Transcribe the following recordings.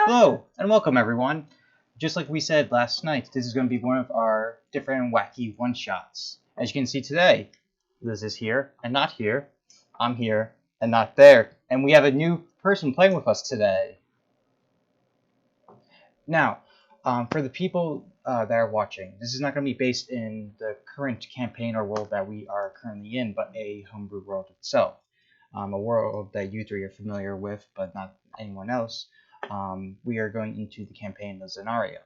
Hello, and welcome everyone. Just like we said last night, this is going to be one of our different and wacky one-shots. As you can see today, Liz is here and not here. I'm here and not there. And we have a new person playing with us today. Now, for the people that are watching, this is not going to be based in the current campaign or world that we are currently in, but a homebrew world itself. A world that you three are familiar with, but not anyone else. We are going into the campaign of Zenaria.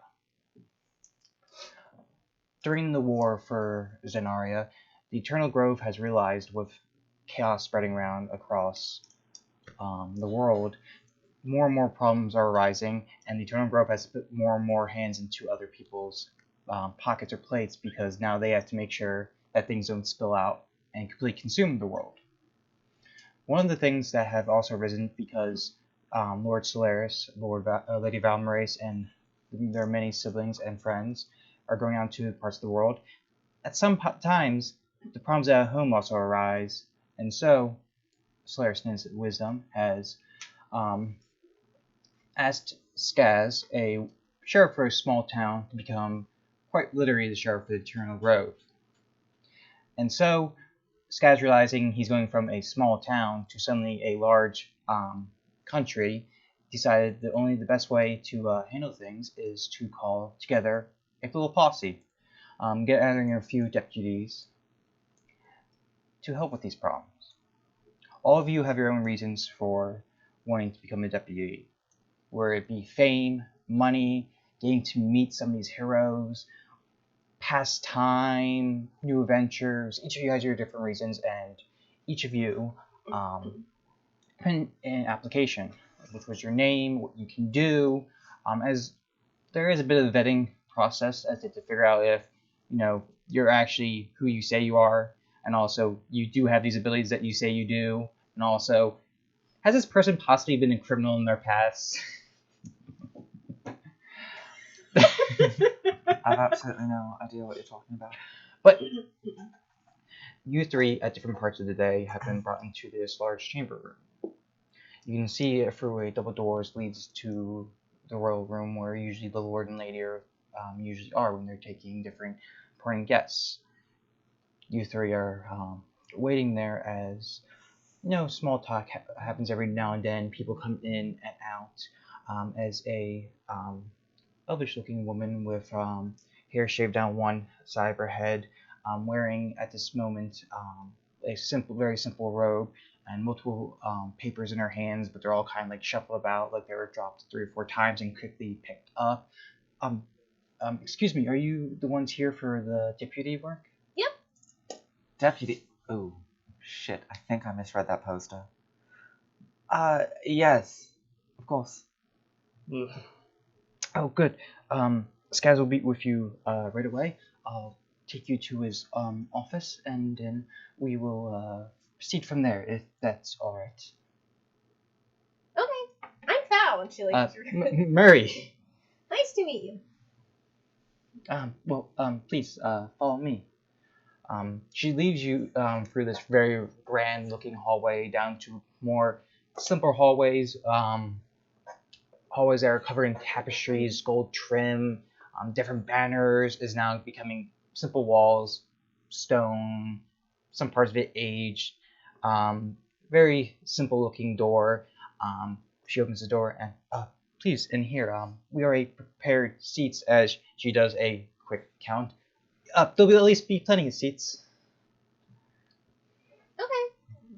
During the war for Zenaria, the Eternal Grove has realized, with chaos spreading around across the world, more and more problems are arising, and the Eternal Grove has put more and more hands into other people's pockets or plates, because now they have to make sure that things don't spill out and completely consume the world. One of the things that have also arisen because Lord Solaris, Lady Valmarais, and their many siblings and friends are going out to parts of the world. At some times, the problems at home also arise, and so Solaris, in his wisdom, has asked Skaz, a sheriff for a small town, to become quite literally the sheriff of the Eternal Grove. And so Skaz, realizing he's going from a small town to suddenly a large country, decided that the best way to handle things is to call together a little posse, gathering a few deputies to help with these problems. All of you have your own reasons for wanting to become a deputy, whether it be fame, money, getting to meet some of these heroes, pastime, new adventures. Each of you has your different reasons, and each of you put in an application, which was your name, what you can do, as there is a bit of a vetting process as to figure out if you're actually who you say you are, and also you do have these abilities that you say you do, and also has this person possibly been a criminal in their past? I have absolutely no idea what you're talking about. But you three, at different parts of the day, have been brought into this large chamber room. You can see through a double doors leads to the royal room, where usually the lord and lady usually are when they're taking different important guests. You three are waiting there as small talk happens every now and then. People come in and out, as a elvish-looking woman with hair shaved down one side of her head, wearing at this moment a very simple robe and multiple papers in her hands, but they're all kind of like shuffled about, like they were dropped 3 or 4 times and quickly picked up. Excuse me, are you the ones here for the deputy work? Yep. Deputy? Oh, shit, I think I misread that poster. Yes, of course. Oh, good. Skaz will be with you right away. I'll take you to his office, and then we will proceed from there, if that's all right. Okay. I'm Val, and she Murray. Nice to meet you. Please follow me. She leads you through this very grand-looking hallway down to more simple hallways. Hallways that are covered in tapestries, gold trim, different banners, is now becoming simple walls, stone, some parts of it aged. Very simple looking door. She opens the door and, please, in here, we already prepared seats, as she does a quick count. There'll at least be plenty of seats. Okay.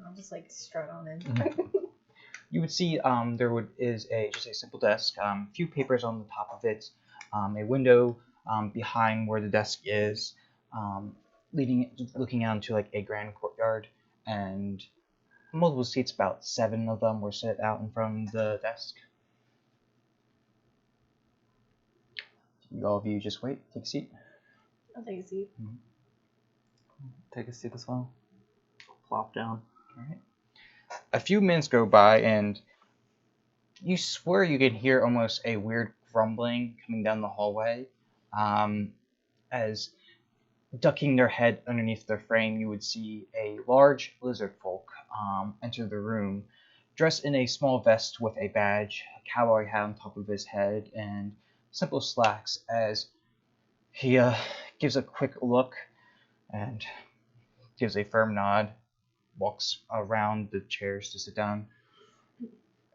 I'll just strut on in. You would see is just a simple desk, a few papers on the top of it, a window behind where the desk is, looking out into a grand courtyard, and multiple seats. About 7 of them were set out in front of the desk. All of you just wait, take a seat. I'll take a seat. Mm-hmm. Take a seat as well. Plop down. All right. A few minutes go by, and you swear you can hear almost a weird grumbling coming down the hallway. As ducking their head underneath their frame, you would see a large lizard folk enter the room, dressed in a small vest with a badge, a cowboy hat on top of his head, and simple slacks as he gives a quick look and gives a firm nod, walks around the chairs to sit down,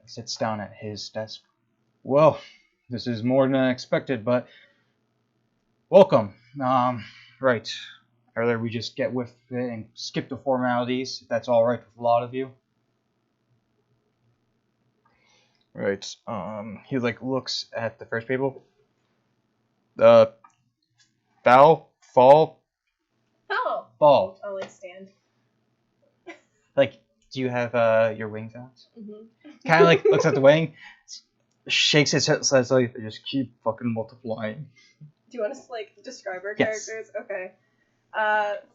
sits down at his desk. Well, this is more than I expected, but welcome. Right. Rather we just get with it and skip the formalities, if that's alright with a lot of you. Right. He looks at the first people. Fall. Oh. Fall. Oh, like stand. Do you have your wings out? Mm-hmm. Kind of looks at the wing, shakes his head, says just keep fucking multiplying. Do you want us to describe our Yes. characters? Okay.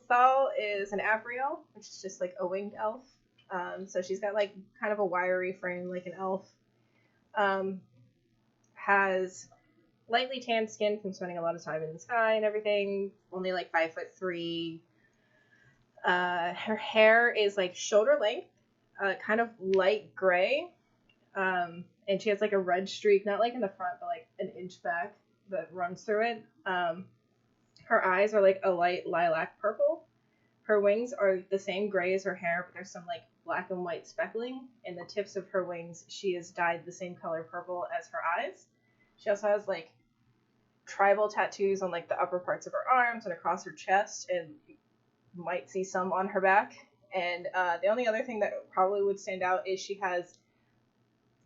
Thal is an Abriel, which is just a winged elf. So she's got kind of a wiry frame like an elf. Has lightly tanned skin from spending a lot of time in the sky and everything. Only 5'3". Her hair is shoulder length, kind of light gray. And she has a red streak, not in the front, but an inch back that runs through it. Her eyes are a light lilac purple. Her wings are the same gray as her hair, but there's some black and white speckling. And the tips of her wings, she has dyed the same color purple as her eyes. She also has tribal tattoos on the upper parts of her arms and across her chest, and you might see some on her back. And the only other thing that probably would stand out is she has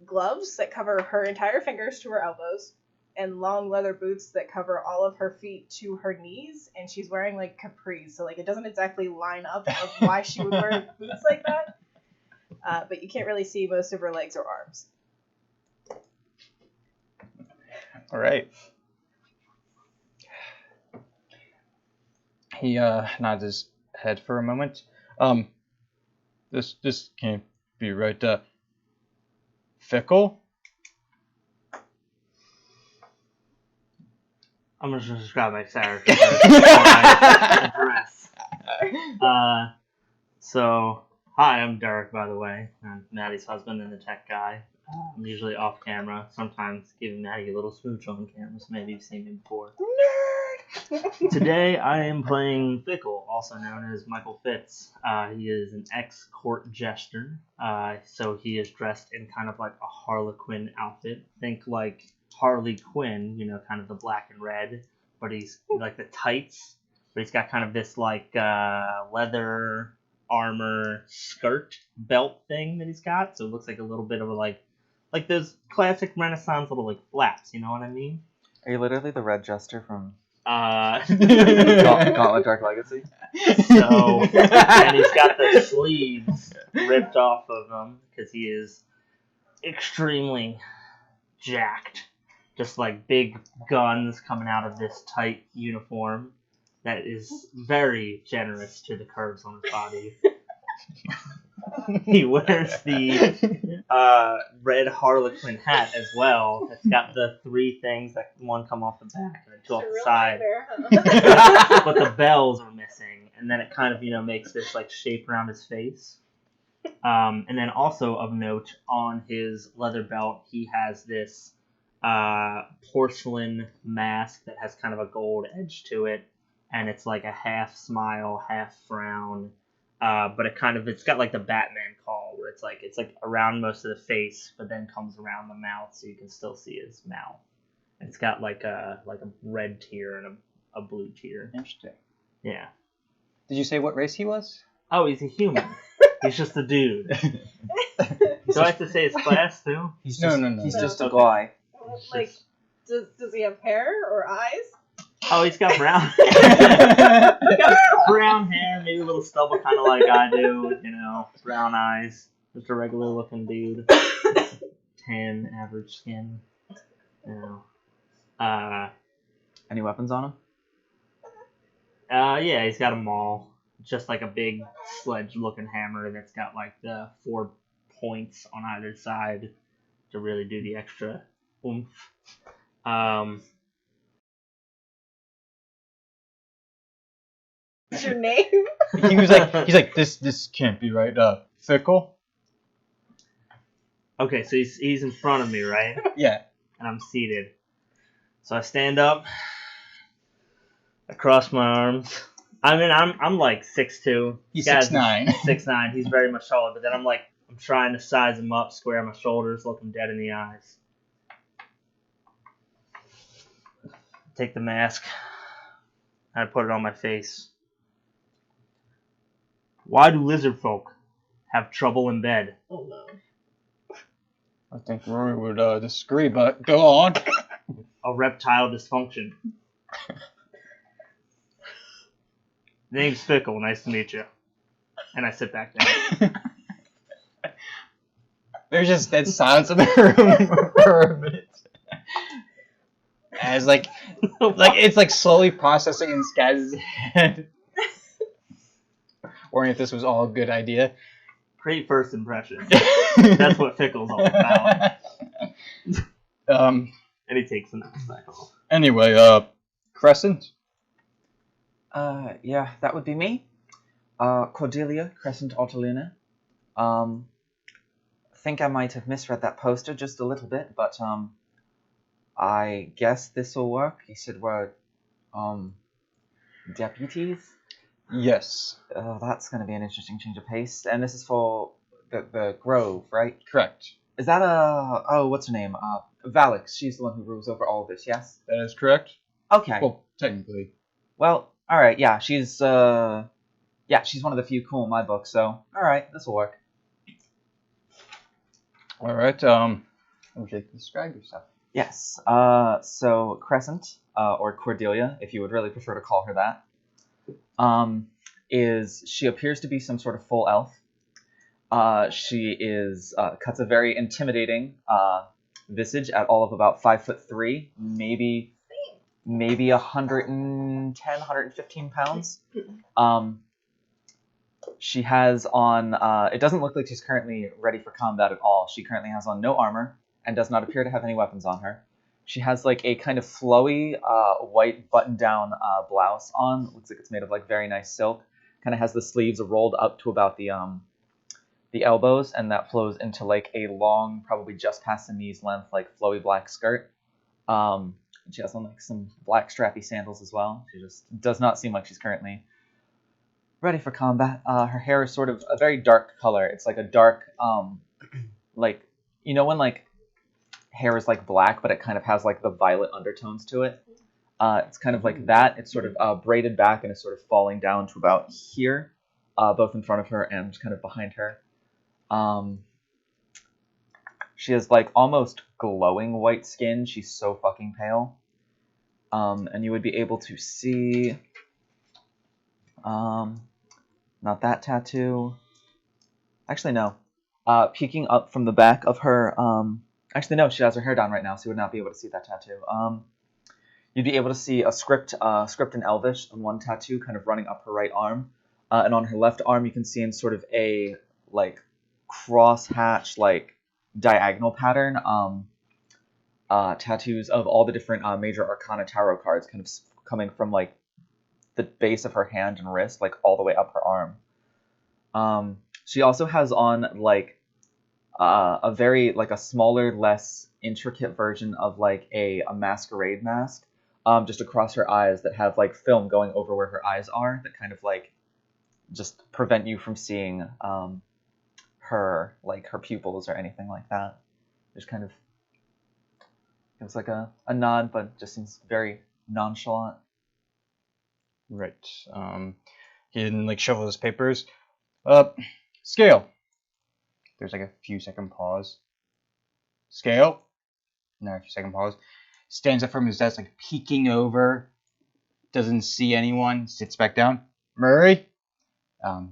gloves that cover her entire fingers to her elbows, and long leather boots that cover all of her feet to her knees, and she's wearing capris, so it doesn't exactly line up of why she would wear boots like that, but you can't really see most of her legs or arms. All right. He nods his head for a moment. This can't be right. Fickle? I'm going to describe my character first before I address. Hi, I'm Derek, by the way. I'm Maddie's husband and the tech guy. I'm usually off camera, sometimes giving Maddie a little smooch on camera, so maybe you've seen me before. Nerd! Today I am playing Fickle, also known as Michael Fitz. He is an ex-court jester, so he is dressed in kind of a Harlequin outfit. Think Harley Quinn, kind of the black and red, but he's the tights, but he's got kind of this leather armor skirt belt thing that he's got, so it looks like a little bit of a those classic Renaissance little flaps, you know what I mean? Are you literally the red jester from Gauntlet Dark Legacy? So, and he's got the sleeves ripped off of him because he is extremely jacked. Just big guns coming out of this tight uniform that is very generous to the curves on his body. He wears the red Harlequin hat as well. It's got the three things that one come off the back and two off the side. But the bells are missing, and then it kind of makes this shape around his face. And then also of note, on his leather belt, he has this porcelain mask that has kind of a gold edge to it, and it's a half smile, half frown. But it's got the Batman call where it's around most of the face, but then comes around the mouth, so you can still see his mouth. And it's got a red tear and a blue tear. Interesting. Yeah. Did you say what race he was? Oh, he's a human. He's just a dude. Do I have to say his class too? He's No. He's just a Okay. guy. Does he have hair or eyes? Oh, he's got brown. He's got brown hair, maybe a little stubble, kind of like I do. Brown eyes. Just a regular looking dude. Tan, average skin. Any weapons on him? Yeah, he's got them all. Just a big sledge-looking hammer that's got the 4 points on either side to really do the extra oomph. What's your name? He's like, this can't be right. Fickle? Okay, so he's in front of me, right? Yeah. And I'm seated. So I stand up, I cross my arms. I mean, I'm like 6'2". He's This guy's 6'9". 6'9". He's very much taller, but then I'm trying to size him up, square my shoulders, look him dead in the eyes. Take the mask. I put it on my face. Why do lizard folk have trouble in bed? Oh no. I think Rory would disagree, but go on. A reptile dysfunction. Name's Fickle. Nice to meet you. And I sit back down. There's just dead silence in the room for a minute. As like it's like slowly processing in Skaz's head. Wondering if this was all a good idea. Great first impression. That's what Fickle's all about. And he takes the mask back off. Anyway, Crescent? Yeah, that would be me. Cordelia Crescent Otolina. Think I might have misread that poster just a little bit, but I guess this'll work. You said we're deputies? Yes. Oh, that's going to be an interesting change of pace. And this is for the Grove, right? Correct. Is that what's her name? Valix. She's the one who rules over all of this, yes? That is correct. Okay. Well, technically. Well, alright, yeah, she's one of the few cool in my book, so alright, this'll work. Alright, would you like to describe yourself? Yes. So Crescent, or Cordelia, if you would really prefer to call her that, she appears to be some sort of full elf. She cuts a very intimidating visage at all of about 5'3", maybe 110, 115 pounds. She has on, it doesn't look like she's currently ready for combat at all. She currently has on no armor and does not appear to have any weapons on her. She has like a kind of flowy white button-down blouse on. Looks like it's made of like very nice silk. Kind of has the sleeves rolled up to about the elbows, and that flows into like a long, probably just past the knees length, like flowy black skirt. She has on like some black strappy sandals as well. She just does not seem like she's currently ready for combat. Her hair is sort of a very dark color. It's like a dark, like, you know when like hair is like black, but it kind of has like the violet undertones to it. It's kind of like that. It's sort of braided back and is sort of falling down to about here, both in front of her and kind of behind her. She has like almost glowing white skin. She's so fucking pale. And you would be able to see, not that tattoo. Actually, no. Peeking up from the back of her, actually, no, she has her hair down right now, so you would not be able to see that tattoo. You'd be able to see a script in Elvish on one tattoo kind of running up her right arm. And on her left arm, you can see in sort of a, like, cross-hatch, like, diagonal pattern, tattoos of all the different major arcana tarot cards kind of coming from, like, the base of her hand and wrist, like, all the way up her arm. She also has on, like, a very, like, a smaller, less intricate version of, like, a masquerade mask, just across her eyes that have, like, film going over where her eyes are that kind of, like, just prevent you from seeing, her pupils or anything like that. Just kind of gives, like, a nod, but just seems very nonchalant. Right. He didn't, like, shuffle his papers. Scale. There's, like, a few second pause. Scale. Another few second pause. Stands up from his desk, like, peeking over. Doesn't see anyone. Sits back down. Murray.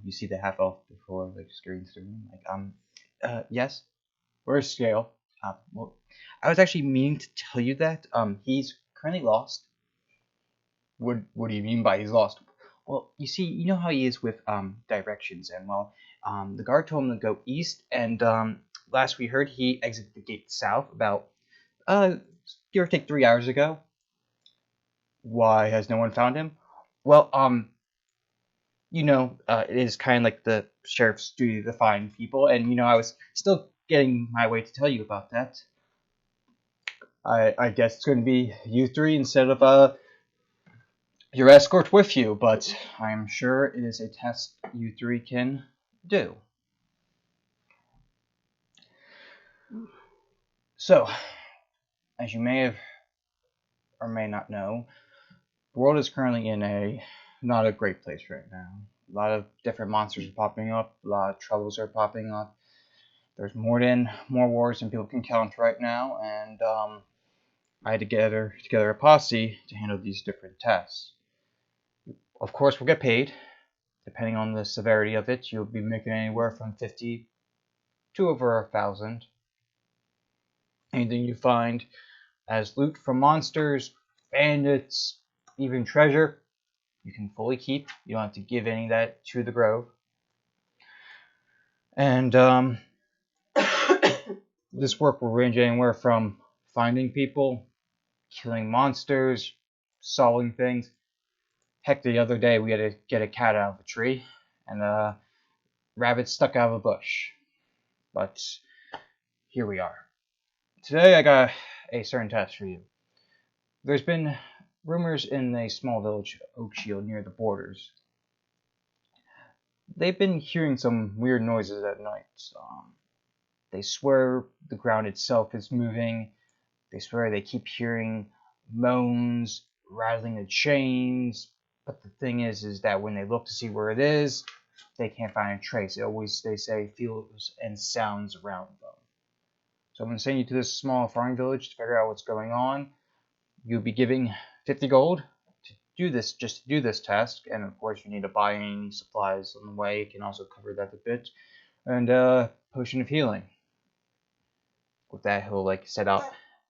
You see the half elf before, like, scurrying through. Like, yes. Where's Scale? Well, I was actually meaning to tell you that. He's currently lost. What do you mean by he's lost? Well, you see, you know how he is with directions, and well, the guard told him to go east, and last we heard, he exited the gate south about give or take 3 hours ago. Why has no one found him? Well, you know, it is kind of like the sheriff's duty to find people, and you know, I was still getting my way to tell you about that. I guess it's going to be you three instead of your escort with you, but I'm sure it is a task you three can do. So, as you may have or may not know, the world is currently in not a great place right now. A lot of different monsters are popping up, a lot of troubles are popping up. There's more wars than people can count right now, and I had to gather together a posse to handle these different tasks. Of course, we'll get paid. Depending on the severity of it, you'll be making anywhere from 50 to over 1,000. Anything you find as loot from monsters, bandits, even treasure, you can fully keep. You don't have to give any of that to the Grove. And this work will range anywhere from finding people, killing monsters, solving things. Heck, the other day we had to get a cat out of a tree, and a rabbit stuck out of a bush. But here we are. Today I got a certain task for you. There's been rumors in a small village, Oakshield, near the borders. They've been hearing some weird noises at night. They swear the ground itself is moving. They swear they keep hearing moans, rattling of chains. But the thing is that when they look to see where it is, they can't find a trace. It always, they say, feels and sounds around them. So I'm going to send you to this small farming village to figure out what's going on. You'll be giving 50 gold to do this, just to do this task. And of course, you need to buy any supplies on the way. You can also cover that a bit. And potion of healing. With that, he'll set out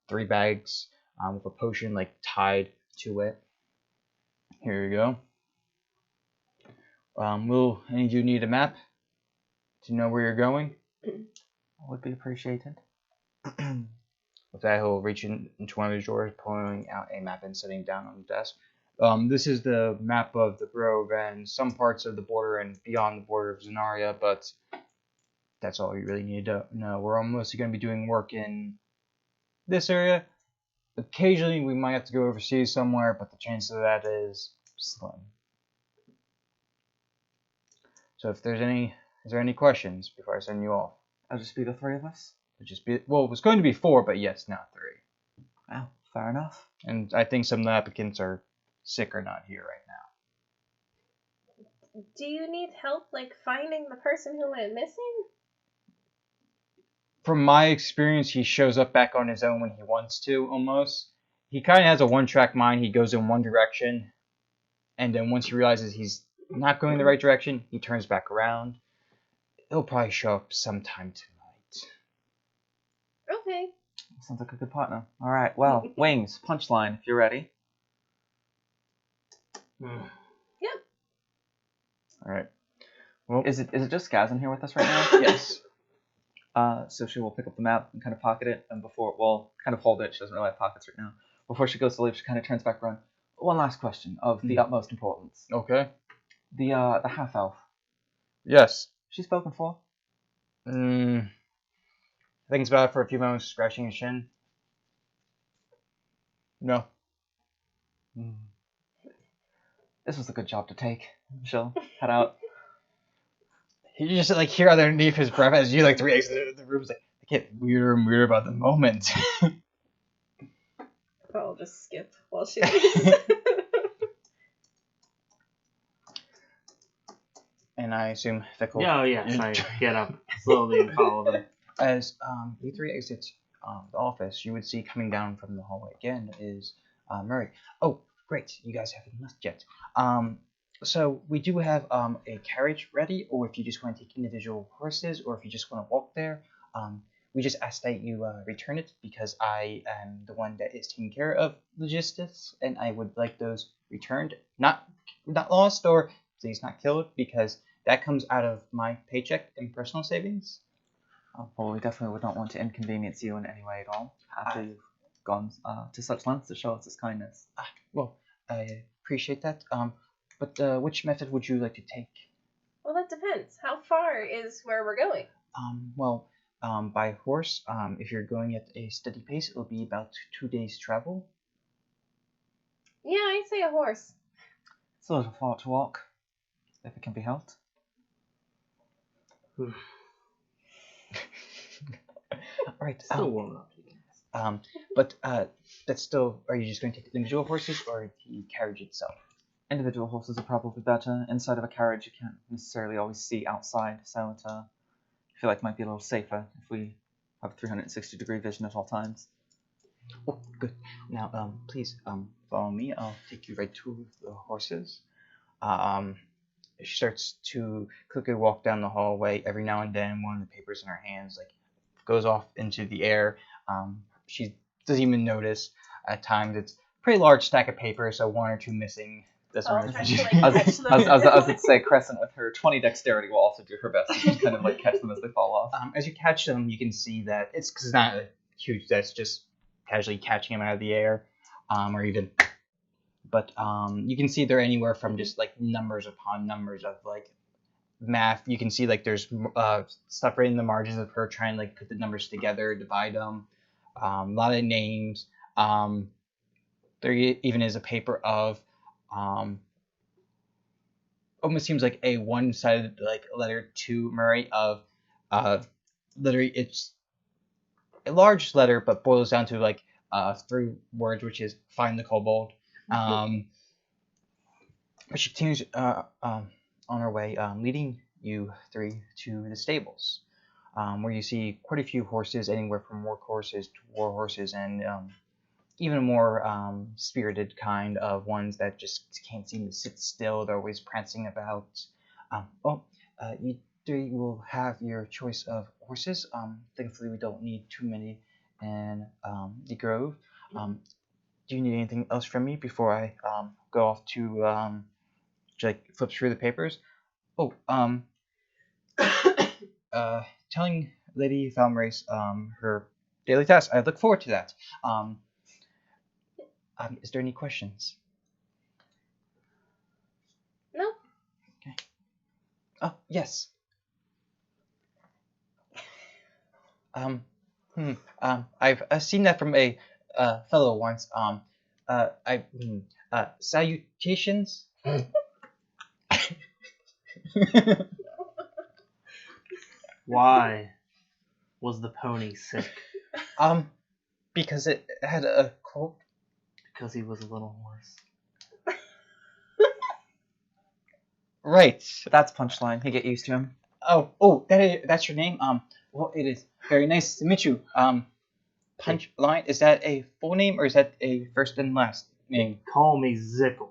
3 bags with a potion tied to it. Here you go. Will any of you need a map to know where you're going? Would be appreciated. With that, he'll reach into one of his drawers, pulling out a map and setting it down on the desk. This is the map of the Grove and some parts of the border and beyond the border of Zenaria, but that's all you really need to know. We're mostly going to be doing work in this area. Occasionally, we might have to go overseas somewhere, but the chance of that is slim. So if is there any questions before I send you off? It'll just be the 3 of us? It was going to be 4, but yes, now 3. Wow, fair enough. And I think some of the applicants are sick or not here right now. Do you need help, finding the person who went missing? From my experience, he shows up back on his own when he wants to, almost. He kind of has a one-track mind. He goes in one direction, and then once he realizes he's not going the right direction, he turns back around. He'll probably show up sometime tonight. Okay. Sounds like a good partner. Alright, well, Wings, punchline, if you're ready. Yep. Alright. Well, Is it just Gaz in here with us right now? yes. So she will pick up the map and kind of pocket it, and kind of hold it. She doesn't really have pockets right now. Before she goes to leave, she kind of turns back around. One last question of the utmost importance. Okay. The half elf. Yes. She's spoken for. Thinks about it for a few moments, scratching his chin. No. This was a good job to take. She'll head out. You just hear underneath his breath as you 3 exit the room. I get weirder and weirder about the moment. I'll just skip while she leaves. And I assume Fickle. Oh, yes, I get up slowly and follow them. As you 3 exit the office, you would see coming down from the hallway again is Murray. Oh, great, you guys haven't left yet. So we do have a carriage ready, or if you just want to take individual horses, or if you just want to walk there, we just ask that you return it because I am the one that is taking care of logistics, and I would like those returned, not lost or please not killed, because that comes out of my paycheck and personal savings. Well, we definitely would not want to inconvenience you in any way at all after you've gone to such lengths to show us this kindness. Well, I appreciate that. But which method would you like to take? Well, that depends. How far is where we're going? Well, By horse, if you're going at a steady pace, it'll be about 2 days travel. Yeah, I'd say a horse. It's a little far to walk, if it can be helped. Alright, Still warming up. but that's still, are you just going to take the individual horses or the carriage itself? Individual horses are probably better. Inside of a carriage, you can't necessarily always see outside, so it, I feel like it might be a little safer if we have 360-degree vision at all times. Oh, good. Now, please, follow me. I'll take you right to the horses. She starts to quickly walk down the hallway. Every now and then, one of the papers in her hands, like, goes off into the air. She doesn't even notice. At times, it's a pretty large stack of paper, so one or two missing. That's Oh, one. trying to, like, catch them. I was going to say, Crescent with her 20 dexterity will also do her best to kind of like catch them as they fall off. As you catch them, you can see that it's cause it's not a huge. That's just casually catching them out of the air, or even. But you can see they're anywhere from just like numbers upon numbers of like math. You can see like there's stuff right in the margins of her trying to like put the numbers together, divide them. A lot of names. There even is a paper of almost seems like a one-sided like letter to Murray of literally it's a large letter but boils down to like 3 words, which is find the kobold. But she continues on her way, leading you 3 to the stables, where you see quite a few horses, anywhere from work horses to war horses, and even a more spirited kind of ones that just can't seem to sit still. They're always prancing about. You 3 will have your choice of horses. Thankfully, we don't need too many in the grove. Do you need anything else from me before I go off to like flip through the papers? Telling Lady Falmerace her daily task. I look forward to that. Is there any questions? No. Okay. Oh, yes. I've seen that from a fellow once. Salutations. Why was the pony sick? Because it had a cold. Because he was a little horse. Right. That's punchline. You get used to him. That's your name. Well, it is very nice to meet you. Punchline. Is that a full name or is that a first and last name? Call me Zickle.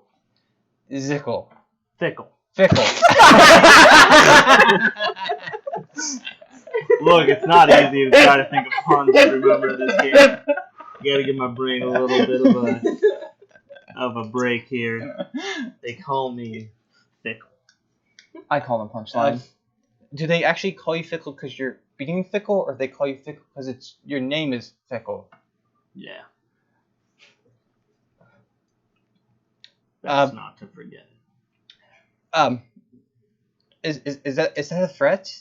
Zickle. Fickle. Fickle. Look, it's not easy to try to think of puns to remember this game. You gotta give my brain a little bit of a break here. They call me Fickle. I call him punchline. Do they actually call you Fickle because you're being fickle, or they call you Fickle because your name is Fickle? Yeah. That's not to forget. Is that a threat?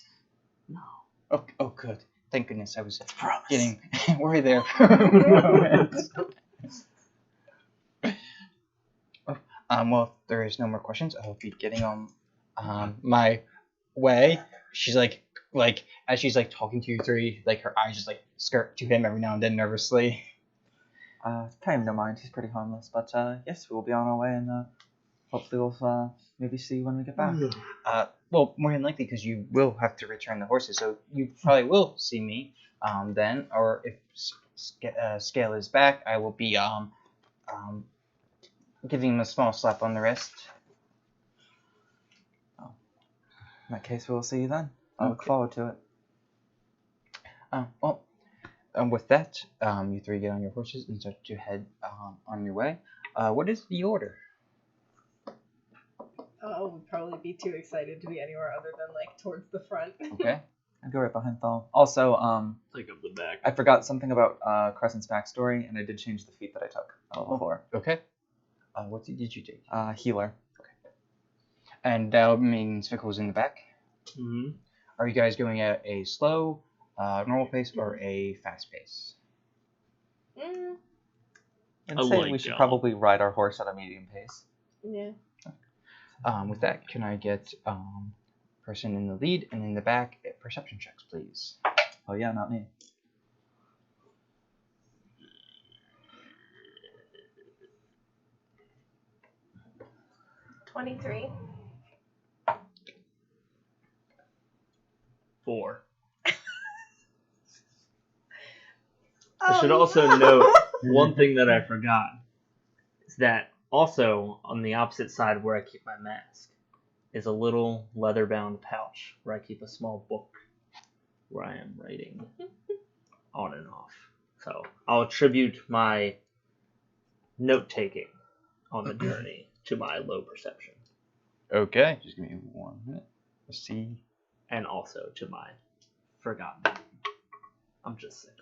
No. Oh, good. Thank goodness. I was Promise. getting worried there for a moment. Well, if there is no more questions, I will be getting on my way. She's like as she's like talking to you 3, like her eyes just like skirt to him every now and then nervously. Pay him no mind. He's pretty harmless. But yes, we'll be on our way, and hopefully we'll maybe see you when we get back. Well, more than likely because you will have to return the horses, so you probably will see me then. Or if Scale is back, I will be giving him a small slap on the wrist. In that case, we'll see you then. I look forward to it. With that, you 3 get on your horses and start to head on your way. What is the order? Would probably be too excited to be anywhere other than like towards the front. Okay. I'll go right behind Thal. Also, Take up the back. I forgot something about Crescent's backstory, and I did change the feat that I took before. Okay. What did you take? Healer. Okay. And that means Fickle's in the back. Mm-hmm. Are you guys going at a slow, Normal pace or a fast pace? Mm, I'd I say like we should John. probably ride our horse at a medium pace. yeah. With that, can I get person in the lead and in the back perception checks, please? Oh yeah, not me. 23. 4. I should also note one thing that I forgot is that also on the opposite side where I keep my mask is a little leather-bound pouch where I keep a small book where I am writing on and off. So I'll attribute my note-taking on the journey to my low perception, Okay, just give me 1 minute. Let's see. and also to my forgotten. I'm just sick.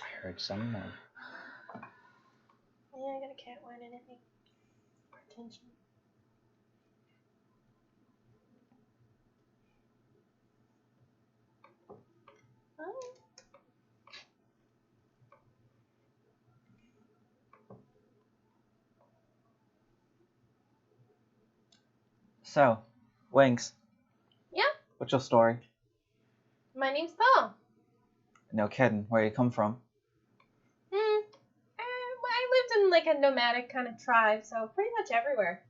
I heard some more. Yeah, I got a cat whining at me. Attention. Oh. So, Wings. Yeah? What's your story? My name's Paul. No kidding. Where you come from? I lived in like a nomadic kind of tribe, so pretty much everywhere.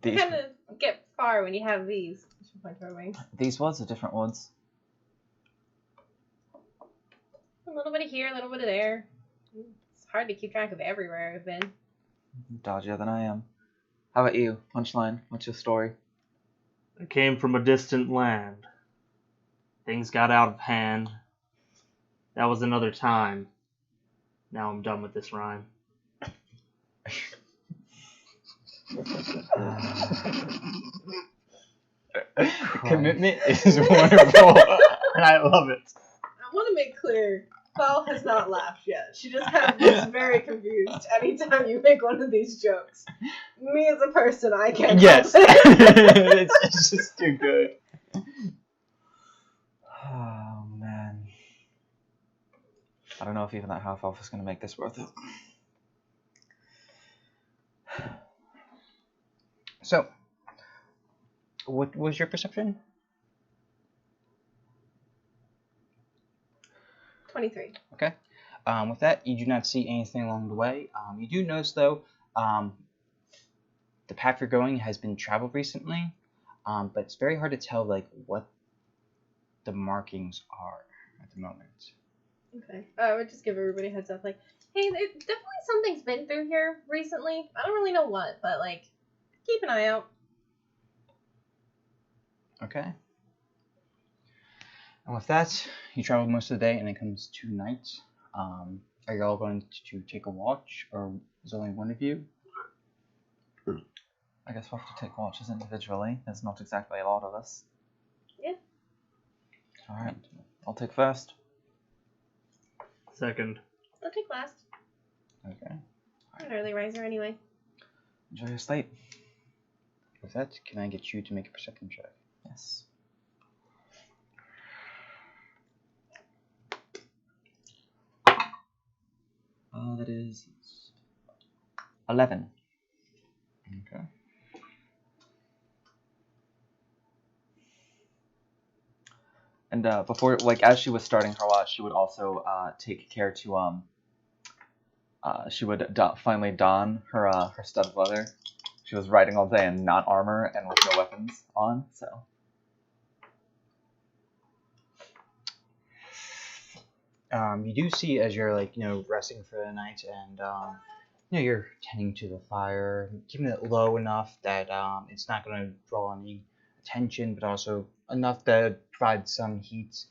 These Kind of get far when you have these. I should point to our wings. these woods are different woods. A little bit of here, a little bit of there. It's hard to keep track of everywhere I've been. Dodgier than I am. How about you? Punchline. What's your story? I came from a distant land. Things got out of hand. That was another time. Now I'm done with this rhyme. Commitment is wonderful, and I love it. I want to make clear, Paul has not laughed yet. She just kind of looks very confused anytime you make one of these jokes. Me as a person, I can't. Yes, help it. it's just too good. Oh man. I don't know if even that half elf is going to make this worth it. So, what was your perception? 23. Okay. With that, you do not see anything along the way. You do notice, though, the path you're going has been traveled recently, but it's very hard to tell like what the markings are at the moment. Okay. I would just give everybody a heads up, like, hey, definitely something's been through here recently. I don't really know what, but like, keep an eye out. Okay. And with that, you travel most of the day, and it comes to night. Are you all going to take a watch, or is only one of you? I guess we'll have to take watches individually. There's not exactly a lot of us. Yeah. Alright. I'll take first. Second. I'll take last. Okay. I'm an early riser anyway. Enjoy your sleep. With that, can I get you to make a perception check? Yes. That is 11. Okay. And before, like, as she was starting her watch, she would also take care to she would finally don her her stud of leather. She was riding all day in not armor and with no weapons on, so. You do see as you're like resting for the night, and you're tending to the fire, keeping it low enough that it's not going to draw any attention, but also enough to provide some heat.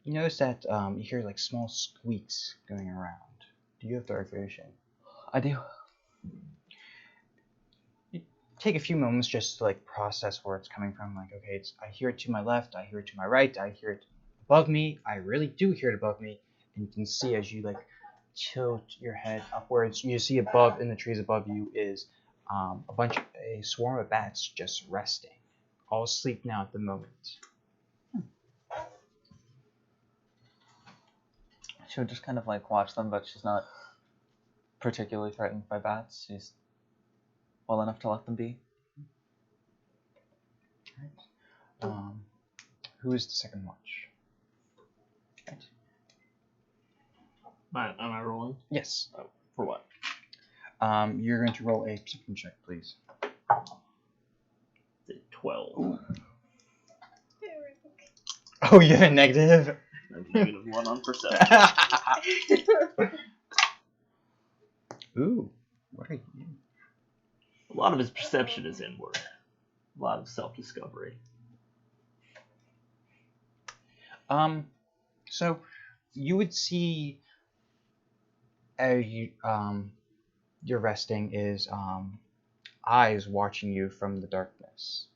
You notice that you hear like small squeaks going around. Do you have dark vision? I do. You take a few moments just to like process where it's coming from. Like, okay, I hear it to my left, I hear it to my right, I hear it above me. I really do hear it above me, and you can see as you like tilt your head upwards, you see above in the trees above you is a swarm of bats just resting, all asleep now at the moment. She would just kind of like watch them, but she's not particularly threatened by bats. She's well enough to let them be. Right. Who is the second watch? Right. Am I rolling? Yes. Oh, for what? You're going to roll a perception check, please. Is it 12? Oh, you have a negative? -1 on perception. Ooh, what are you? A lot of his perception is inward. A lot of self-discovery. So you would see as you're resting is eyes watching you from the darkness.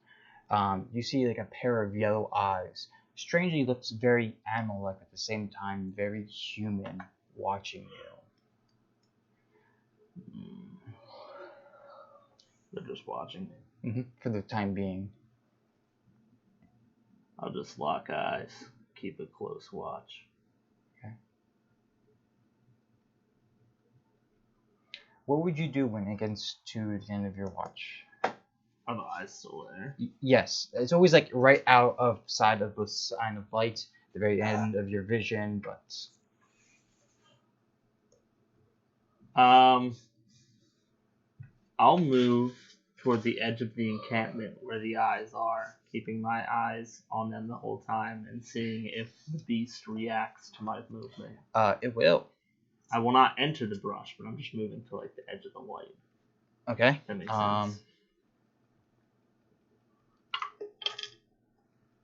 You see like a pair of yellow eyes. Strangely looks very animal-like at the same time, very human, watching you. They're just watching. For the time being. I'll just lock eyes. Keep a close watch. Okay. What would you do when it gets to the end of your watch? Are the eyes still there? Yes, it's always like right out of sight of the sign of light, the very end of your vision, but I'll move toward the edge of the encampment where the eyes are, keeping my eyes on them the whole time and seeing if the beast reacts to my movement. it will. I will not enter the brush, but I'm just moving to like the edge of the light. Okay. That makes sense.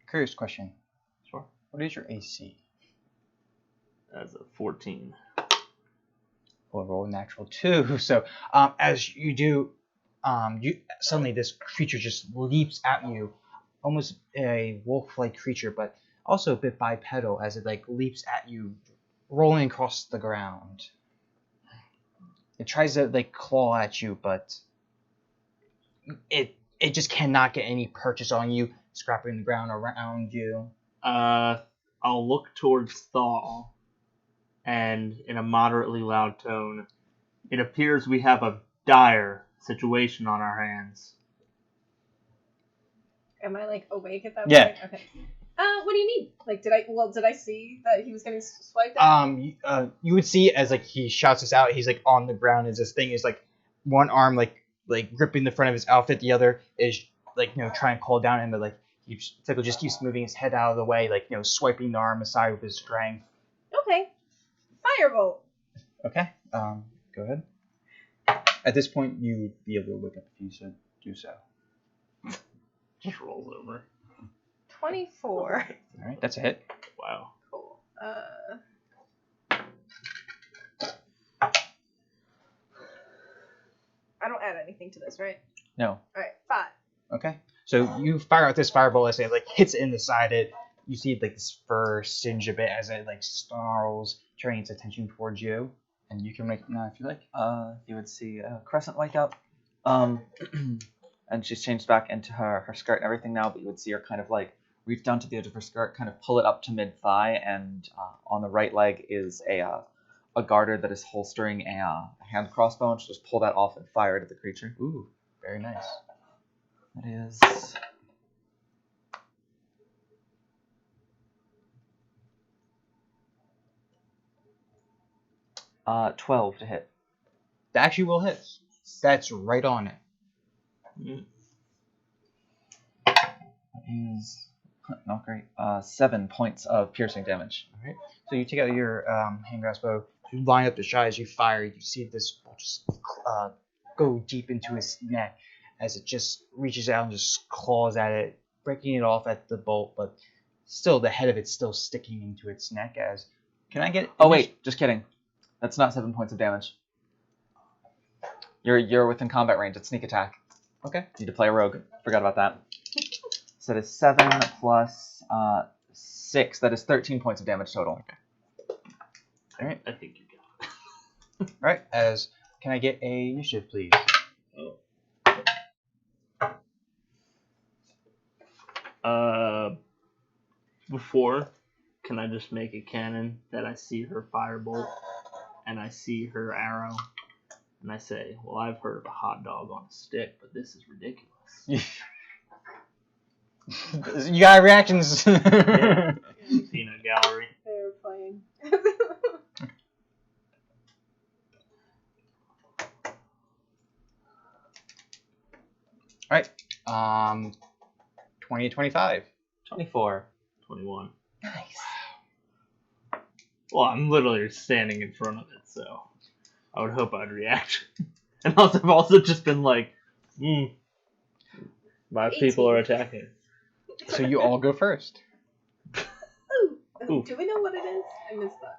Curious question. Sure. What is your AC? That's a 14. We'll roll natural 2. So as you do, you suddenly this creature just leaps at you, almost a wolf-like creature, but also a bit bipedal as it like leaps at you, rolling across the ground. It tries to like claw at you, but it just cannot get any purchase on you, scraping the ground around you. I'll look towards Thaw, and in a moderately loud tone, it appears we have a dire situation on our hands. Am I like awake at that Yeah. point? Okay. What do you mean? Like, did I see that he was getting swiped at? You would see as like he shouts this out, he's like on the ground as this thing is like one arm like gripping the front of his outfit, the other is like trying to call down him, but like Tickle just keeps moving his head out of the way, like swiping the arm aside with his strength. Okay. Firebolt. Okay. Go ahead. At this point, you would be able to wake up if you should do so. Just rolls over. 24. All right, that's a hit. Wow. Cool. I don't add anything to this, right? No. All right, 5. Okay. So you fire out this fireball as it like hits it in the side. You see like this fur singe a bit as it like snarls, turning its attention towards you, and you can make it now if you like. You would see Crescent wake up, and she's changed back into her skirt and everything now. But you would see her kind of like reach down to the edge of her skirt, kind of pull it up to mid thigh, and on the right leg is a garter that is holstering a hand crossbow, and she'll just pull that off and fire it at the creature. Ooh, very nice. That is 12 to hit. That actually will hit. That's right on it. That is not great. 7 points of piercing damage. All right. So you take out your hand crossbow, you line up the shot as you fire. You see this bolt just go deep into his neck as it just reaches out and just claws at it, breaking it off at the bolt, but still the head of it's still sticking into its neck. As can I get? Oh wait, just kidding. That's not 7 points of damage. You're within combat range. It's sneak attack. Okay. Need to play a rogue. Forgot about that. So that is 7 plus 6. That is 13 points of damage total. Okay. All right. I think you got it. All right. As can I get a initiative, please? Oh. Before, can I just make a cannon that I see her firebolt and I see her arrow and I say, well, I've heard of a hot dog on a stick, but this is ridiculous. You got reactions. Yeah. Peanut gallery. They were playing. Alright. 20 25. 24. 21. Nice. Well, I'm literally standing in front of it, so I would hope I'd react. And also, I've also just been like, my people are attacking. So you all go first. Ooh. Do we know what it is? I missed that.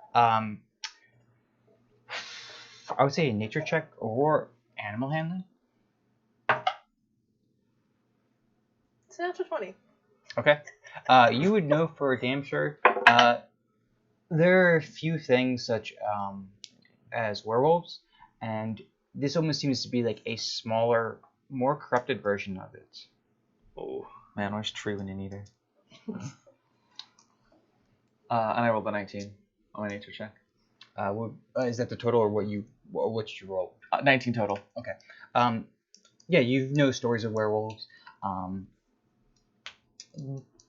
I would say a nature check or animal handling. It's an natural 20. Okay. You would know for damn sure. There are a few things such as werewolves, and this almost seems to be like a smaller, more corrupted version of it. Oh man, where's Tree when you need her? And I rolled a 19 on my nature check. Is that the total, or what you roll? 19 total. Okay. Yeah, you know stories of werewolves,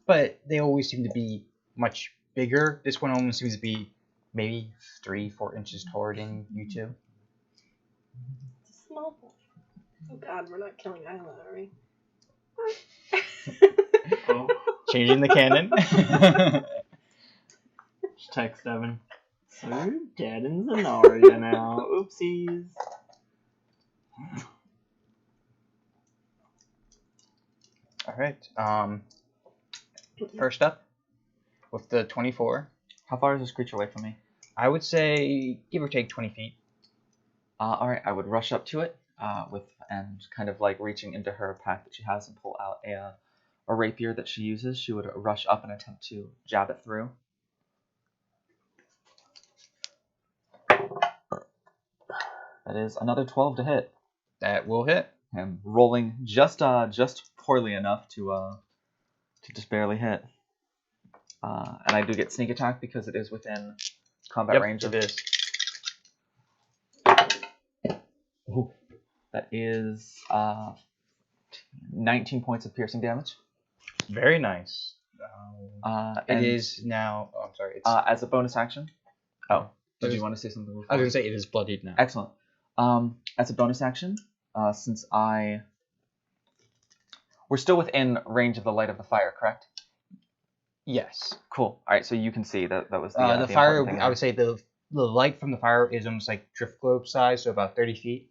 but they always seem to be much bigger. This one almost seems to be maybe 3-4 inches taller than you two. It's a small boy. Oh god, we're not killing Isla, are we? Oh, Changing the canon. just text Evan. So you're dead in Zenaria now. Oopsies. Alright. First up, with the 24, How far is this creature away from me? I would say give or take 20 feet. Alright, I would rush up to it and kind of like reaching into her pack that she has and pull out a rapier that she uses. She would rush up and attempt to jab it through. That is another 12 to hit. That will hit. I'm rolling just poorly enough to just barely hit. And I do get sneak attack because it is within combat range of it is. Ooh. That is 19 points of piercing damage. Very nice. It And, is now. Oh, I'm sorry. It's, as a bonus action. Oh, did It you is- want to say something before? I was gonna say it is bloodied now. Excellent. As a bonus action, since we're still within range of the light of the fire, correct? Yes. Cool. All right, so you can see that was the The the fire. important thing I would say the light from the fire is almost like drift globe size, so about 30 feet.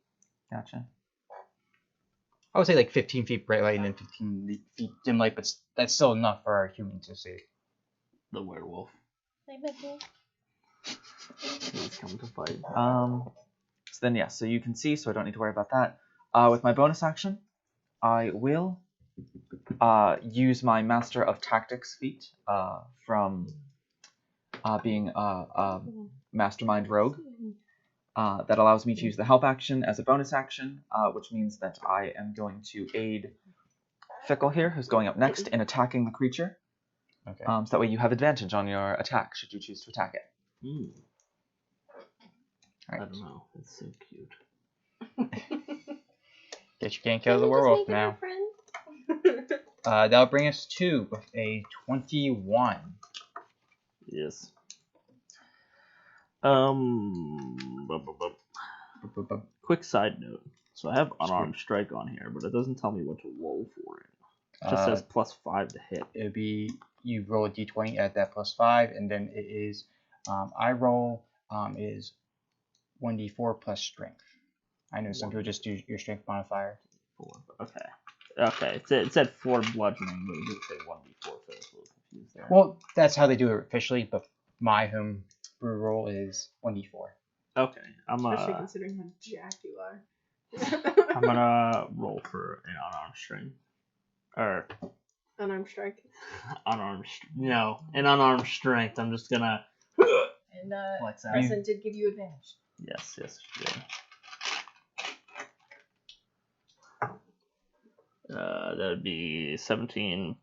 there. Gotcha. I would say like 15 feet bright light and then 15 feet dim light, but that's still enough for our human to see. The werewolf. He's coming to fight. So then, yes, so you can see, so I don't need to worry about that. With my bonus action, I will use my Master of Tactics feat from being a Mastermind Rogue. That allows me to use the help action as a bonus action, which means that I am going to aid Fickle here, who's going up next, in attacking the creature. Okay. So that way you have advantage on your attack, should you choose to attack it. I Alright. don't know. It's so cute. Guess you can't kill the werewolf now. That'll bring us to a 21. Yes. Quick side note. So I have unarmed strike on here, but it doesn't tell me what to roll for it. It just says +5 to hit. It would be you roll a d20 at that +5, and then it is I roll is 1d4 plus strength. I know some people just do your strength modifier. 4. Okay. Okay. It said 4 bludgeoning, but it didn't say 1d4, so I was a little confused there. Well, that's how they do it officially, but my home brew roll is 1d4. Okay. Especially considering how jacked you are. I'm gonna roll for an unarmed strength. Or Unarmed strike. No, an unarmed strength. I'm just gonna. And What's that? Present did give you advantage. Yes, yeah. That would be 17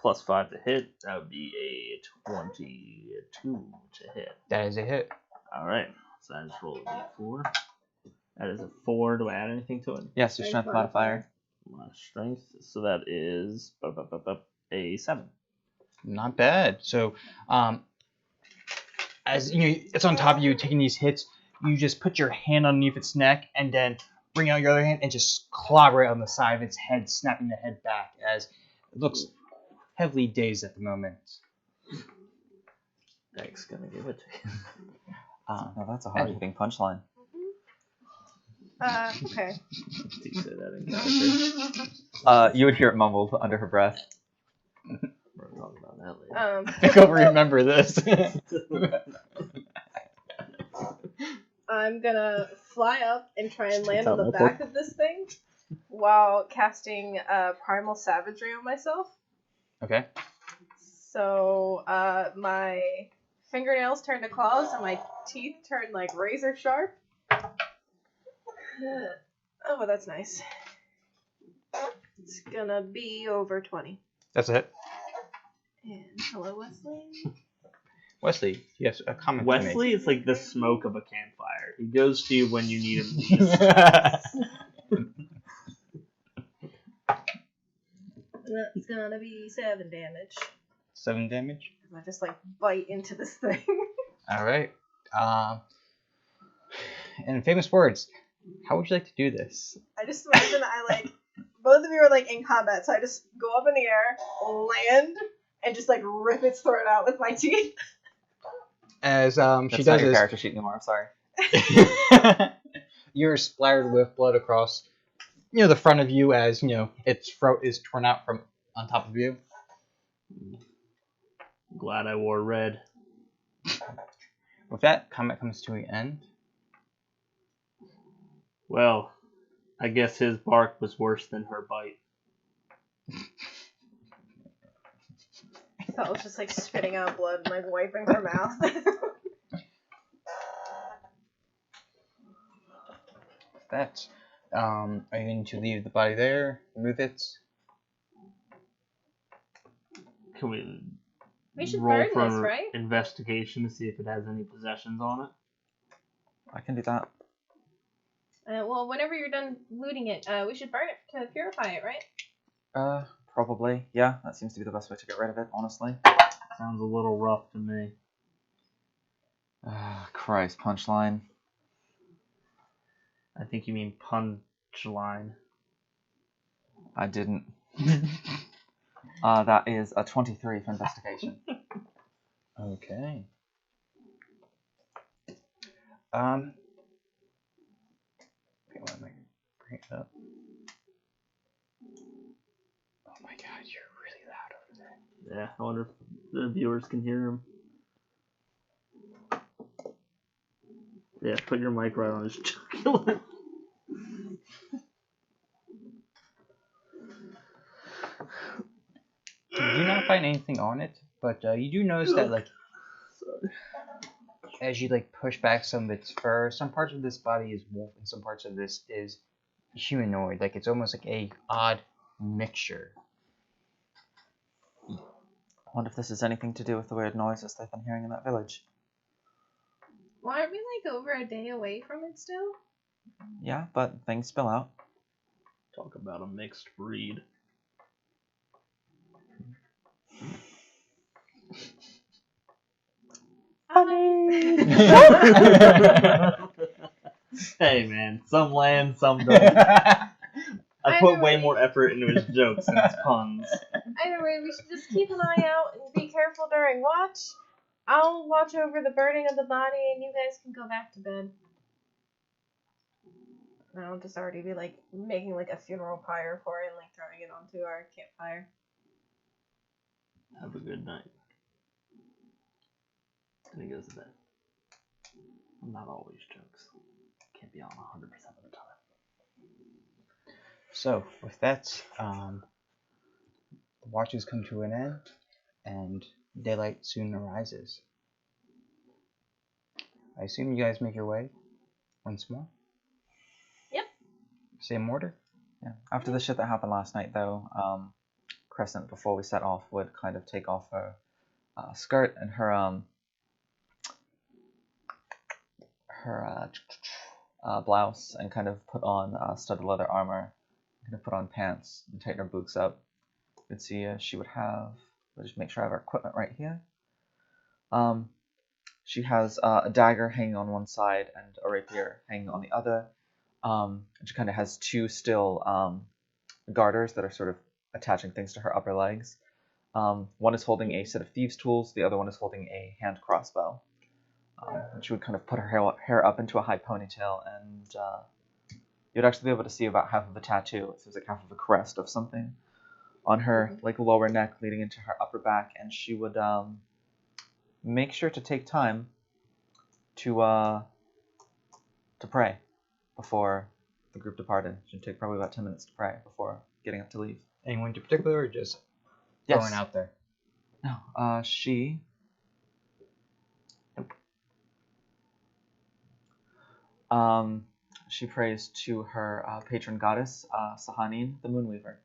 Plus 5 to hit. That would be a 22 to hit. That is a hit. Alright, so I just roll a d4. That is a 4. Do I add anything to it? Yes, your strength modifier. My strength. So that is a 7. Not bad. So, as you know, it's on top of you taking these hits. You just put your hand underneath its neck and then bring out your other hand and just clobber it on the side of its head, snapping the head back as it looks heavily dazed at the moment. Thanks, gonna give it to you. Now that's a hard-hitting punchline. Okay. Do you say that in character? You would hear it mumbled under her breath. We're talking about that later. I think I'll remember this. I'm gonna fly up and try and land on the It's out back of this thing while casting Primal Savagery on myself. Okay. So my fingernails turn to claws and my teeth turn like razor sharp. Oh, that's nice. It's gonna be over 20. That's a hit. And hello, Wesley. Wesley, yes, a comment. Wesley is like the smoke of a campfire. He goes to you when you need him least. That's gonna be 7 damage. 7 damage. I just like bite into this thing. All right. In famous words, how would you like to do this? I just imagine both of you are like in combat, so I just go up in the air, land, and just like rip its throat out with my teeth. As That's she not does your this, character sheet anymore. I'm sorry. you're splattered with blood across, the front of you as its throat is torn out from on top of you. Glad I wore red. With that, combat comes to an end. Well, I guess his bark was worse than her bite. So I was just like spitting out blood and like wiping her mouth. That. Are you going to leave the body there? Move it? Can we We should roll burn for this, right? investigation to see if it has any possessions on it? I can do that. Well, whenever you're done looting it, we should burn it to purify it, right? Probably. Yeah, that seems to be the best way to get rid of it, honestly. Sounds a little rough to me. Christ, punchline. I think you mean punchline. I didn't. That is a 23 for investigation. Okay. Okay, what am I bring it up? Oh my god, you're really loud over there. Yeah, I wonder if the viewers can hear him. Yeah, put your mic right on his jugular. You do not find anything on it, but you do notice that, like, as you like push back some of its fur, some parts of this body is wolf and some parts of this is humanoid. Like, it's almost like a odd mixture. I wonder if this has anything to do with the weird noises they've been hearing in that village. Well, aren't we like over a day away from it still? Yeah, but things spill out. Talk about a mixed breed. Hey man, some land, some don't. I put way more effort into his jokes than his puns. Either way, we should just keep an eye out and be careful during watch. I'll watch over the burning of the body, and you guys can go back to bed. And I'll just already be like making like a funeral pyre for it and like throwing it onto our campfire. Have a good night. And he goes to bed. Not always jokes. Can't be on 100% of the time. So, with that, the watches come to an end, and daylight soon arises. I assume you guys make your way once more? Yep. Same order? Yeah. After the shit that happened last night, though, Crescent before we set off would kind of take off her skirt and her blouse and kind of put on studded leather armor, kind of put on pants and tighten her boots up. You can see she would have, let's just make sure I have her equipment right here. She has a dagger hanging on one side and a rapier hanging on the other. And she kind of has two still garters that are sort of attaching things to her upper legs. One is holding a set of thieves' tools, the other one is holding a hand crossbow. And she would kind of put her hair up into a high ponytail, and you'd actually be able to see about half of a tattoo. It was like half of a crest of something on her like lower neck leading into her upper back, and she would make sure to take time to pray before the group departed. She'd take probably about 10 minutes to pray before getting up to leave. Anyone in particular, or just Yes. going out there? No, she... she prays to her patron goddess, Sahanin, the Moonweaver.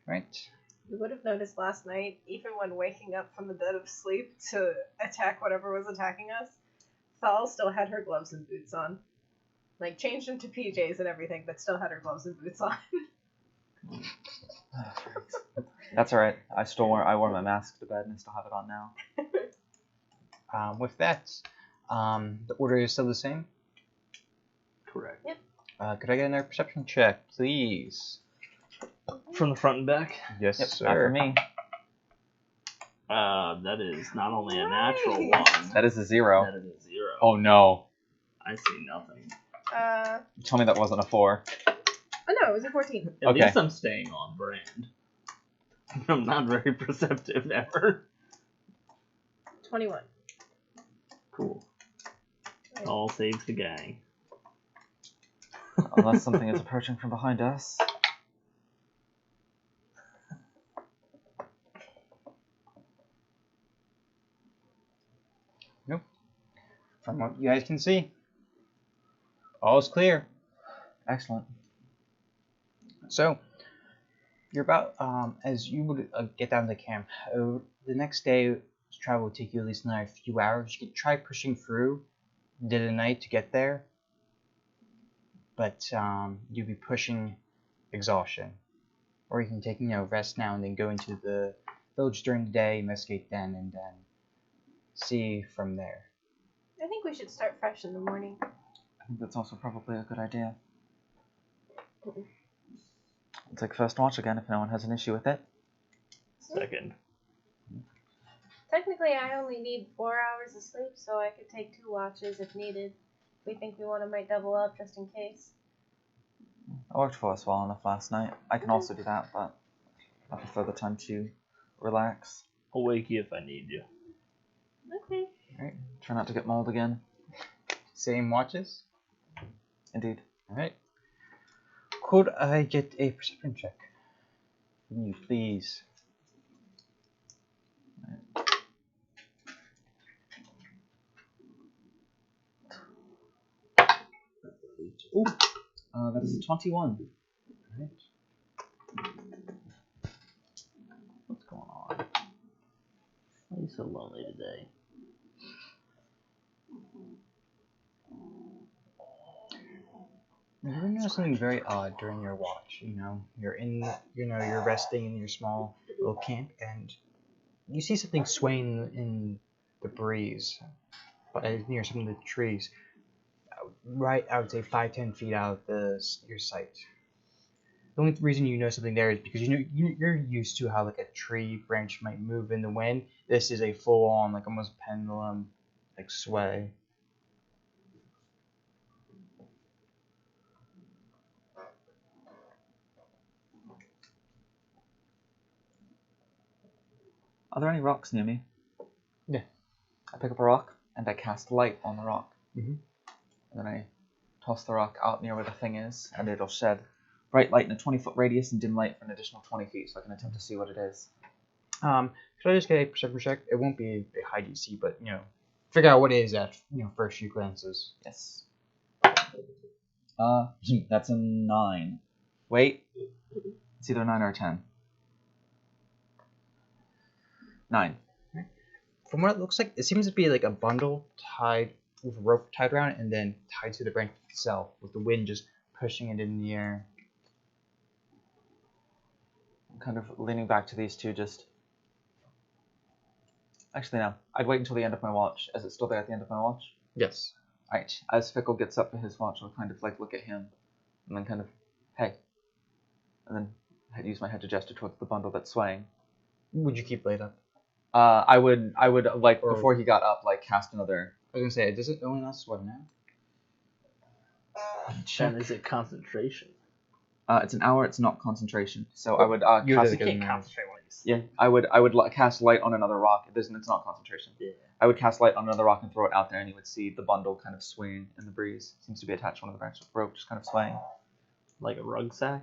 Right. You would have noticed last night, even when waking up from the dead of sleep to attack whatever was attacking us, Thal still had her gloves and boots on. Like, changed into PJs and everything, but still had her gloves and boots on. That's alright. I wore my mask to bed and I still have it on now. With that, the order is still the same? Correct. Yep. Could I get another perception check, please? From the front and back? Yes, Yep, sir. not for me. That is not only a natural Nice. one. That is a 0. That is a 0. Oh no. I see nothing. Tell me that wasn't a 4. Oh no, it was a 14. At Okay. least I'm staying on brand. I'm not very perceptive ever. 21. Cool. All saves the gang. Unless something is approaching from behind us. Nope. From what you guys can see, all's clear. Excellent. So, you're about, as you would get down to camp, the next day travel will take you at least another few hours. You could try pushing through the night to get there, but you'll be pushing exhaustion. Or you can take, rest now and then go into the village during the day, investigate then, and then see from there. I think we should start fresh in the morning. I think that's also probably a good idea. I'll take first watch again if no one has an issue with it. Second. Technically, I only need 4 hours of sleep, so I could take 2 watches if needed. We think we might double up just in case. I worked for us well enough last night. I can also do that, but I prefer the time to relax. I'll wake you if I need you. Okay. Alright, try not to get mauled again. Same watches? Indeed. Alright. Could I get a perception check from you, please? Ooh, that is a 21. Alright. What's going on? Why are you so lonely today? You notice something very odd during your watch. You're resting in your small little camp, and you see something swaying in the breeze, near some of the trees. Right, I would say 5-10 feet out of your sight. The only reason you know something there is because you're used to how like a tree branch might move in the wind. This is a full-on, like almost pendulum, like sway. Are there any rocks near me? Yeah. I pick up a rock and I cast light on the rock. Mhm. And then I toss the rock out near where the thing is, and it'll shed bright light in a 20-foot radius and dim light for an additional 20 feet, so I can attempt to see what it is. Should I just get a perception check? It won't be a high DC, but figure out what it is at first few glances. Yes. That's a 9. Wait. It's either a 9 or a 10. 9. From what it looks like, it seems to be like a bundle tied with a rope tied around it and then tied to the branch itself, with the wind just pushing it in the air. I'm kind of leaning back to these two, just... Actually, no. I'd wait until the end of my watch. Is it still there at the end of my watch? Yes. Alright. As Fickle gets up for his watch, I'll kind of like look at him and then kind of, hey. And then I'd use my head to gesture towards the bundle that's swaying. Would you keep laid up? I would like, Or- before he got up, like, cast another... I was gonna say, does it only last what now? And is it concentration? It's an hour, it's not concentration. So I would You cast... did You it. can't Good concentrate when you sleep. Yeah, I would cast light on another rock. It's not concentration. Yeah. I would cast light on another rock and throw it out there, and you would see the bundle kind of swinging in the breeze. Seems to be attached to one of the branches of the rope, just kind of swaying. Like a rug sack?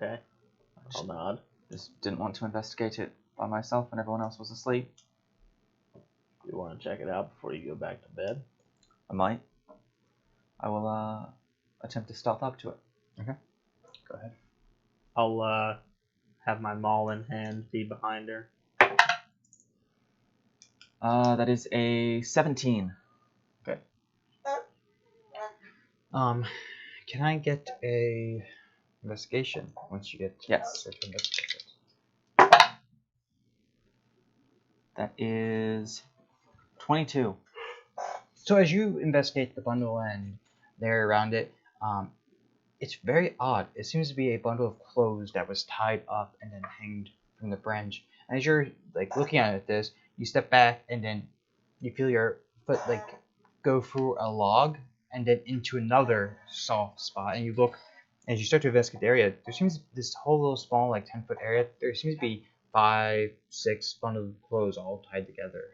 Okay. I'll nod. Just didn't want to investigate it by myself when everyone else was asleep. You want to check it out before you go back to bed? I might. I will attempt to stealth up to it. Okay. Go ahead. I'll have my maul in hand, be behind her. That is a 17. Can I get a investigation once you get Yes. to investigate it? That is 22. So as you investigate the bundle and there around it, it's very odd. It seems to be a bundle of clothes that was tied up and then hanged from the branch. And as you're like looking at this, you step back and then you feel your foot like go through a log and then into another soft spot. And you look, as you start to investigate the area, there seems this whole little small like 10-foot area. There seems to be 5, 6 bundles of clothes all tied together.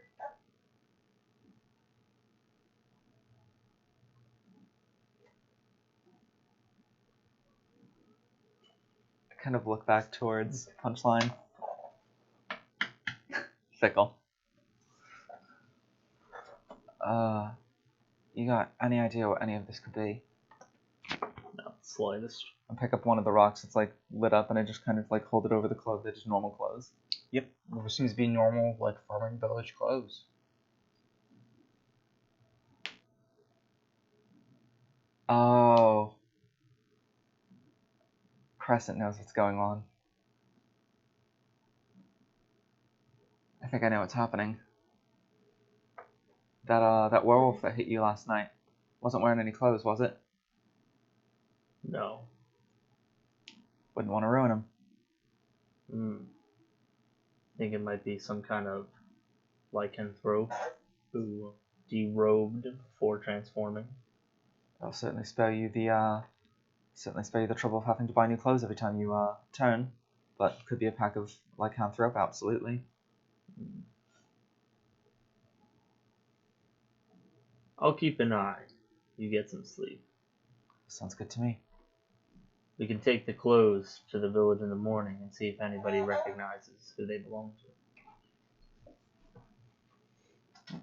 I kind of look back towards Punchline. Fickle. You got any idea what any of this could be? No, slightest. I pick up one of the rocks that's like lit up and I just kind of like hold it over the clothes. They're just normal clothes. Yep, it seems to be normal like farming village clothes. Oh. Crescent knows what's going on. I think I know what's happening. That werewolf that hit you last night wasn't wearing any clothes, was it? No. Wouldn't want to ruin him. Think it might be some kind of lycanthrope who derobed before transforming. That'll certainly spare you the trouble of having to buy new clothes every time you turn. But could be a pack of lycanthrope, absolutely. I'll keep an eye. You get some sleep. Sounds good to me. We can take the clothes to the village in the morning and see if anybody recognizes who they belong to.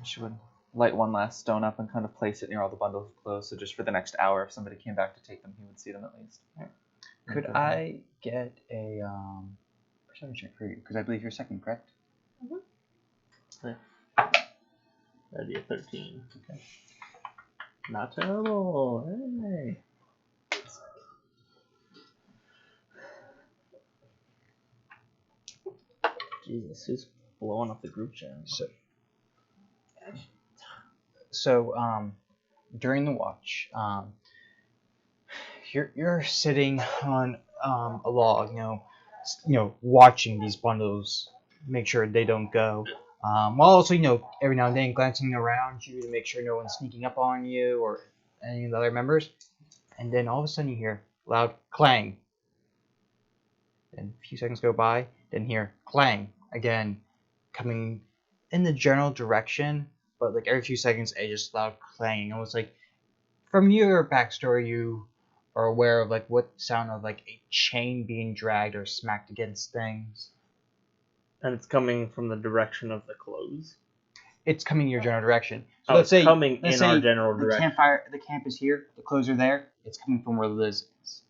She would light one last stone up and kind of place it near all the bundles of clothes, so just for the next hour, if somebody came back to take them, he would see them at least. Could I get a perception check for you? Because I believe you're second, correct? That'd be a 13. Okay. Not terrible. Hey. Jesus, who's blowing up the group chat? So during the watch, you're sitting on a log, watching these bundles, make sure they don't go. While also, every now and then glancing around you to make sure no one's sneaking up on you or any of the other members. And then all of a sudden you hear loud clang. Then a few seconds go by, then hear clang again, coming in the general direction, but like every few seconds a just loud clanging. Almost like from your backstory you are aware of like what sound of like a chain being dragged or smacked against things. And it's coming from the direction of the clothes. It's coming your general direction. So Oh, let's say coming let's in say our general the direction. the camp is here, the clothes are there. It's coming from where Liz is.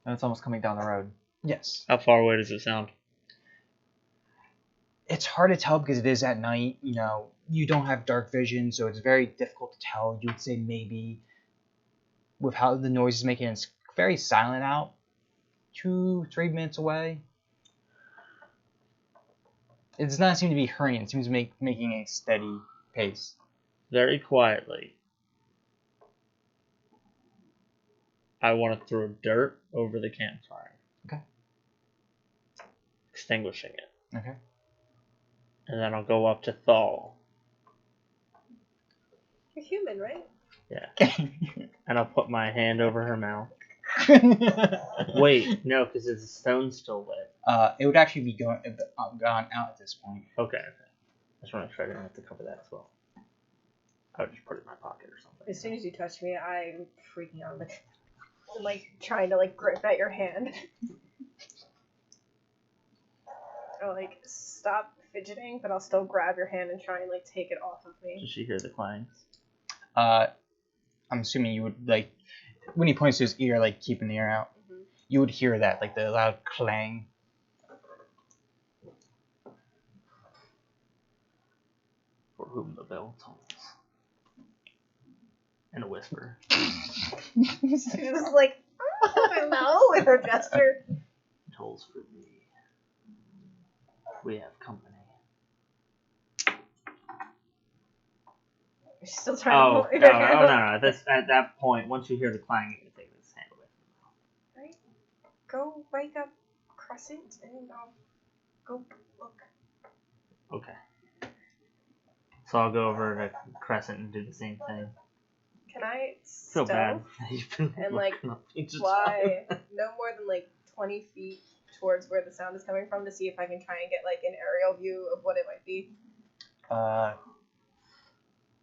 And it's almost coming down the road. Yes. How far away does it sound? It's hard to tell because it is at night. You know, you don't have dark vision, so it's very difficult to tell. You would say maybe, with how the noise is making, it's very silent out. 2-3 minutes away. It does not seem to be hurrying. It seems to be making a steady pace. Very quietly. I want to throw dirt over the campfire. Okay. Extinguishing it. Okay. And then I'll go up to Thal. You're human, right? Yeah. And I'll put my hand over her mouth. Wait, no, because the stone's still lit. It would actually be gone out at this point. Okay. I just want to make sure I didn't have to cover that as well. I would just put it in my pocket or something. As soon as you touch me, I'm freaking out. I'm like trying to like grip at your hand. Or like stop fidgeting, but I'll still grab your hand and try and like take it off of me. Did she hear the clangs? I'm assuming you would like when he points to his ear, like keeping the air out. Mm-hmm. You would hear that, like the loud clang. For whom the bell tolls. In a whisper. She was like, oh, no, with her gesture. Tolls for me. We have company. She's still trying to pull your hand. No. At that point, once you hear the clang, you can take this hand away. Right? Go wake up Crescent and I'll go look. Okay. So I'll go over to Crescent and do the same thing. Can I Feel stealth bad. You've been and like looking up each fly time. no more than like 20 feet towards where the sound is coming from to see if I can try and get like an aerial view of what it might be?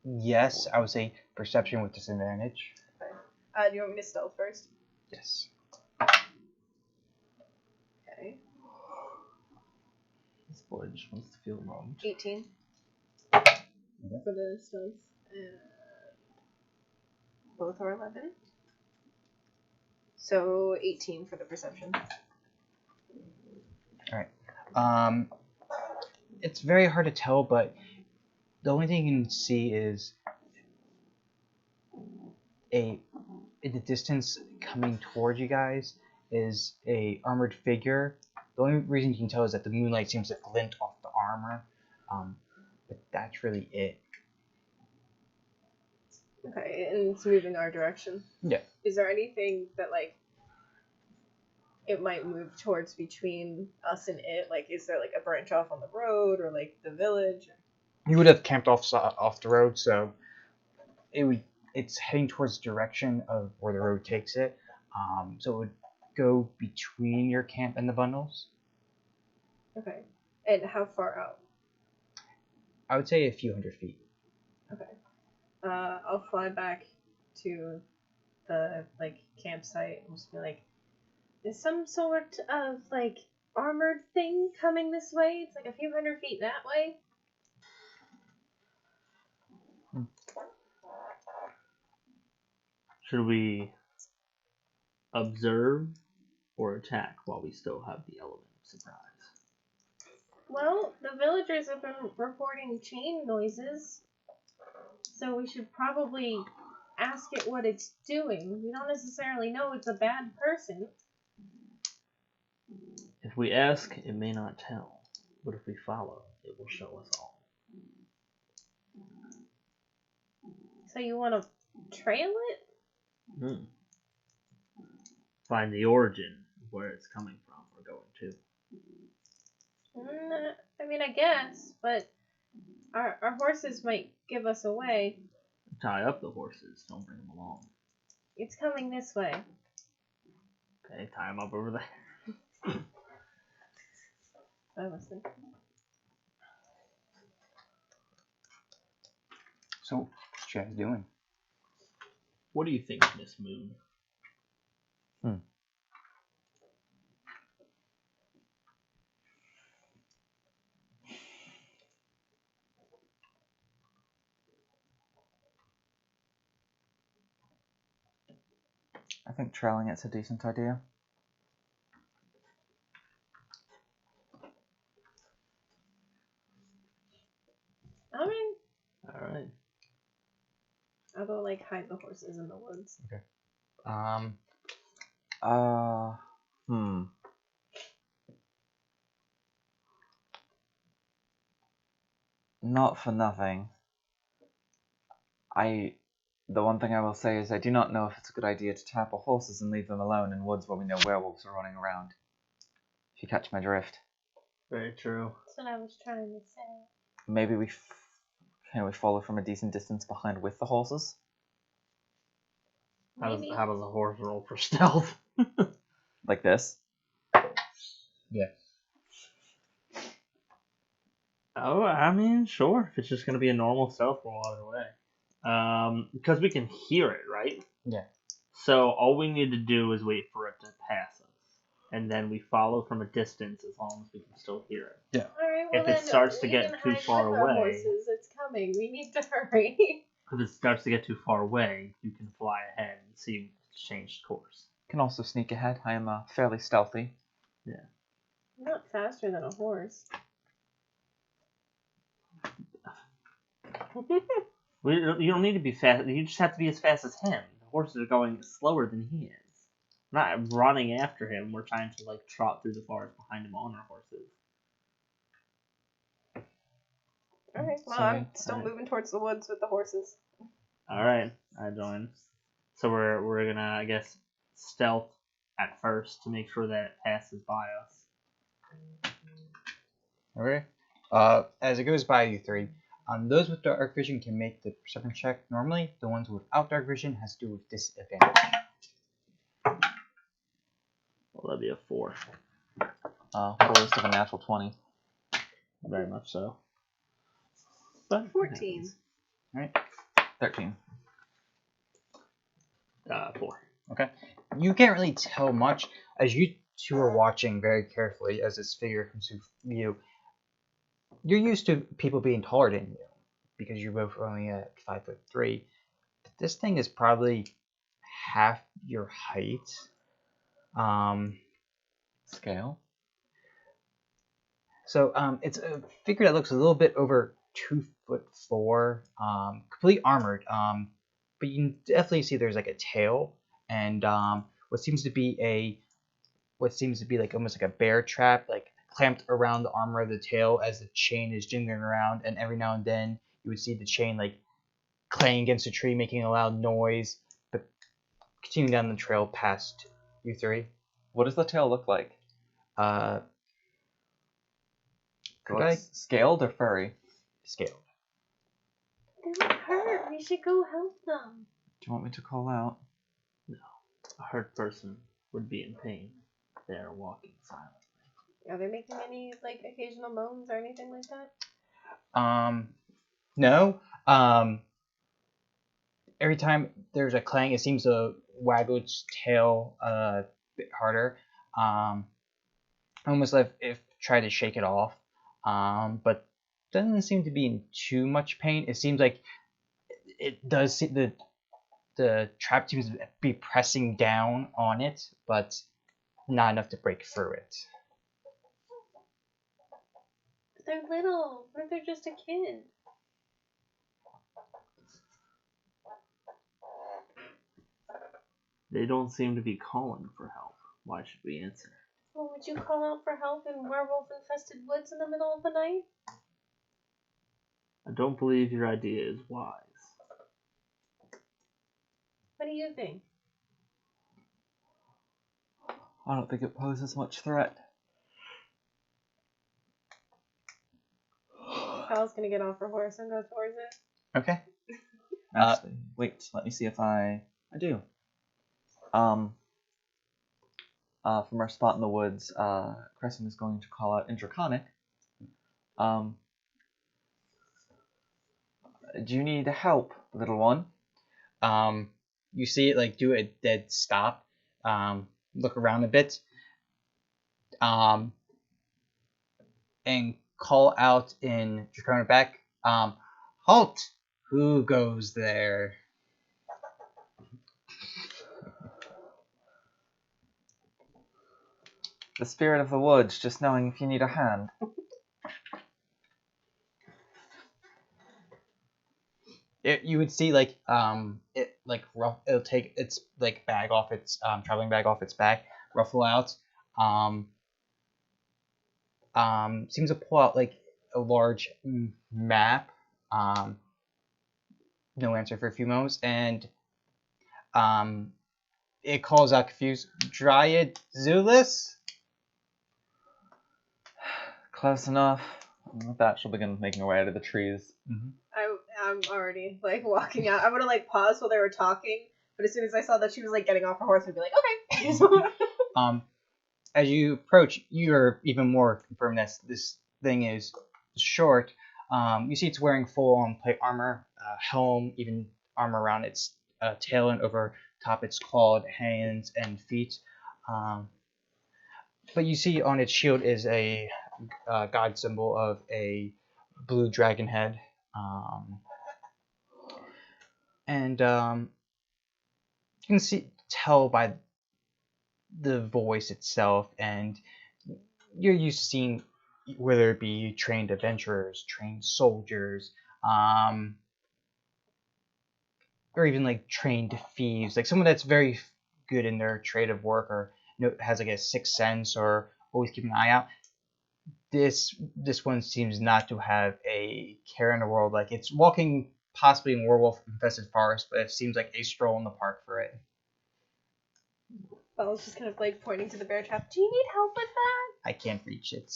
Yes, I would say perception with disadvantage. Okay. Do you want me to stealth first? Yes. Okay. This boy just wants to feel loved. 18 for the stealth. Both are 11. So 18 for the perception. It's very hard to tell, but the only thing you can see is in the distance coming towards you guys is a armored figure. The only reason you can tell is that the moonlight seems to glint off the armor, but that's really it. Okay, and it's moving our direction. Yeah. Is there anything that like it might move towards between us and it? Like, is there like a branch off on the road or like the village? You would have camped off the road, so it's heading towards the direction of where the road takes it. So it would go between your camp and the bundles. Okay. And how far out? I would say a few hundred feet. Okay. I'll fly back to the like campsite and just be like, is some sort of like armored thing coming this way? It's like a few hundred feet that way. Should we observe or attack while we still have the element of surprise? Well, the villagers have been reporting chain noises, so we should probably ask it what it's doing. We don't necessarily know it's a bad person. If we ask, it may not tell. But if we follow, it will show us all. So you want to trail it? Find the origin of where it's coming from or going to. I mean, I guess, but our horses might give us away. Tie up the horses, don't bring them along. It's coming this way. Okay, tie them up over there. I listen. So, what you guys doing? What do you think, Miss Moon? I think trailing it's a decent idea. I mean, Alright. I'll go like hide the horses in the woods. Not for nothing. The one thing I will say is I do not know if it's a good idea to tap our horses and leave them alone in woods where we know werewolves are running around. If you catch my drift. Very true. That's what I was trying to say. Maybe we follow from a decent distance behind with the horses. How Maybe. does a horse roll for stealth? Like this. Yeah. Oh, I mean, sure. If it's just going to be a normal stealth roll either way. Because we can hear it, right? Yeah. So all we need to do is wait for it to pass us. And then we follow from a distance as long as we can still hear it. Yeah. Alright, well If it then, starts to we get can too hide far with our away- horses. It's coming. We need to hurry. If it starts to get too far away, you can fly ahead and see it's changed course. Can also sneak ahead. I am fairly stealthy. Yeah. I'm not faster than a horse. You don't need to be fast. You just have to be as fast as him. The horses are going slower than he is. We're not running after him. We're trying to like trot through the forest behind him on our horses. Alright, well, Sorry. I'm still Alright. moving towards the woods with the horses. All right, I join. So we're gonna, I guess, stealth at first to make sure that it passes by us. Okay. As it goes by you three, those with dark vision can make the perception check normally. The ones without dark vision has to do with disadvantage. Well, that'd be a 4. Forest of a natural 20. Very much so. But 14. Right. 13. 4. Okay. You can't really tell much as you two are watching very carefully as this figure comes to view. You're used to people being taller than you because you're both only at 5'3". But this thing is probably half your height. Scale. So it's a figure that looks a little bit over 2'4", completely armored. But you can definitely see there's like a tail and what seems to be like almost like a bear trap, like clamped around the armor of the tail as the chain is jingling around, and every now and then you would see the chain like clanging against a tree, making a loud noise, but continuing down the trail past you three. What does the tail look like? Could I Scaled or furry? scale? They're hurt. We should go help them. Do you want me to call out? A hurt person would be in pain. They are walking silently. Are they making any like occasional moans or anything like that? No. Every time there's a clang, it seems to waggle its tail a bit harder. Almost like if try to shake it off. But doesn't seem to be in too much pain. It seems like it does see the trap seems to be pressing down on it, but not enough to break through it. They're little. What if they're just a kid? They don't seem to be calling for help. Why should we answer? Well, would you call out for help in werewolf-infested woods in the middle of the night? I don't believe your idea is wise. What do you think? I don't think it poses much threat. Kyle's gonna get off her horse and go towards it. Okay. Actually, wait, let me see if I do. From our spot in the woods, Crescent is going to call out in Draconic. Do you need help, little one? You see it like do a dead stop, look around a bit, and call out in Draconic back, halt! Who goes there? The spirit of the woods, just knowing if you need a hand. You would see like it like rough. It'll take its like bag off its traveling bag off its back, ruffle out. Seems to pull out like a large map. No answer for a few moments, and it calls out confused. Dryad Zulus? Close enough. And with that, she'll begin making her way out of the trees. Mm-hmm. I'm already like walking out. I'm gonna like pause while they were talking, but as soon as I saw that she was like getting off her horse, I'd be like, okay. As you approach, you're even more confirmed that this thing is short. You see it's wearing full-on plate armor, helm, even armor around its tail and over top its clawed hands and feet. But you see on its shield is a god symbol of a blue dragon head. And you can tell by the voice itself, and you're used to seeing whether it be trained adventurers, trained soldiers, or even like trained thieves, like someone that's very good in their trade of work, or has like a sixth sense, or always keep an eye out. This one seems not to have a care in the world. Like it's walking possibly in werewolf infested forest, but it seems like a stroll in the park for it. Bella's just kind of like pointing to the bear trap. Do you need help with that? I can't reach it.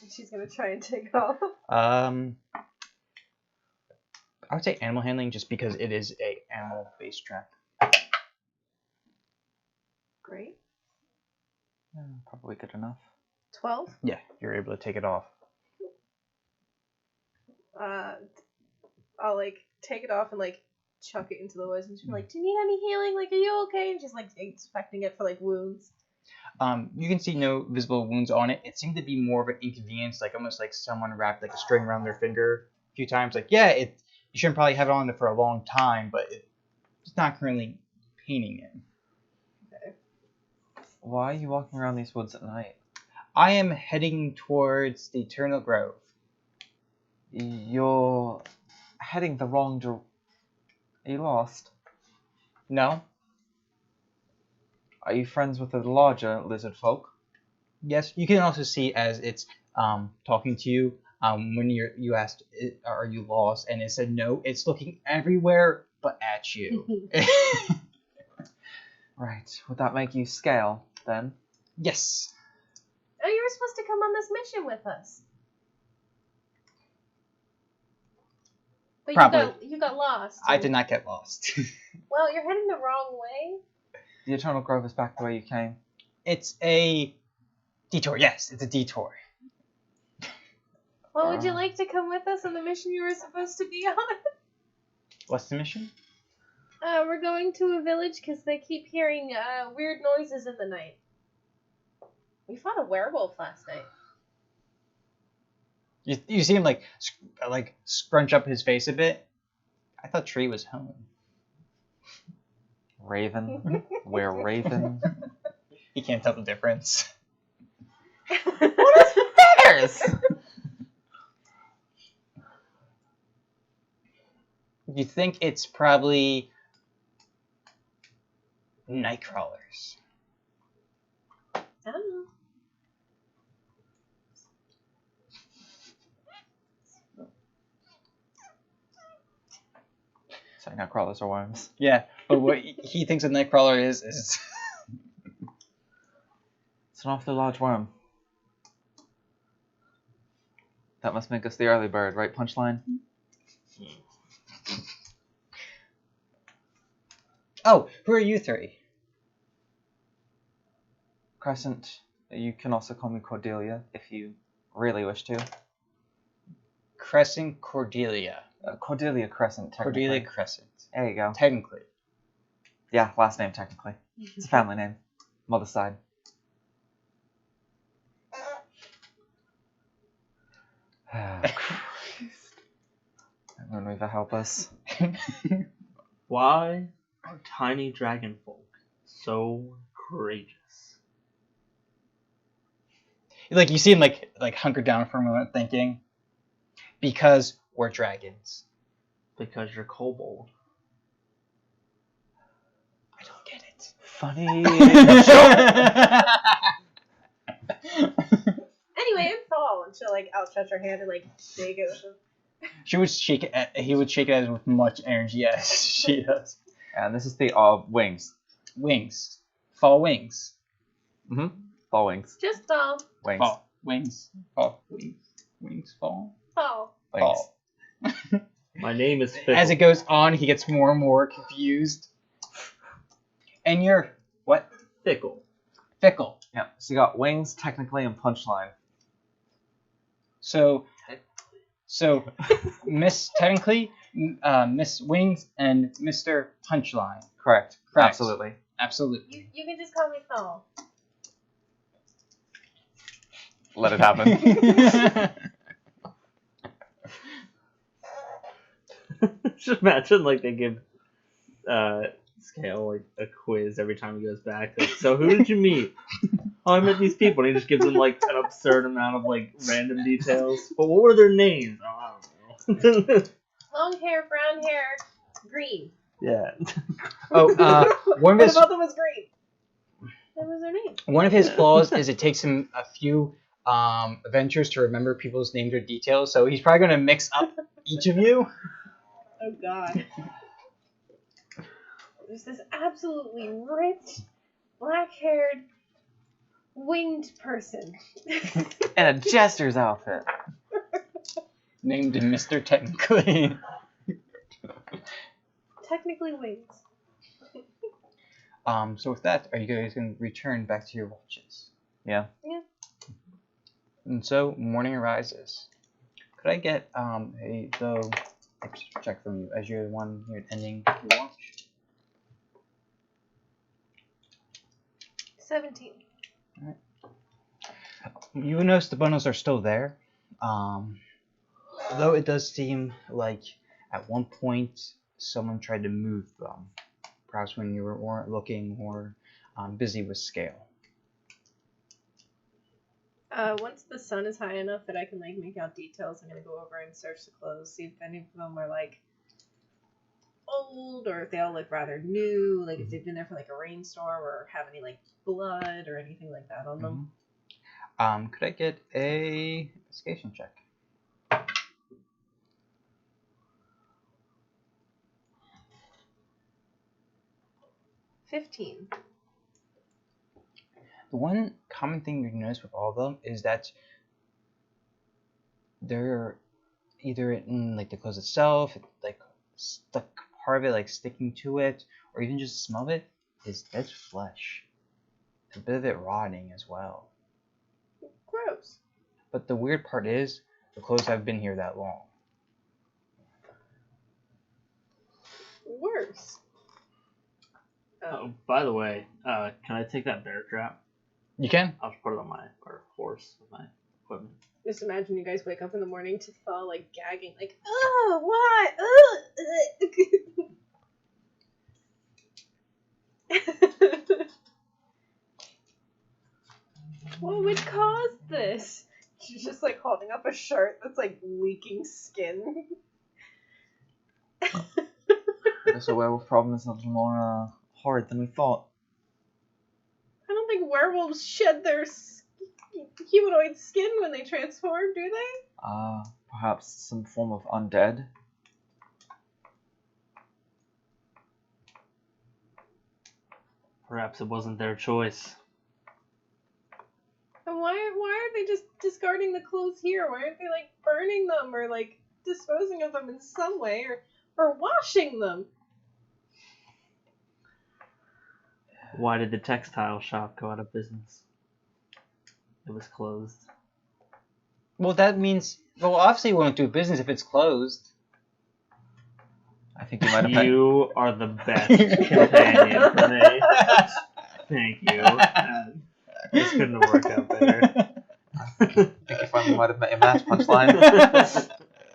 And she's gonna try and take it off. I would say animal handling, just because it is a animal based trap. Great. Probably good enough. 12. Yeah, you're able to take it off. I'll like take it off and like chuck it into the woods, and she's like, "Do you need any healing? Like, are you okay?" And she's like inspecting it for like wounds. You can see no visible wounds on it. It seemed to be more of an inconvenience, like almost like someone wrapped like a string around their finger a few times. Like, yeah, you shouldn't probably have it on there for a long time, but it's not currently paining it. Okay. Why are you walking around these woods at night? I am heading towards the Eternal Grove. You're heading the wrong direction. Are you lost? No? Are you friends with the larger lizard folk? Yes. You can also see as it's talking to you, when you asked, "Are you lost?" and it said no. It's looking everywhere but at you. Right. Would that make you scale then? Yes. Oh, you were supposed to come on this mission with us. But Probably. you got lost. I did not get lost. Well, you're heading the wrong way. The Eternal Grove is back the way you came. It's a detour. Yes, it's a detour. Well, would you like to come with us on the mission you were supposed to be on? What's the mission? We're going to a village because they keep hearing weird noises in the night. We fought a werewolf last night. You see him like scrunch up his face a bit. I thought Tree was home. Raven. We're Raven. He can't tell the difference. What is feathers? You think it's probably night crawlers. I don't know. Sorry, not crawlers or worms. Yeah, but what he thinks a night crawler is It's an awfully large worm. That must make us the early bird, right, Punchline? Oh, who are you three? Crescent. You can also call me Cordelia if you really wish to. Crescent Cordelia. Cordelia Crescent, technically. Cordelia Crescent. There you go. Technically. Yeah, last name, technically. It's a family name. Mother's side. Christ. That won't even help us. Why are tiny dragon folk so courageous? Like, you see him, like hunker down for a moment, thinking, because we're dragons. Because you're kobold. I don't get it. Funny. Anyway, it fall, and she'll like outstretch her hand and like shake it. He would shake it with much energy as she does. And this is the wings. Wings. Fall wings. Mm-hmm. Fall wings. Just fall. Wings. Fall. Wings. Fall. Wings. Wings fall. Fall. Wings. Fall. My name is Fickle. As it goes on, he gets more and more confused. And you're what? Fickle. Fickle. Yeah. So you got wings, technically, and punchline. So Miss Wings and Mr. Punchline. Correct. Correct. Absolutely. Absolutely. You can just call me Fall. Let it happen. Just imagine like they give Scale like a quiz every time he goes back. Like, so who did you meet? Oh, I met these people. And he just gives them like an absurd amount of like random details. But what were their names? Oh, I don't know. Long hair, brown hair, green. Yeah. Oh, one of What his about them was green? What was their name? one of his flaws is it takes him a few adventures to remember people's names or details. So he's probably going to mix up each of you. Oh God. There's this absolutely rich, black-haired, winged person. And a jester's outfit. Named Mr. Technically. Technically wings. So with that, are you guys going to return back to your watches? Yeah. Yeah. And so morning arises. Could I get the check from you as you're the one here ending your watch? 17. You notice the bundles are still there. Though it does seem like at one point someone tried to move them. Perhaps when you weren't looking or busy with Scale. Once the sun is high enough that I can like make out details, I'm gonna go over and search the clothes, see if any of them are like old or if they all look rather new, like if they've been there for like a rainstorm or have any like blood or anything like that on them. Could I get a investigation check? 15. The one common thing you notice with all of them is that they're either in like the clothes itself, like stuck part of it, like sticking to it, or even just the smell of it is dead flesh. A bit of it rotting as well. Gross. But the weird part is the clothes have been here that long. Worse. Oh, by the way, can I take that bear trap? You can? I'll just put it on my horse with my equipment. Just imagine you guys wake up in the morning to fall like gagging, like, oh, what? What would cause this? She's just like holding up a shirt that's like leaking skin. I guess a werewolf problem is a little more horrid than we thought. I don't think werewolves shed their humanoid skin when they transform, do they? Perhaps some form of undead? Perhaps it wasn't their choice. And why aren't they just discarding the clothes here? Why aren't they like burning them or like disposing of them in some way or washing them? Why did the textile shop go out of business? It was closed. Well, that means... Well, obviously we won't do business if it's closed. I think you might have You are the best companion for me. Thank you. This couldn't have worked out better. I think you finally might have met your match, Punchline.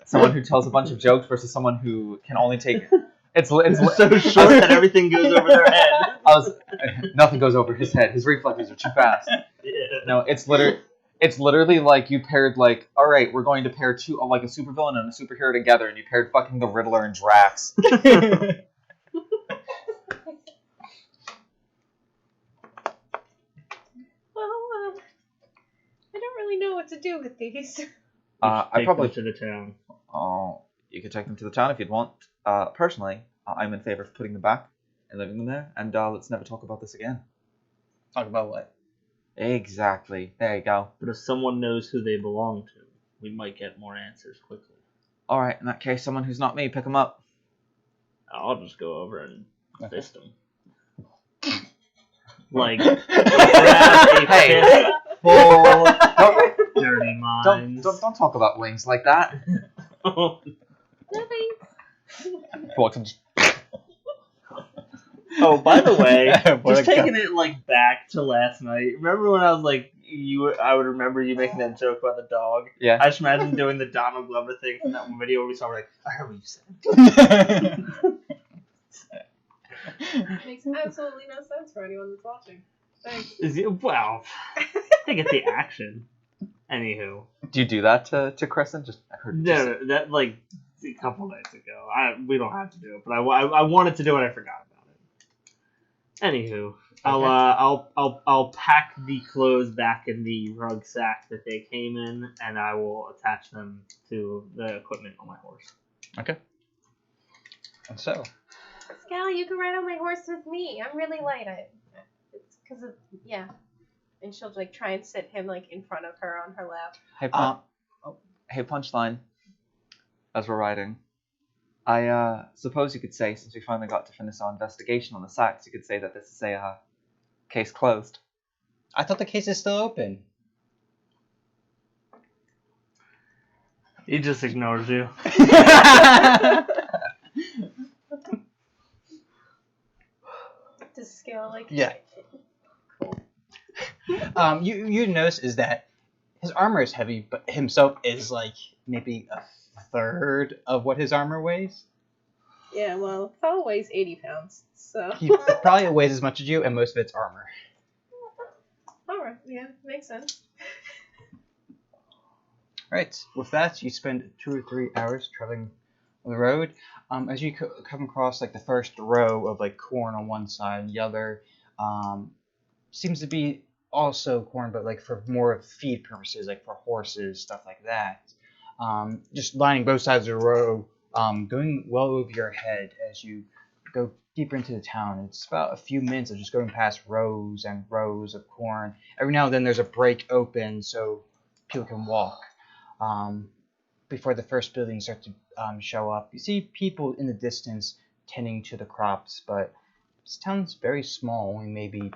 Someone who tells a bunch of jokes versus someone who can only take... It's so short that everything goes over their head. Nothing goes over his head. His reflexes are too fast. Yeah. No, it's literally It's literally like you paired like, all right, we're going to pair two, like a supervillain and a superhero together, and you paired fucking the Riddler and Drax. Well, I don't really know what to do with these. I Take probably them to the town. Oh, you could take them to the town if you'd want. Personally, I'm in favor of putting them back and leaving them there, and let's never talk about this again. Talk about what? Exactly. There you go. But if someone knows who they belong to, we might get more answers quickly. All right, in that case, someone who's not me, pick them up. I'll just go over and Okay. fist them. Like, grab a Hey. fistful, Don't, dirty minds. don't talk about wings like that. Nothing. Walks and just- Oh, by the way, What just a taking it like back to last night. Remember when I was like, I would remember you making that joke about the dog. Yeah. I just imagine doing the Donald Glover thing from that one video where we saw. We're like, I heard what you said. Makes absolutely no sense for anyone that's watching. Thanks. Well, they get the action. Anywho, Do you do that to Kristen? Just I heard. you say- no, that like a couple nights ago. We don't have to do it, but I wanted to do it. I forgot about it. Anywho, I'll pack the clothes back in the rug sack that they came in, and I will attach them to the equipment on my horse. Okay. And so, Scal, you can ride on my horse with me. I'm really light. It's because of, yeah. And she'll like try and sit him like in front of her on her lap. Hey, Punchline. As we're riding, I suppose you could say, since we finally got to finish our investigation on the sacks, you could say that this is a case closed. I thought the case is still open. He just ignores you. Does Scal like? Yeah. Cool. You notice is that his armor is heavy, but himself is like maybe a third of what his armor weighs. Yeah, well, fellow weighs 80 pounds, so. He probably weighs as much as you, and most of it's armor. Alright, yeah, makes sense. Right. With that, you spend 2 or 3 hours traveling on the road. As you come across like the first row of like corn on one side, and the other seems to be also corn, but like for more of feed purposes, like for horses, stuff like that. Just lining both sides of the row, going well over your head as you go deeper into the town. It's about a few minutes of just going past rows and rows of corn. Every now and then there's a break open so people can walk. Before the first buildings start to show up, you see people in the distance tending to the crops, but this town's very small, only maybe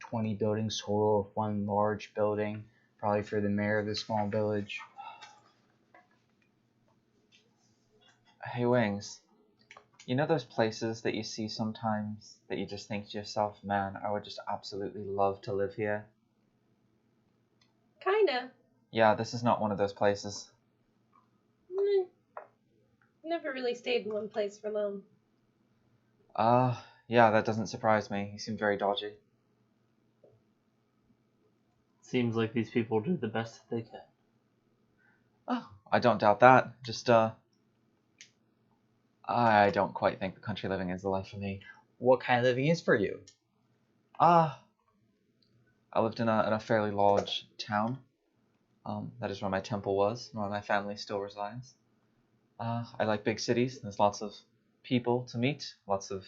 20 buildings total of one large building, probably for the mayor of this small village. Hey, Wings. You know those places that you see sometimes that you just think to yourself, man, I would just absolutely love to live here? Kinda. Yeah, this is not one of those places. Never really stayed in one place for long. Yeah, that doesn't surprise me. You seem very dodgy. Seems like these people do the best that they can. Oh, I don't doubt that. Just, I don't quite think the country living is the life for me. What kind of living is for you? I lived in a fairly large town. That is where my temple was, and where my family still resides. I like big cities. There's lots of people to meet, lots of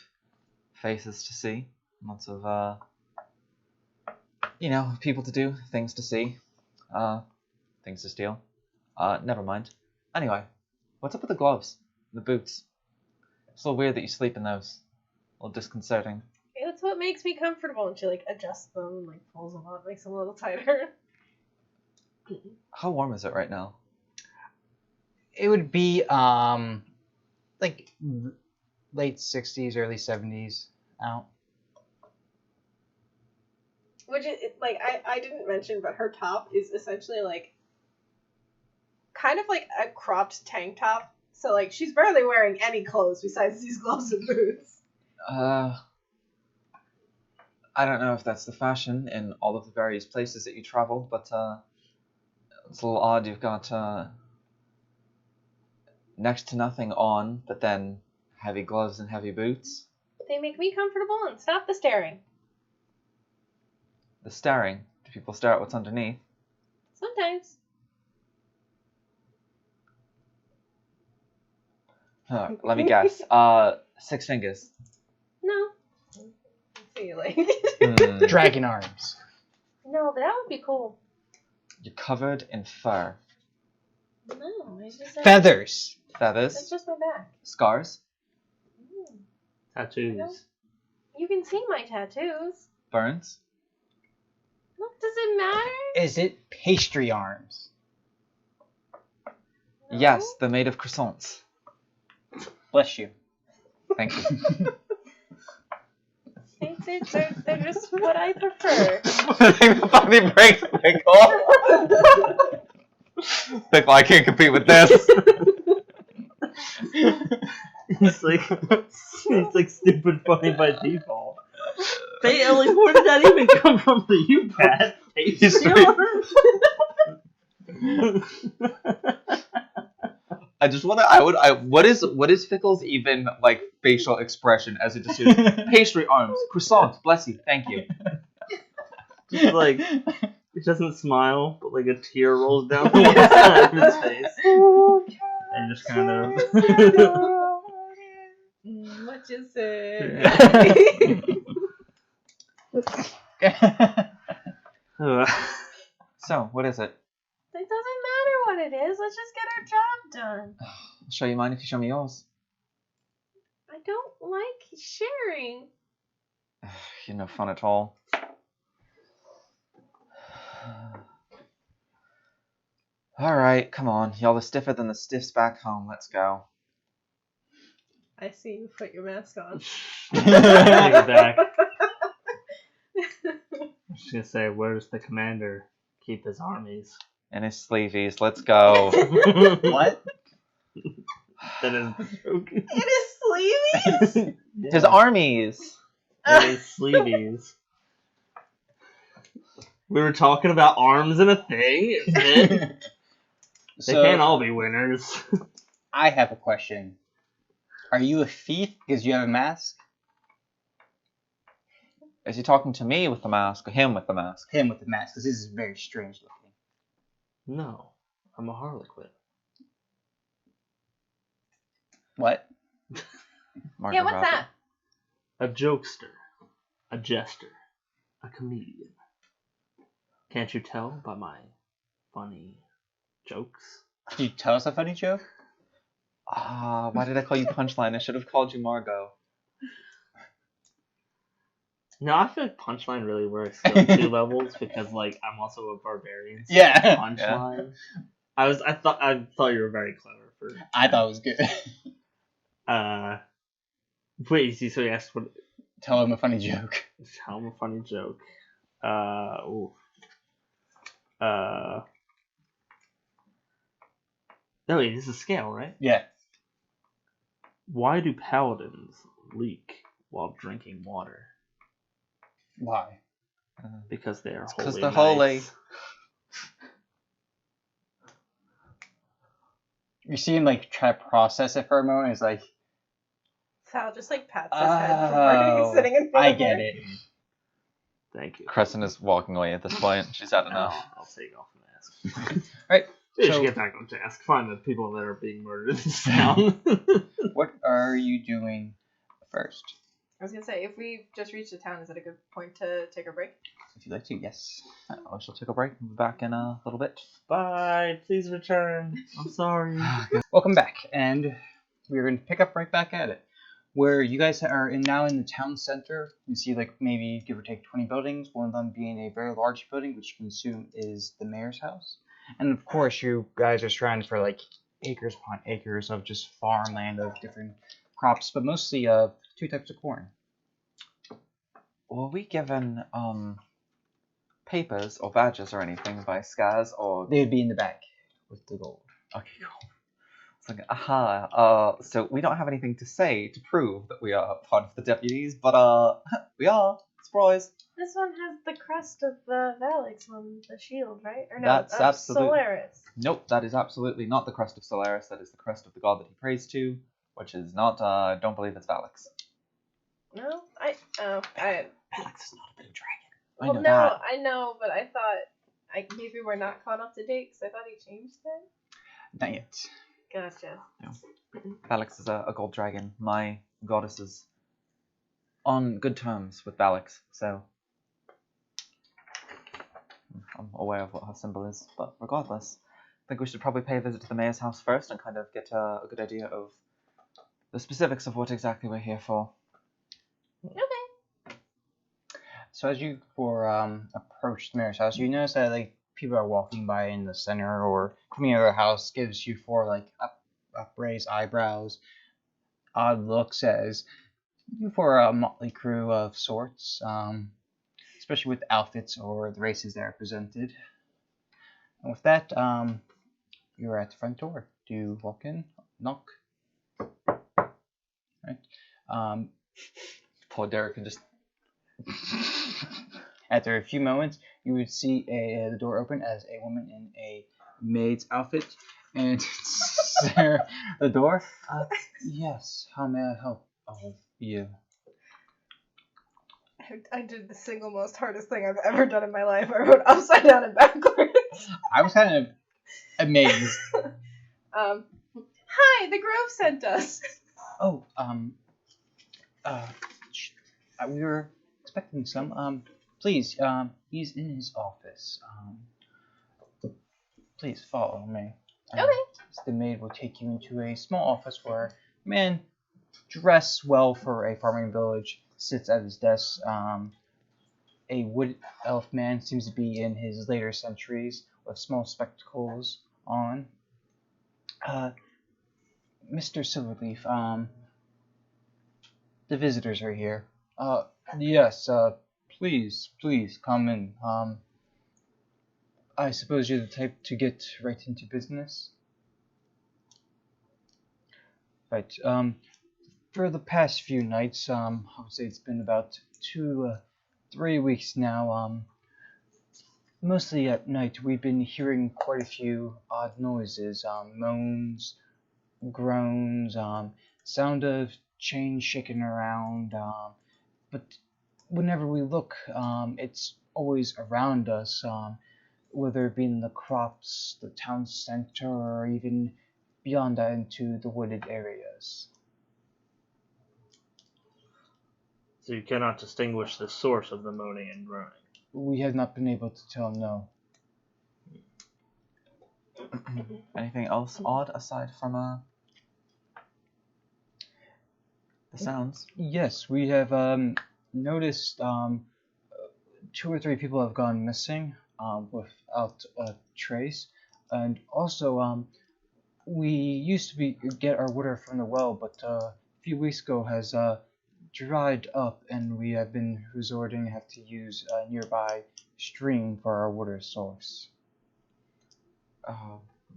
faces to see, lots of, people to do, things to see, things to steal. Never mind. Anyway, what's up with the gloves, the boots? It's a little weird that you sleep in those. A little disconcerting. It's what makes me comfortable, and she like adjusts them and like pulls them up, makes them a little tighter. How warm is it right now? It would be like late 60s, early 70s out. Which is like I didn't mention, but her top is essentially like kind of like a cropped tank top. So like she's barely wearing any clothes besides these gloves and boots. I don't know if that's the fashion in all of the various places that you travel, but It's a little odd. You've got next to nothing on, but then heavy gloves and heavy boots. They make me comfortable and stop the staring. The staring. Do people stare at what's underneath? Sometimes. Let me guess. 6 fingers. No. See, like. Dragon arms. No, but that would be cool. You're covered in fur. No, I just said. Feathers. That's Feathers. just my back. Scars. Mm. Tattoos. You can see my tattoos. Burns. Look, does it matter? Is it pastry arms? No? Yes, they're made of croissants. Bless you. Thank you. They're just what I prefer. Finally breaks Pickle. Pickle, I can't compete with this. He's like stupid funny by default. Like, where did that even come from for you, Pat? I just want to. What is Fickle's even like facial expression as it just is pastry arms, croissants, bless you, thank you. Just like it doesn't smile, but like a tear rolls down the one side of his face, and just kind of. What you say? So, what is it? It doesn't matter what it is. Let's just get our job done. I'll show you mine if you show me yours. I don't like sharing. You're no fun at all. Alright, come on. Y'all are stiffer than the stiffs back home. Let's go. I see you put your mask on. Take it back. I was gonna say, where does the commander keep his armies? In his sleeveys. Let's go. What? That is the joke. It is sleeves? His armies. It is sleeveys. We were talking about arms and a thing. They can't all be winners. I have a question. Are you a thief because you have a mask? Is he talking to me with the mask or him with the mask? Him with the mask, because this is very strange looking. No, I'm a harlequin. What? Margaret Yeah, what's Robbie. that? A jokester. A jester. A comedian. Can't you tell by my funny jokes? Can you tell us a funny joke? Why did I call you Punchline? I should have called you Margot. No, I feel like Punchline really works on 2 levels because, like, I'm also a barbarian. So Yeah. Punchline. Yeah. I thought you were very clever for. I thought it was good. Wait, so you asked what? Tell him a funny joke. Tell him a funny joke. No, wait, this is scale, right? Yeah. Why do paladins leak while drinking water? Why? Because they are holy. Because they're holy. knights. You see him like try to process it for a moment. It's like, Sal just like pats his head forward. He's sitting in front I of get her. it. Thank you. Crescent is walking away at this point. She's had enough. I'll take off the mask. Alright, We so- should get back on task. Find the people that are being murdered in this town. What are you doing first? I was gonna say, if we just reached the town, is it a good point to take a break? If you'd like to, yes. I shall take a break. We'll be back in a little bit. Bye. Please return. I'm sorry. Welcome back, and we're going to pick up right back at it. Where you guys are now in the town center. You see, like, maybe give or take 20 buildings, one of them being a very large building, which you can assume is the mayor's house. And of course, you guys are surrounded for, like, acres upon acres of just farmland of different crops, but mostly 2 types of corn. Were we given papers or badges or anything by Skaz or? They would be in the back with the gold. Okay, cool. It's like, aha. So we don't have anything to say to prove that we are part of the deputies, but we are. Surprise! This one has the crest of Valix on the shield, right? Or no, That's of absolute- Solaris. Nope, that is absolutely not the crest of Solaris. That is the crest of the god that he prays to, which is not, don't believe it's Valix. No? Valix is not a blue dragon. Well, I know no, that. I know, but I thought maybe we're not caught up to date because I thought he changed it. Not yet. Gotcha. Valix is a gold dragon. My goddess is on good terms with Valix, so I'm aware of what her symbol is. But regardless, I think we should probably pay a visit to the mayor's house first and kind of get a good idea of the specifics of what exactly we're here for. Okay. So as you approach the mayor's house, you notice that like people are walking by in the center or coming out of their house. Gives you upraised eyebrows, odd looks as you for a motley crew of sorts, especially with outfits or the races that are presented. And with that, you're at the front door. Do you walk in? Knock? Right. Poor Derek can just... After a few moments, you would see the door open as a woman in a maid's outfit and the door. Yes, how may I help all of you? I did the single most hardest thing I've ever done in my life. I wrote upside down and backwards. I was kind of amazed. Hi, the Grove sent us. Oh, we were expecting some. Please, he's in his office. Please follow me. Okay. The maid will take you into a small office where a man dressed well for a farming village sits at his desk. A wood elf man seems to be in his later centuries with small spectacles on. Mr. Silverleaf, the visitors are here. Yes, please come in. I suppose you're the type to get right into business? Right, for the past few nights, I would say it's been about 3 weeks now, mostly at night, we've been hearing quite a few odd noises, moans, groans, sound of chains shaking around, but whenever we look, it's always around us, whether it be in the crops, the town center, or even beyond that into the wooded areas. So you cannot distinguish the source of the moaning and groaning. We have not been able to tell, no. Anything else odd aside from the sounds? Yes, we have noticed 2 or 3 people have gone missing without a trace, and also we used to get our water from the well, but a few weeks ago has dried up, and we have been have to use a nearby stream for our water source.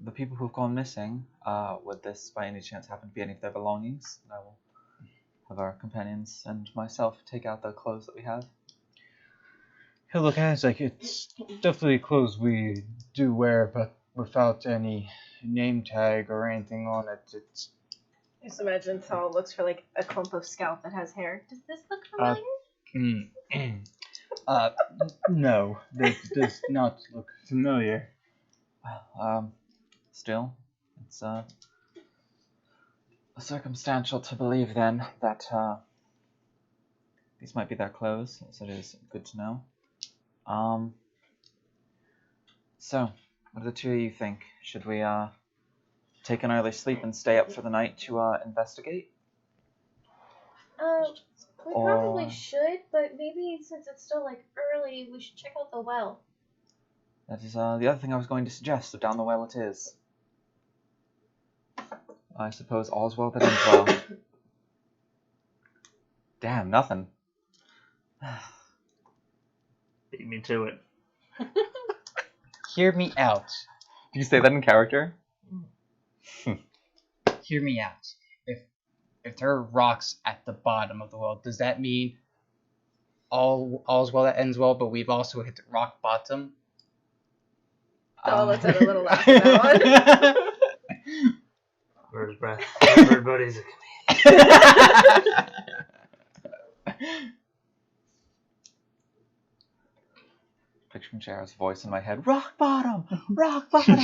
The people who've gone missing, would this by any chance happen to be any of their belongings? I will have our companions and myself take out the clothes that we have. He'll look at it, it's like, it's definitely clothes we do wear, but without any name tag or anything on it. It's Just imagine Saul looks for like a clump of scalp that has hair. Does this look familiar? No, this does not look familiar. Well, still, it's circumstantial to believe then that these might be their clothes, so it is good to know. So, what do the two of you think? Should we take an early sleep and stay up for the night to investigate? We probably should, but maybe since it's still like early, we should check out the well. That is the other thing I was going to suggest, so down the well it is. I suppose all's well that ends well. Damn, nothing. Beat me to it. Hear me out. Did you say that in character? Hear me out. If there are rocks at the bottom of the well, does that mean all's well that ends well, but we've also hit rock bottom. Oh, let's have a little laugh at that one. Bird's breath. Everybody's a Picturing Shara's voice in my head. Rock bottom! Rock bottom!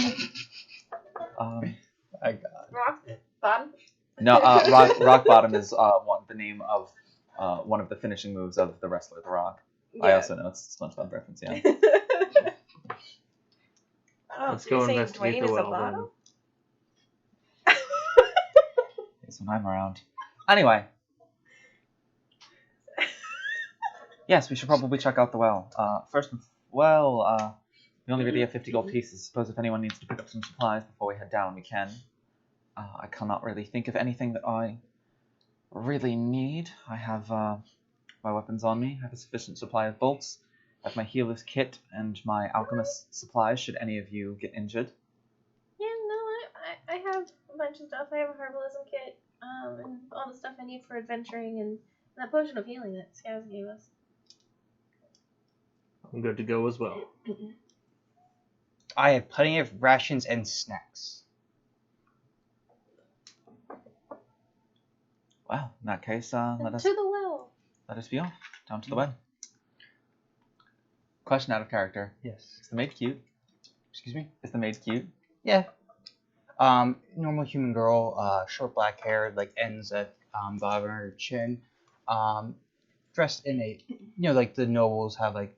My God. Rock bottom. No, rock bottom is the name of one of the finishing moves of the wrestler, The Rock. I also know it's a SpongeBob reference, yeah. Oh, Let's so go you're saying investigate Dwayne the is a well, bottom? It's when I'm around. Anyway. Yes, we should probably check out the well. We only really have 50 gold pieces. Suppose if anyone needs to pick up some supplies before we head down, we can. I cannot really think of anything that I really need. I have my weapons on me. I have a sufficient supply of bolts. I have my healer's kit and my alchemist supplies should any of you get injured. Yeah, no, I have a bunch of stuff. I have a herbalism kit, and all the stuff I need for adventuring, and that potion of healing that Skaz gave us. I'm good to go as well. I have plenty of rations and snacks. Well, in that case, let To the well. us be off down to the well. Question out of character: Yes. Is the maid cute? Excuse me? Is the maid cute? Yeah. Normal human girl, short black hair, like ends at bottom of her chin. Dressed in a, like the nobles have like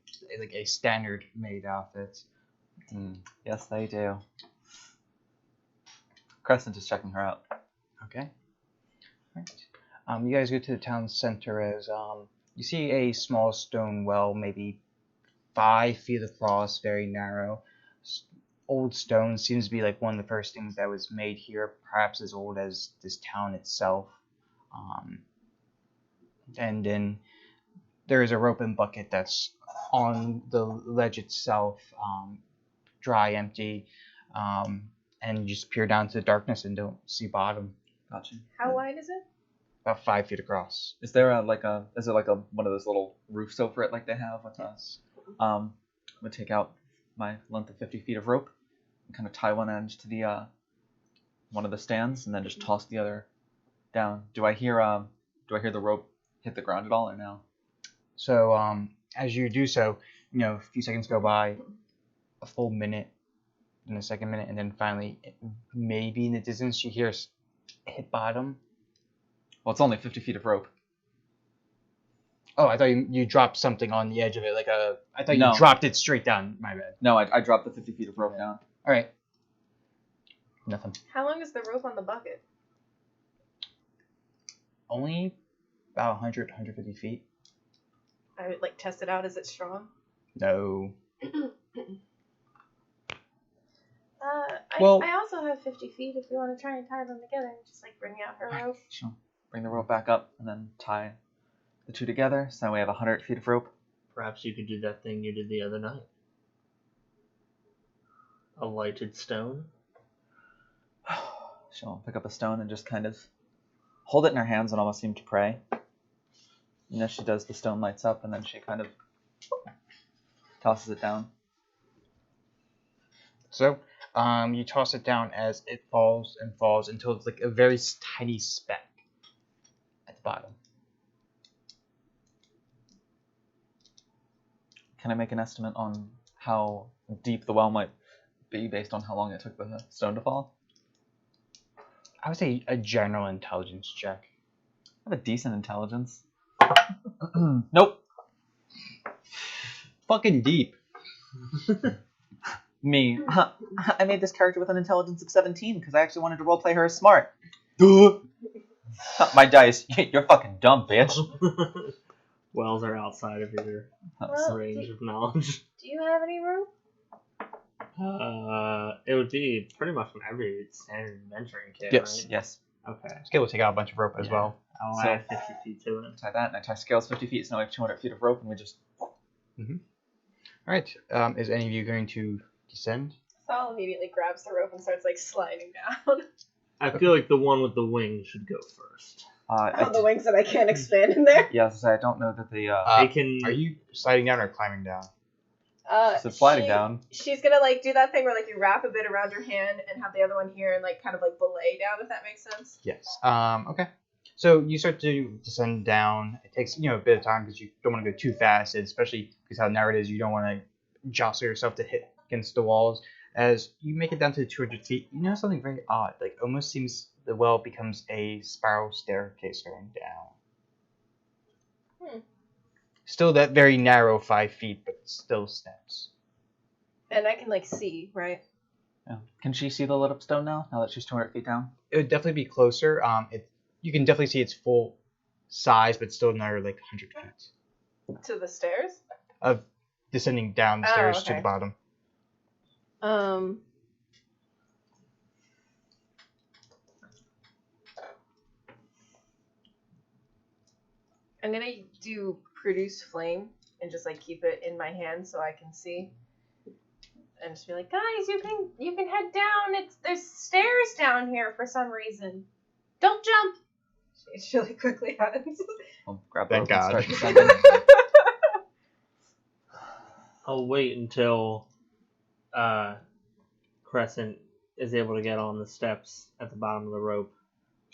a standard maid outfit. Yes, they do. Crescent is checking her out. Okay. Right. You guys go to the town center as you see a small stone well, maybe 5 feet across, very narrow. Old stone, seems to be like one of the first things that was made here, perhaps as old as this town itself. And then there is a rope and bucket that's on the ledge itself, dry, empty, and you just peer down to the darkness and don't see bottom. Gotcha. How wide is it? About 5 feet across. Is there one of those little roofs over it like they have with us? I'm gonna take out my length of 50 feet of rope and kind of tie one end to the one of the stands and then just toss the other down. Do I hear the rope hit the ground at all or no? So as you do so, a few seconds go by, a full minute, then a second minute, and then finally, maybe in the distance, you hear hit bottom. Well, it's only 50 feet of rope. Oh, I thought you dropped something on the edge of it, I thought No. you dropped it straight down. My bad. No, I dropped the 50 feet of rope down. All right. Nothing. How long is the rope on the bucket? Only about 100, 150 feet. I would test it out. Is it strong? No. I also have 50 feet if you want to try and tie them together. Just bring out her rope. She'll bring the rope back up and then tie the two together. So now we have 100 feet of rope. Perhaps you could do that thing you did the other night. A lighted stone. She'll pick up a stone and just kind of hold it in her hands and almost seem to pray. And as she does, the stone lights up and then she kind of tosses it down. So, you toss it down as it falls and falls until it's a very tiny speck at the bottom. Can I make an estimate on how deep the well might be based on how long it took the stone to fall? I would say a general intelligence check. I have a decent intelligence. Nope. Fucking deep. Me. I made this character with an intelligence of 17 because I actually wanted to roleplay her as smart. My dice. You're fucking dumb, bitch. Wells are outside of your range of knowledge. Do you have any rope? It would be pretty much from every standard adventuring kit, Yes. right? Yes. Okay. Scale will take out a bunch of rope as Yeah. well. I'll So- add 50 feet to it. Tie that, and I tie scales 50 feet, so now we have 200 feet of rope, and we just... Alright, is any of you going to descend? Saul immediately grabs the rope and starts sliding down. I feel like the one with the wing should go first. On the wings that I can't expand in there. Yes, I don't know that the They can. Are you sliding down or climbing down? she said sliding down. She's gonna like do that thing where like you wrap a bit around your hand and have the other one here and like kind of like belay down, if that makes sense. Yes. Okay. So you start to descend down. It takes a bit of time because you don't want to go too fast, especially because how narrow it is. You don't want to jostle yourself to hit against the walls. As you make it down to 200 feet, you notice something very odd. Like almost seems the well becomes a spiral staircase going down. Still that very narrow 5 feet, but still steps. And I can like see, right? Yeah. Can she see the lit up stone now that she's 200 feet down? It would definitely be closer. You can definitely see its full size, but still another like 100 feet To the stairs? of descending down the stairs to okay. the bottom. I'm gonna do produce flame and just like keep it in my hand so I can see. And just be like, guys, you can head down. There's stairs down here for some reason. Don't jump. She really quickly happens. I'll grab Thank the rope God. and start descending. I'll wait until Crescent is able to get on the steps at the bottom of the rope,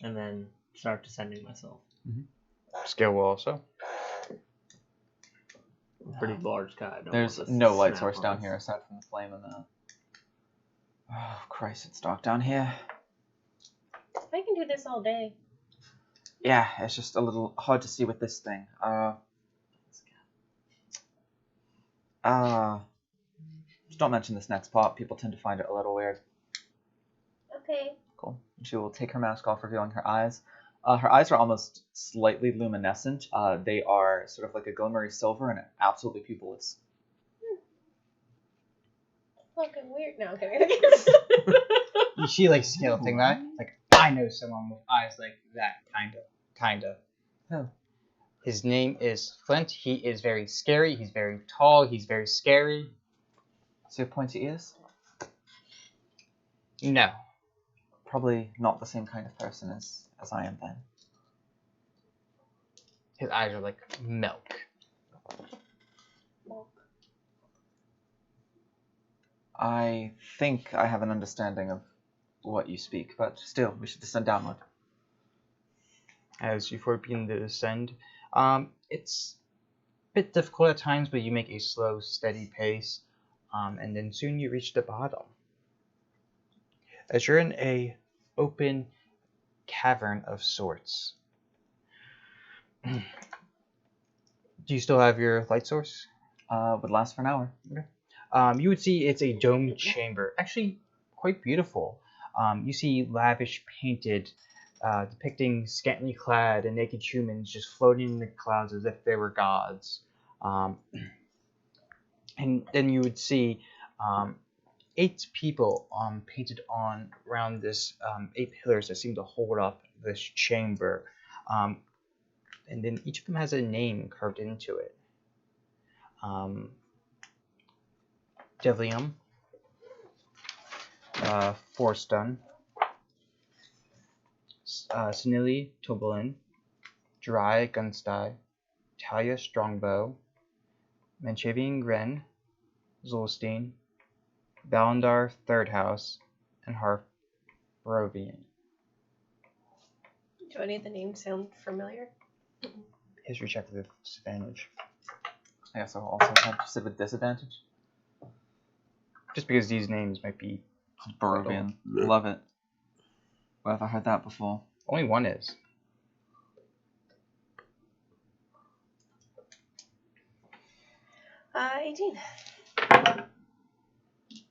and then start descending myself. Scale will also. Pretty large guy. I don't There's want to no light snap source on down us. here aside from the flame and that. Oh, Christ, it's dark down here. I can do this all day. Yeah, it's just a little hard to see with this thing. Just don't mention this next part. People tend to find it a little weird. Okay. Cool. She will take her mask off, revealing her eyes. Her eyes are almost slightly luminescent. They are sort of like a glimmery silver and absolutely pupilless. Fucking weird. No, okay. She like skeleting that. Like I know someone with eyes like that, kinda. Oh. His name is Flint. He is very scary. He's very tall. He's very scary. So you have pointy ears? No. Probably not the same kind of person as I am then. His eyes are like milk. I think I have an understanding of what you speak, but still, we should descend downward. As you begin to descend, it's a bit difficult at times, but you make a slow, steady pace, and then soon you reach the bottom. As you're in a open cavern of sorts. Do you still have your light source? Would last for an hour. Okay. You would see it's a domed chamber, actually quite beautiful. You see lavish painted, depicting scantily clad and naked humans just floating in the clouds as if they were gods. And then you would see 8 people painted on around this 8 pillars that seem to hold up this chamber. And then each of them has a name carved into it. Devlium, Forstun, Sinili Tobelin, Dry Gunstye, Talia Strongbow, Manchavian Gren, Zolstein, Balindar Third House, and Harf Barovian. Do any of the names sound familiar? History check with disadvantage. I guess I'll also have to sit with disadvantage. Just because these names might be... Barovian. Love it. Where have I heard that before? Only one is. Uh, 18. It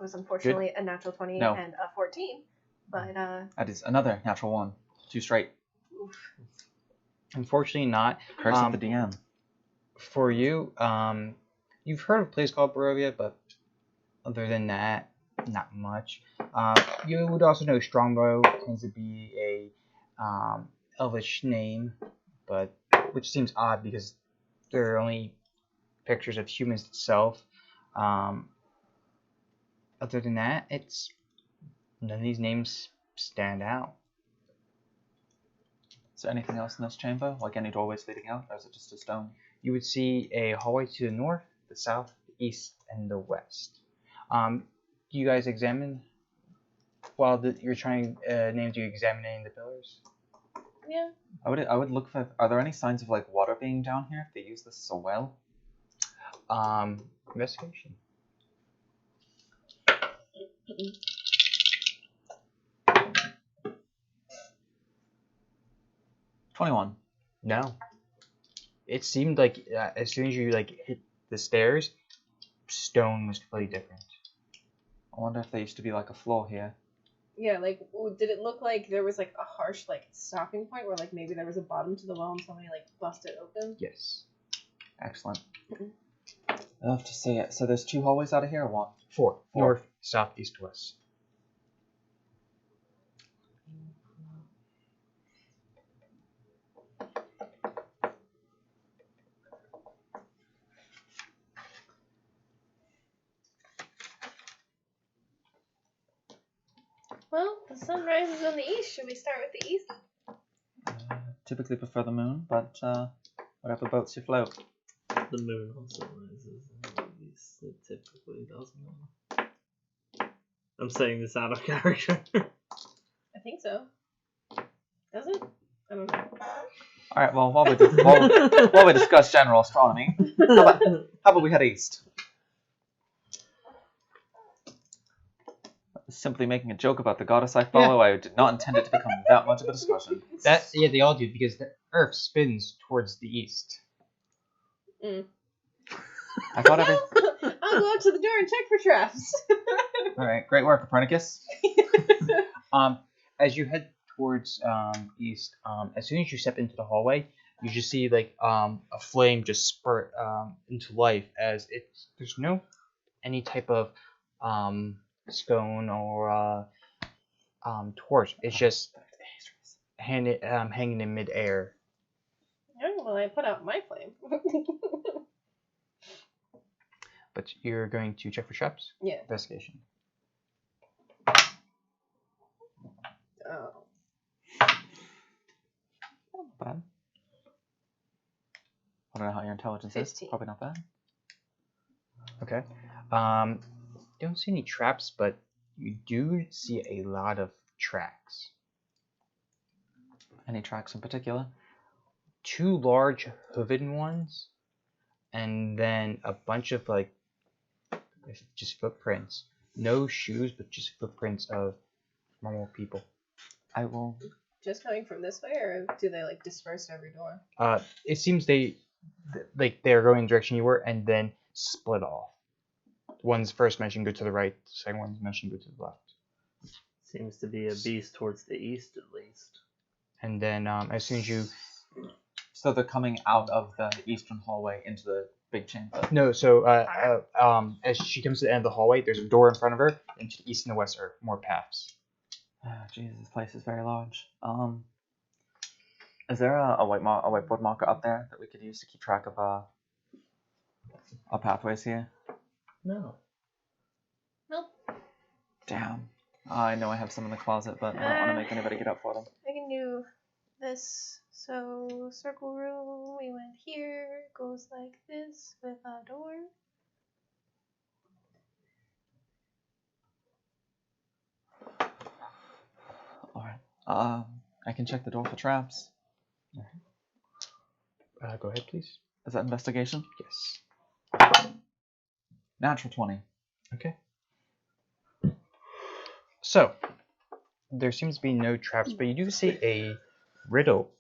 was unfortunately a natural 20 No. and a 14. But, That is another natural 1. 2 straight. oof. Unfortunately not. Curse of the DM. For you, you've heard of a place called Barovia, but other than that, not much. You would also know Strongbow tends to be a elvish name, but which seems odd because there are only pictures of humans itself. Other than that, it's none of these names stand out. Is there anything else in this chamber? Like any doorways leading out, or is it just a stone? You would see a hallway to the north, the south, the east, and the west. Do you guys examine while you're trying names? You examining the pillars? Yeah. I would look for. Are there any signs of like water being down here? If they use this as a well. Investigation. 21. No. It seemed like as soon as you like hit the stairs, stone was completely different. I wonder if there used to be like a floor here. Yeah, like, did it look like there was, like, a harsh, like, stopping point where, like, maybe there was a bottom to the well and somebody, like, busted open? Yes. Excellent. I have to see it. So there's 2 hallways out of here, or one? 4. 4. North, south, east, west. Well, the sun rises on the east. Should we start with the east? Typically prefer the moon, but whatever boats you float. The moon also rises, and at least it typically doesn't. I'm saying this out of character. I think so. Does it? I don't know. All right. Well, while we discuss general astronomy, how about we head east? Simply making a joke about the goddess I follow. I did not intend it to become that much of a discussion. Yeah, they all do because the Earth spins towards the east. Mm. I thought every. I'll go up to the door and check for traps. All right. Great work, Copernicus. As you head towards east, as soon as you step into the hallway, you just see like a flame just spurt into life as there's no any type of scone or torch. It's just hanging in midair. Oh, well, I put out my flame. But you're going to check for traps? Yeah. Investigation. Oh. Not bad. I don't know how your intelligence 15. is. Probably not bad. Okay. Don't see any traps, but you do see a lot of tracks. Any tracks in particular? 2 large hooven ones, and then a bunch of like just footprints. No shoes, but just footprints of normal people. I will. Just coming from this way, or do they like disperse to every door? It seems they're going in the direction you were, and then split off. One's first mention go to the right. The second one's mention go to the left. Seems to be a beast towards the east, at least. And then as soon as you So they're coming out of the eastern hallway into the big chamber. no, so as she comes to the end of the hallway, there's a door in front of her, and to the east and the west are more paths. Oh, Jesus, this place is very large. Is there a whiteboard marker up there that we could use to keep track of our pathways here? No. Nope. Damn. I know I have some in the closet, but I don't want to make anybody get up for them. I can do this. So, circle room, we went here, goes like this with a door. Alright. I can check the door for traps. Go ahead, please. Is that investigation? Yes. Natural 20. Okay. So, there seems to be no traps, but you do see a riddle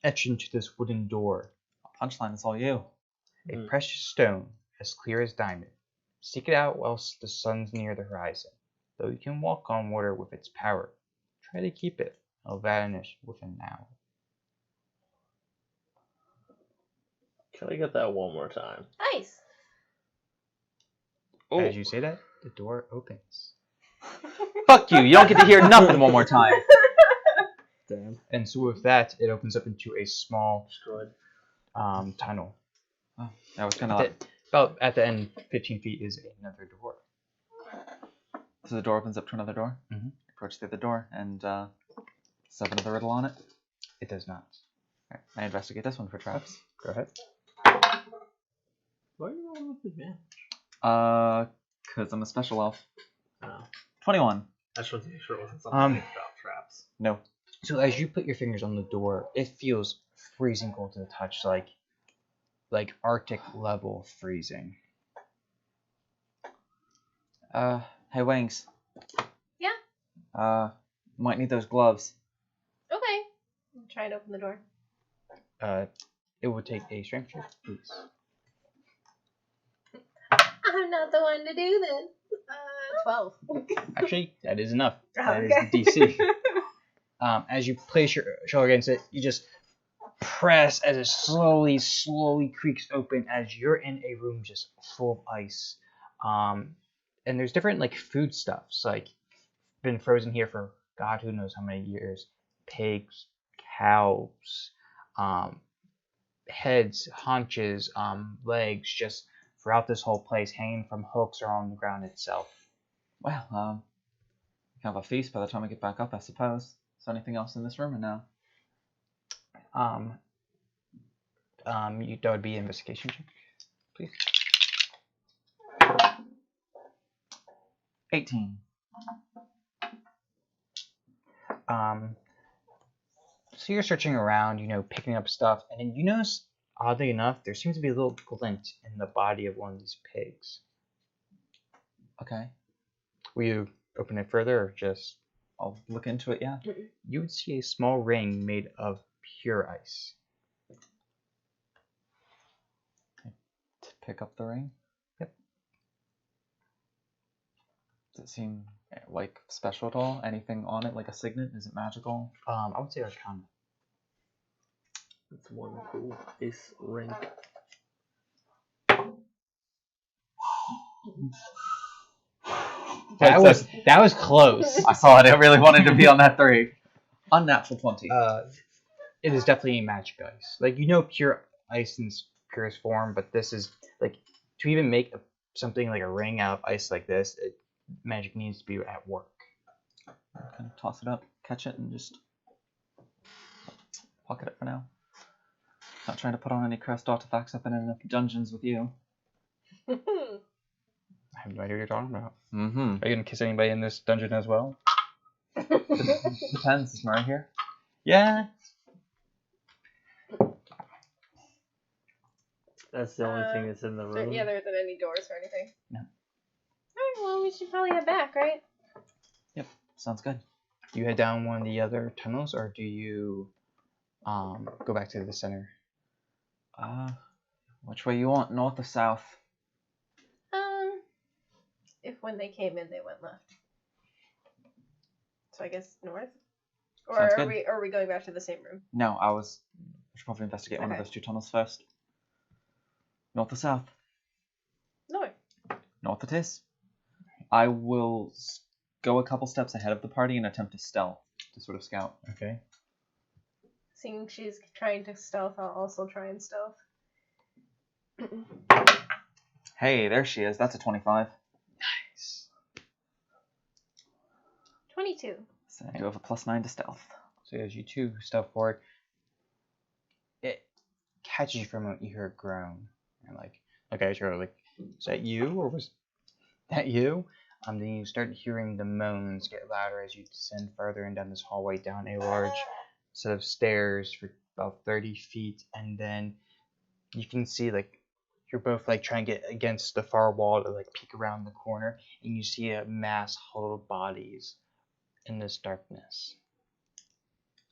etched into this wooden door. Punchline is all you. A precious stone, as clear as diamond. Seek it out whilst the sun's near the horizon. Though you can walk on water with its power, try to keep it. It'll vanish within an hour. Can I get that one more time? Nice. Oh. As you say that, the door opens. Fuck you! You don't get to hear nothing one more time. Damn. And so with that, it opens up into a small Destroyed. tunnel. Oh, that was kind of like... About at the end, 15 feet is another door. So the door opens up to another door? Mhm. Approach the other door, and does it have another riddle on it? It does not. I investigate this one for traps. Go ahead. Why are you rolling with advantage? Because I'm a special elf. Oh. 21. I just wasn't sure it wasn't something about traps. No. So as you put your fingers on the door, it feels freezing cold to the touch, like Arctic level freezing. Hey Wings. Yeah. Might need those gloves. Okay. I'll try and open the door. It would take a strength check, please. I'm not the one to do this. 12. Actually, that is enough. That Okay. is the DC. As you place your shoulder against it, you just press as it slowly creaks open as you're in a room just full of ice. And there's different like foodstuffs, like been frozen here for God who knows how many years. Pigs, cows, heads, haunches, legs, just throughout this whole place, hanging from hooks or on the ground itself. Well, we can have a feast by the time we get back up, I suppose. Is there anything else in this room or no? That would be an investigation check, please. 18. So you're searching around, picking up stuff, and then you notice, oddly enough, there seems to be a little glint in the body of one of these pigs. Okay. Will you open it further, or just... I'll look into it, yeah. You would see a small ring made of pure ice. To pick up the ring? Yep. Does it seem like special at all? Anything on it, like a signet? Is it magical? I would say Arcana. That's one cool ice ring. That was close. I saw it. I really wanted to be on that 3. Unnatural 20. It is definitely magic ice. Like, pure ice in its purest form, but this is, like, to even make something like a ring out of ice like this, magic needs to be at work. Kind of toss it up, catch it, and just pocket it for now. Not trying to put on any cursed artifacts. I've been in enough dungeons with you. I have no idea what you're talking about. Mm-hmm. Are you gonna kiss anybody in this dungeon as well? Depends. Is Murray here? Yeah. That's the only thing that's in the room. Yeah, there isn't any doors or anything. No. Alright, well, we should probably head back, right? Yep. Sounds good. Do you head down one of the other tunnels, or do you go back to the center? Which way you want? North or south? If when they came in, they went left. So I guess north? Or Sounds are good. we going back to the same room? No, we should probably investigate one of Okay. those 2 tunnels first. North or south? North. North it is. I will go a couple steps ahead of the party and attempt to stealth, to sort of scout. Okay. Seeing she's trying to stealth, I'll also try and stealth. Hey, there she is. That's a 25. Nice. 22. So I do have a +9 to stealth. So as you two step forward, it catches you for a moment. You hear a groan, and okay, sure, is that you, or was that you? Then you start hearing the moans get louder as you descend further and down this hallway, down a large set of stairs for about 30 feet, and then you can see you're both trying to get against the far wall to peek around the corner, and you see a mass huddled bodies in this darkness.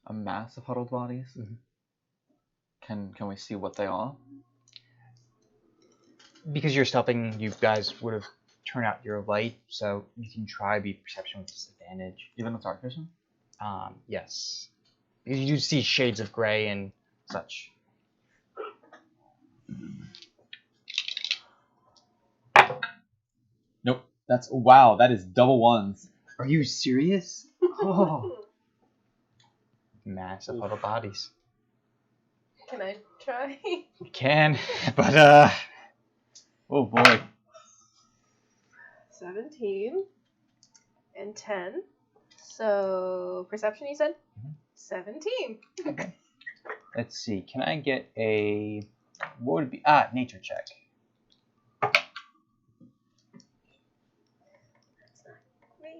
A mass of huddled bodies? Mm-hmm. Can we see what they are? Because you're stealthing, you guys would have turned out your light, so you can try be perception with disadvantage. Even with dark vision? Yes. Because you do see shades of gray and such. Nope. Wow, that is double 1s. Are you serious? Oh. Massive huddled bodies. Can I try? You can, but Oh boy. 17 and 10. So perception, you said? Mhm. 17. Okay. Let's see. Can I get a... What would it be? Nature check. That's not great.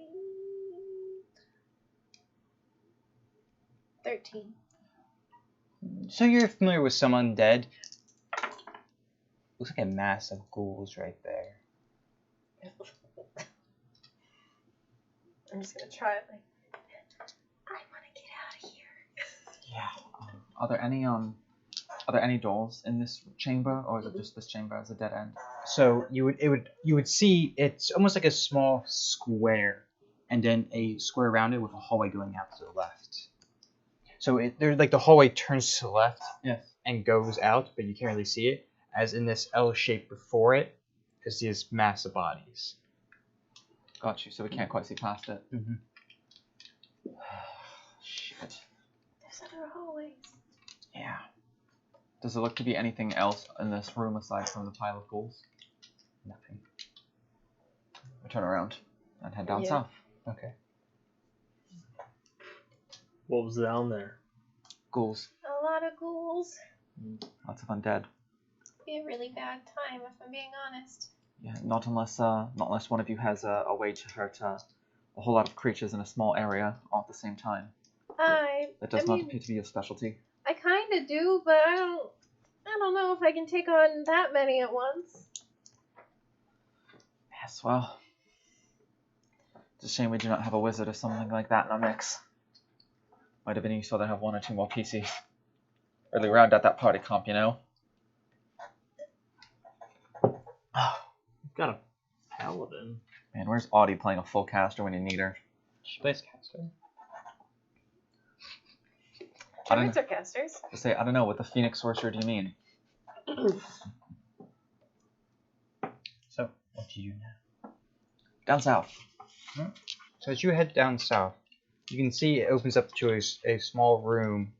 13. So you're familiar with some undead. Looks like a mass of ghouls right there. I'm just gonna try it. Like, I want to get out of here. Yeah. Are there any doors in this chamber, or is it just this chamber as a dead end? So you would see it's almost like a small square, and then a square around it with a hallway going out to the left. So there's like the hallway turns to the left, Yes. and goes out, but you can't really see it. As in this L shape before it, is these massive bodies. Got you. So we can't quite see past it. Mm-hmm. Shit. There's other hallways. Yeah. Does it look to be anything else in this room aside from the pile of ghouls? Nothing. We turn around and head down Yeah. south. Okay. What was down there? Ghouls. A lot of ghouls. Lots of undead. Be a really bad time if I'm being honest. Yeah, not unless one of you has a way to hurt a whole lot of creatures in a small area all at the same time. That does not appear to be your specialty. I kind of do, but I don't know if I can take on that many at once. Yes, well, it's a shame we do not have a wizard or something like that in our mix. Might have been useful to have one or two more PCs. Early round at that party comp, you know? You've got a paladin. Man, where's Audie playing a full caster when you need her? She plays caster. I don't Druids are casters. I don't know, what the Phoenix Sorcerer do you mean? So, what do you know? Down south. So as you head down south, you can see it opens up to a small room,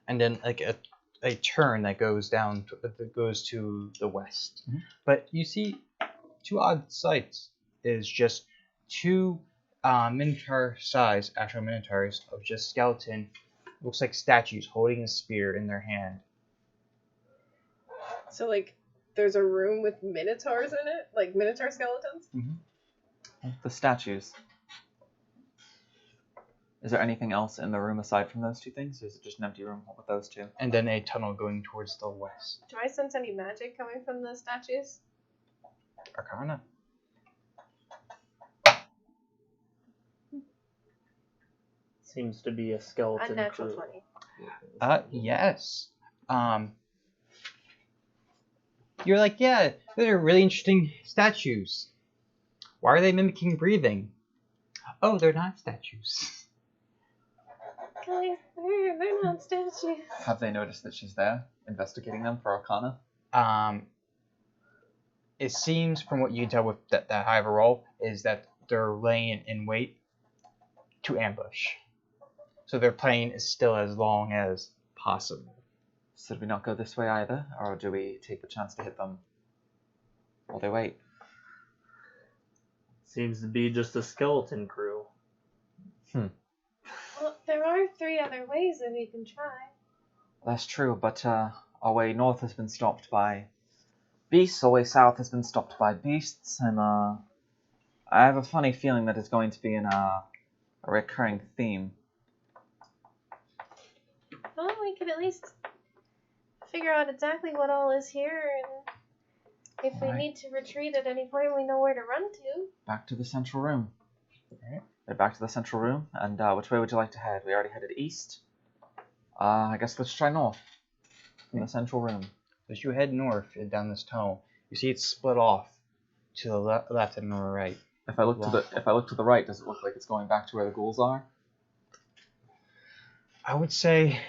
and then like a turn that goes down that goes to the west. Mm-hmm. But you see two odd sights. Is just two minotaur-sized actual minotaurs of just skeleton. Looks like statues holding a spear in their hand. So, like, there's a room with minotaurs in it? Like, minotaur skeletons? The statues. Is there anything else in the room aside from those two things? Or is it just an empty room with those two? And then a tunnel going towards the west. Do I sense any magic coming from the statues? Arcana. Seems to be a skeleton Unnatural crew. 20. Yes. You're like, yeah, those are really interesting statues. Why are they mimicking breathing? Oh, they're not statues. Guys, they're not statues. Have they noticed that she's there, investigating them for Arcana? It seems from what you can tell with that high of a roll is that they're laying in wait to ambush. So their plane is still as long as possible. So do we not go this way either, or do we take the chance to hit them while they wait? Seems to be just a skeleton crew. Well, there are 3 other ways that we can try. That's true, but our way north has been stopped by beasts, our way south has been stopped by beasts, and I have a funny feeling that it's going to be a recurring theme. Well, we could at least figure out exactly what all is here, and if we Alright. need to retreat at any point, we know where to run to. Back to the central room. Alright. Head back to the central room, and which way would you like to head? We already headed east. I guess let's try north from the central room. As you head north down this tunnel, you see it's split off to the left and the right. If I look to the right, does it look like it's going back to where the ghouls are? I would say,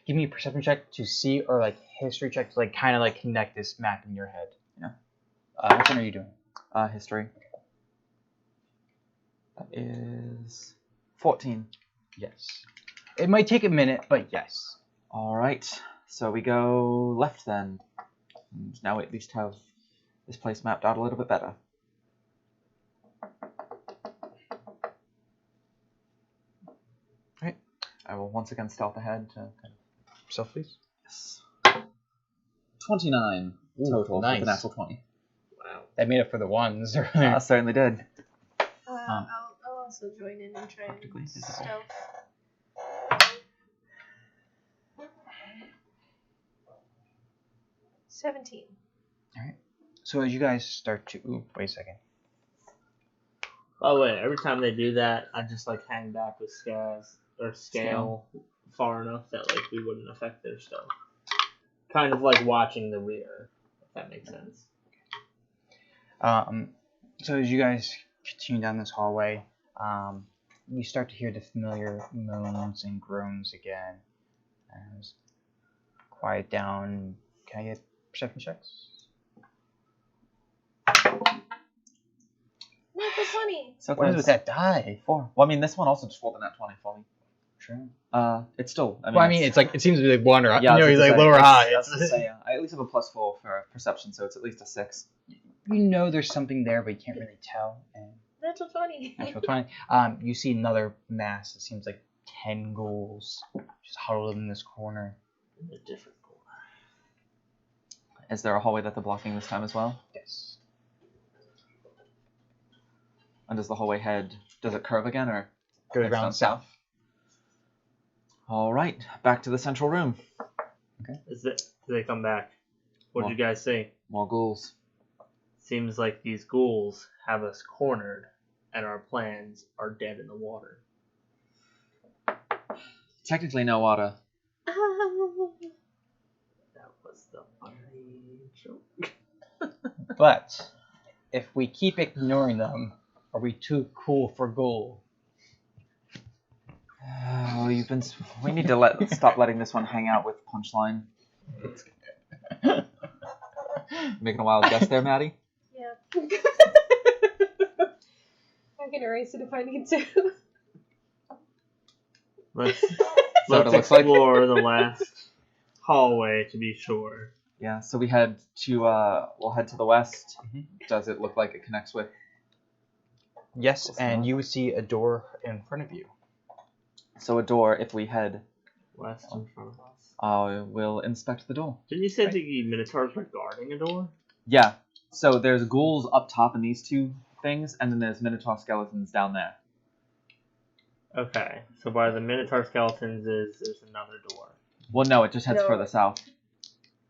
give me a perception check to see, or like history check to like kind of like connect this map in your head. Yeah. Which one are you doing? History. That is 14. Yes. It might take a minute, but yes. Alright, so we go left then. And now we at least have this place mapped out a little bit better. Alright, I will once again stealth ahead to kind of yourself, please. Yes. 29 total nice. with a natural 20. Wow. That made up for the ones earlier. Certainly did. I'll also join in and try Practically and visible. stealth. $17. So as you guys start to... Ooh, wait a second. By the way, every time they do that, I just like hang back with scale far enough that like we wouldn't affect their stuff. Kind of like watching the rear, if that makes sense. So as you guys continue down this hallway, you start to hear the familiar moans and groans again. As quiet down. Can I get perception checks? Natural 20. So What is with that die? 4. Well, I mean, this one also just rolled a nat 20 for me. Sure. It's still. Well, I mean, it's like it seems to be like one or Yeah, he's like say, low or high. I was gonna say, I at least have a +4 for perception, so it's at least a 6. You know there's something there, but you can't really tell. And Natural 20. natural 20. You see another mass. It seems like 10 ghouls just huddled in this corner. In a different corner. Is there a hallway that they're blocking this time as well? Yes. And does the hallway head? Does it curve again or Goes heads around down south. All right, back to the central room. Do they come back? What did you guys see? More ghouls. Seems like these ghouls have us cornered, and our plans are dead in the water. Technically, no water. That was the funny joke. But if we keep ignoring them, are we too cool for ghoul? Oh, we need to stop letting this one hang out with Punchline. Making a wild guess there, Maddie? Yeah. I can erase it if I need to. Let's what it looks like? explore the last hallway to be sure. Yeah, so we'll head to the west. Mhm. Does it look like it connects with? Yes, and you would see a door in front of you. So a door, if we head, West in front of us. we'll inspect the door. Didn't you say the Minotaurs were guarding a door? Yeah, so there's ghouls up top in these two things, and then there's Minotaur skeletons down there. Okay, so by the Minotaur skeletons is another door. Well, no, it just heads No. further south.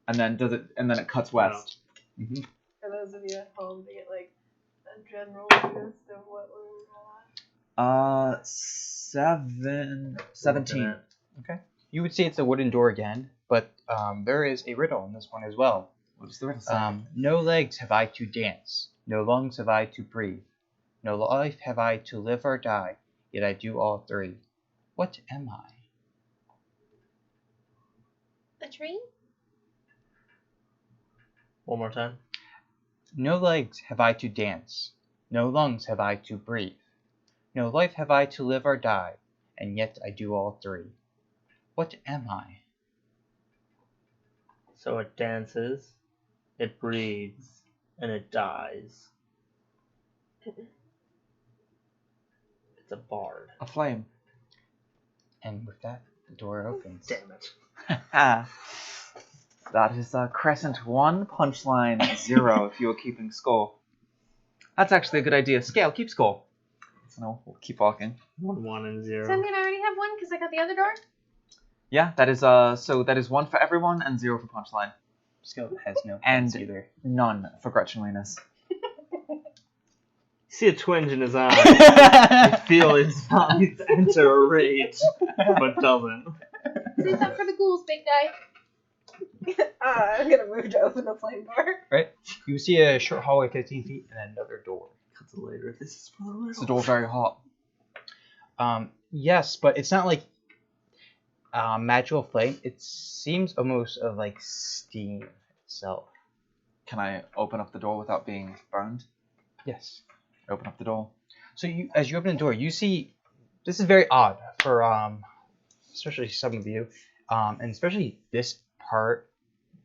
And then it cuts west. Mm-hmm. For those of you at home, to get like a general gist of what we're at. 17. You would see it's a wooden door again, but there is a riddle in this one as well. What does the riddle say? No legs have I to dance, no lungs have I to breathe, no life have I to live or die, yet I do all three. What am I? A tree? One more time. No legs have I to dance, no lungs have I to breathe, no life have I to live or die, and yet I do all three. What am I? So it dances, it breathes, and it dies. It's a bard. A flame. And with that, the door opens. Damn it. That is Crescent 1, Punchline 0, if you were keeping score. That's actually a good idea. Scale, keep score. So we'll keep walking. 1, and 0. Does that mean I already have one because I got the other door? Yeah, that is so that is 1 for everyone and 0 for Punchline. Skill has no And points either. none for Gretchen Linus. You see a twinge in his eye. You feel his eyes enter a rage, but doesn't. Save that for the ghouls, big guy. I'm gonna move to open the flame door. Right? You see a short hallway 15 feet and another door. Cut to later. This is for the riddle. Is the door very hot? Yes, but it's not like magical flame. It seems almost of like steam itself. Can I open up the door without being burned? Yes. Open up the door. So as you open the door, you see this is very odd for especially some of you, and especially this part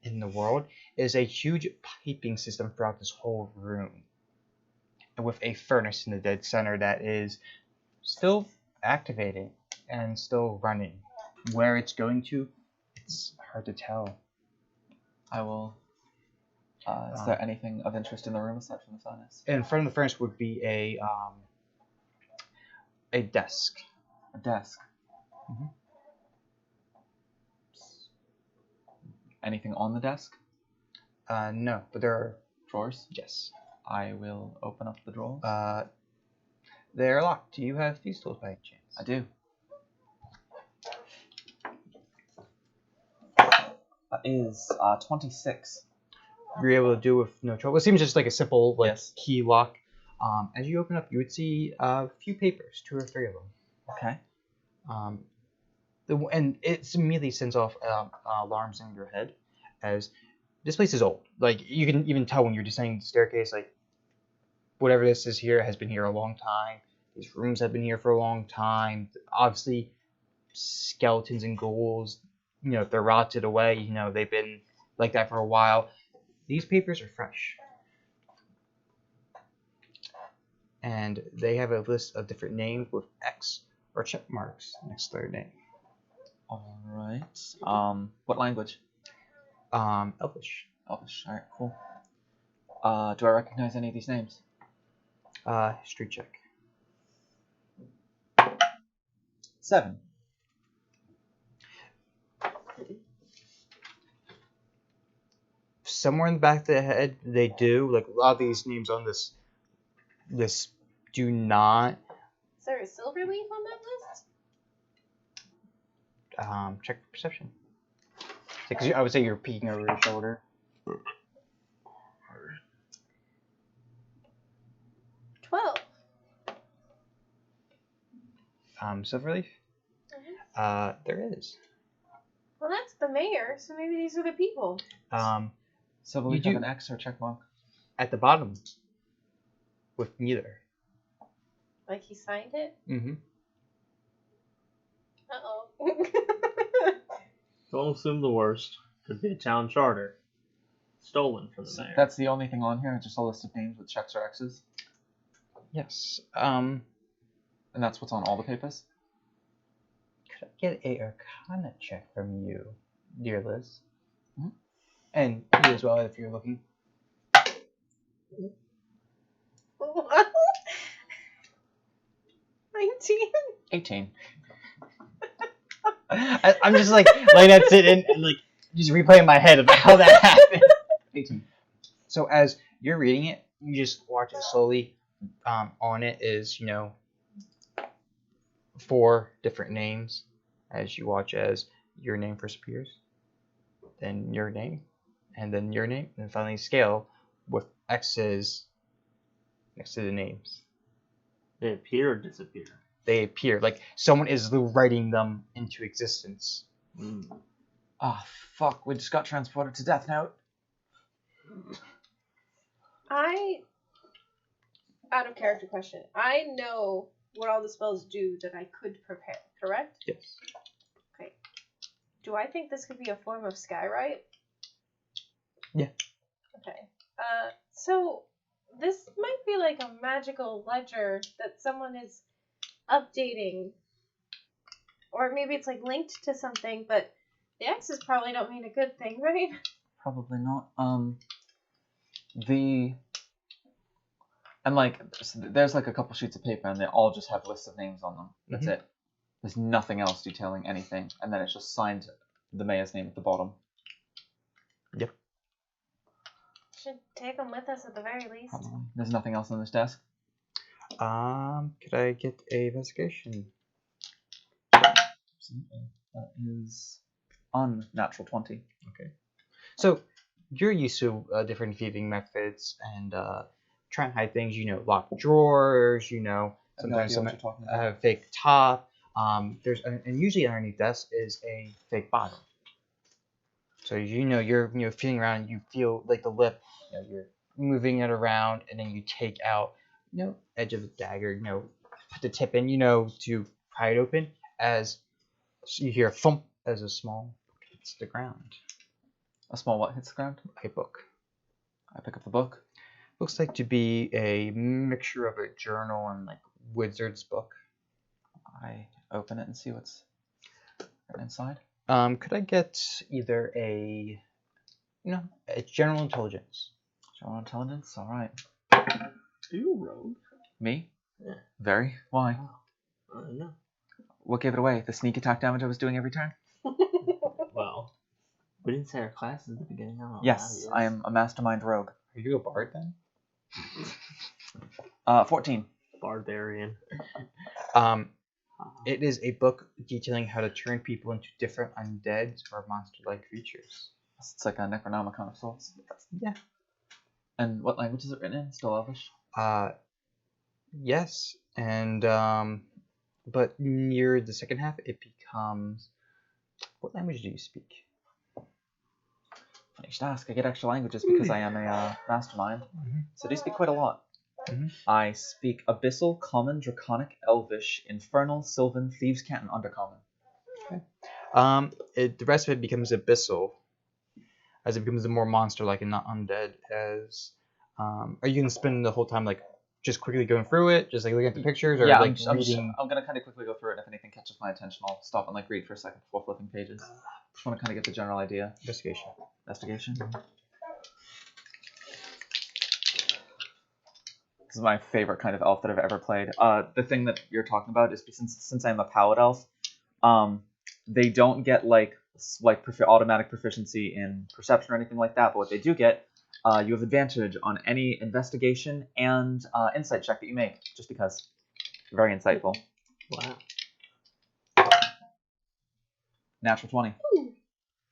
in the world is a huge piping system throughout this whole room, and with a furnace in the dead center that is still activating and still running. Where it's going to, It's hard to tell. I will. Is there anything of interest in the room aside from the furnace? In front of the furnace would be a desk. A desk. Mhm. Anything on the desk? No, but there are, Drawers? yes. I will open up the drawers. They're locked. Do you have these tools by any chance? I do. That is 26. You're able to do with no trouble. It seems just like a simple Yes. key lock. As you open up, you would see a few papers, 2 or 3 of them. Okay. And it immediately sends off alarms in your head, as this place is old. Like, you can even tell when you're descending the staircase, like, whatever this is here has been here a long time. These rooms have been here for a long time. Obviously, skeletons and ghouls, if they're rotted away, they've been like that for a while. These papers are fresh. And they have a list of different names with X or check marks next to their name. All right. What language? Elvish. Elvish. All right. Cool. Do I recognize any of these names? History check. 7. Somewhere in the back of the head, they do. Like, a lot of these names on this do not. Is there a silver leaf on that list? Check for perception. Because I would say you're peeking over your shoulder. 12. Silverleaf? Mhm. There is. Well, that's the mayor, so maybe these are the people. So will we You have do- an X or check mark? At the bottom. With neither. Like he signed it? Mm-hmm. Uh-oh. Don't assume the worst. Could be a town charter. Stolen from the mayor. That's the only thing on here. Just a list of names with checks or X's. Yes. And that's what's on all the papers. Could I get a Arcana check from you, dear Liz? Mhm. And you as well, if you're looking. 19. 18. I'm just like letting that sit in and like just replaying in my head about how that happened. 18. So as you're reading it, you just watch it slowly. On it is 4 different names. As you watch as your name first appears, then your name, and then your name, and finally scale with X's next to the names. They appear or disappear. They appear like someone is writing them into existence. Ah, fuck. We just got transported to Death Note. Out of character question, I know what all the spells do that I could prepare, correct? Yes. Okay. Do I think this could be a form of skywrite? Yeah. Okay. So this might be like a magical ledger that someone is updating. Or maybe it's like linked to something, but the X's probably don't mean a good thing, right? Probably not. And like, there's like a couple sheets of paper, and they all just have lists of names on them. That's it. There's nothing else detailing anything, and then it's just signed the mayor's name at the bottom. Yep. Should take them with us at the very least. Probably. There's nothing else on this desk. Could I get a investigation? Absolutely. That is unnatural 20. Okay. So you're used to different thieving methods and trying to hide things. Locked drawers. Sometimes some you're talking have about. a fake top. And usually underneath this is a fake bottom. So you're feeling around. And you feel like the lip. You're moving it around, and then you take out edge of the dagger. Put the tip in. To pry it open. As you hear a thump as a small hits the ground. A small what hits the ground? A book. I pick up the book. Looks like to be a mixture of a journal and like wizard's book. I open it and see what's written inside. Could I get either a general intelligence? General intelligence. All right. Are you a rogue? Me? Yeah. Very. Why? I don't know. What gave it away? The sneak attack damage I was doing every turn? Well, we didn't say our classes at the beginning. I don't know Yes, I am a mastermind rogue. Are you a bard then? 14. Barbarian. It is a book detailing how to turn people into different undead or monster-like creatures. It's like a Necronomicon of sorts. Yeah. And what language is it written in? Still Elvish? Yes, and but near the second half, it becomes. What language do you speak? Funny you should ask. I get extra languages because I am a mastermind. So I do speak quite a lot. I speak Abyssal, Common, Draconic, Elvish, Infernal, Sylvan, Thieves' Cant, and Undercommon. The rest of it becomes abyssal, as it becomes more monster-like and not undead. As are you gonna spend the whole time like just quickly going through it, just like looking at the pictures, or Yeah, like I'm reading? gonna kind of quickly go through it. And if anything catches my attention, I'll stop and like read for a second before flipping pages. Just want to kind of get the general idea. Investigation. Investigation. This is my favorite kind of elf that I've ever played. The thing that you're talking about is since I'm a paladin elf, they don't get like automatic proficiency in perception or anything like that. But what they do get, you have advantage on any investigation and insight check that you make, just because. Very insightful. Wow. Natural 20. Ooh.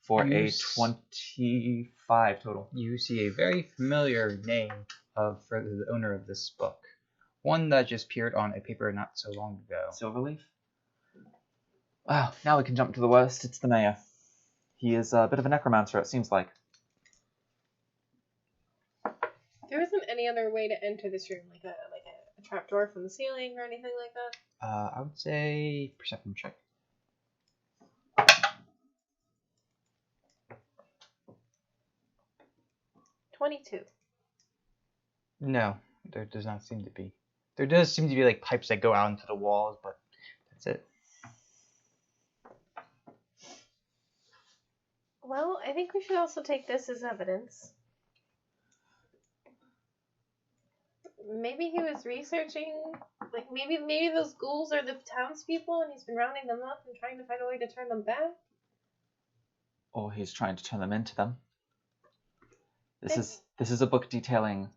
For a 25 total. You see a very familiar name for the owner of this book. One that just appeared on a paper not so long ago. Silverleaf? Wow, now we can jump to the worst. It's the mayor. He is a bit of a necromancer, it seems like. There isn't any other way to enter this room, like a trapdoor from the ceiling or anything like that. I would say perception check. $22. No, there does not seem to be. There does seem to be like pipes that go out into the walls, but that's it. Well, I think we should also take this as evidence. Maybe he was researching, like maybe those ghouls are the townspeople and he's been rounding them up and trying to find a way to turn them back. Or he's trying to turn them into them. This is a book detailing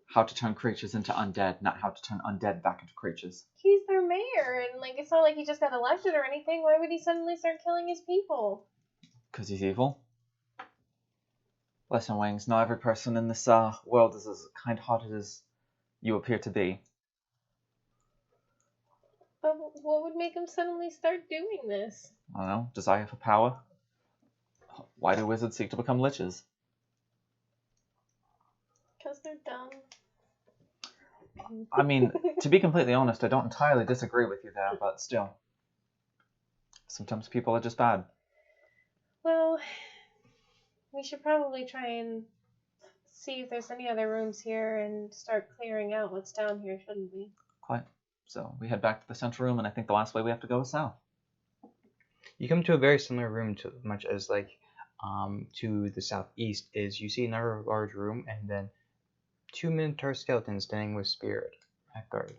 how to turn creatures into undead, not how to turn undead back into creatures. He's their mayor, and like it's not like he just got elected or anything. Why would he suddenly start killing his people? Because he's evil. Listen, Wings, not every person in this world is as kind-hearted as you appear to be. But what would make him suddenly start doing this? I don't know, desire for power? Why do wizards seek to become liches? Because they're dumb. I mean, to be completely honest, I don't entirely disagree with you there, but still. Sometimes people are just bad. Well, we should probably try and see if there's any other rooms here and start clearing out what's down here, shouldn't we? Quite. So we head back to the central room, and I think the last way we have to go is south. You come to a very similar room to much as like to the southeast is you see another large room and then 2 minotaur skeletons standing with spirit at guard.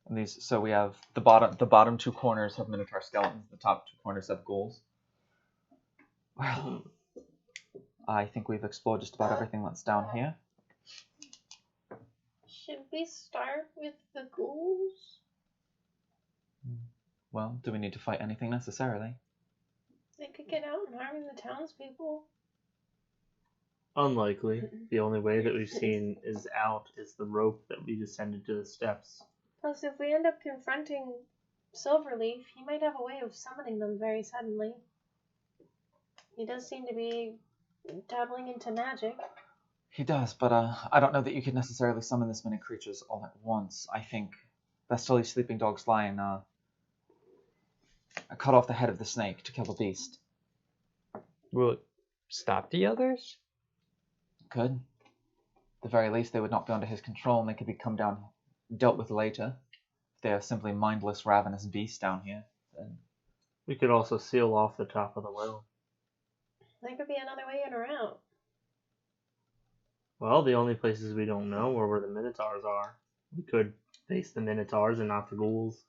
And these, so we have the bottom two corners have minotaur skeletons, the top two corners have ghouls. Well, I think we've explored just about everything that's down here. Should we start with the ghouls? Well, do we need to fight anything necessarily? They could get out and harm the townspeople. Unlikely. The only way that we've seen is out is the rope that we descended to the steps. Plus, if we end up confronting Silverleaf, he might have a way of summoning them very suddenly. He does seem to be dabbling into magic. He does, but I don't know that you could necessarily summon this many creatures all at once. I think best to leave sleeping dogs lie and cut off the head of the snake to kill the beast. Will it stop the others? Could. At the very least, they would not be under his control, and they could be dealt with later. If they are simply mindless, ravenous beasts down here, then We could also seal off the top of the well. There could be another way in or out. Well, the only places we don't know are where the minotaurs are. We could face the minotaurs and not the ghouls.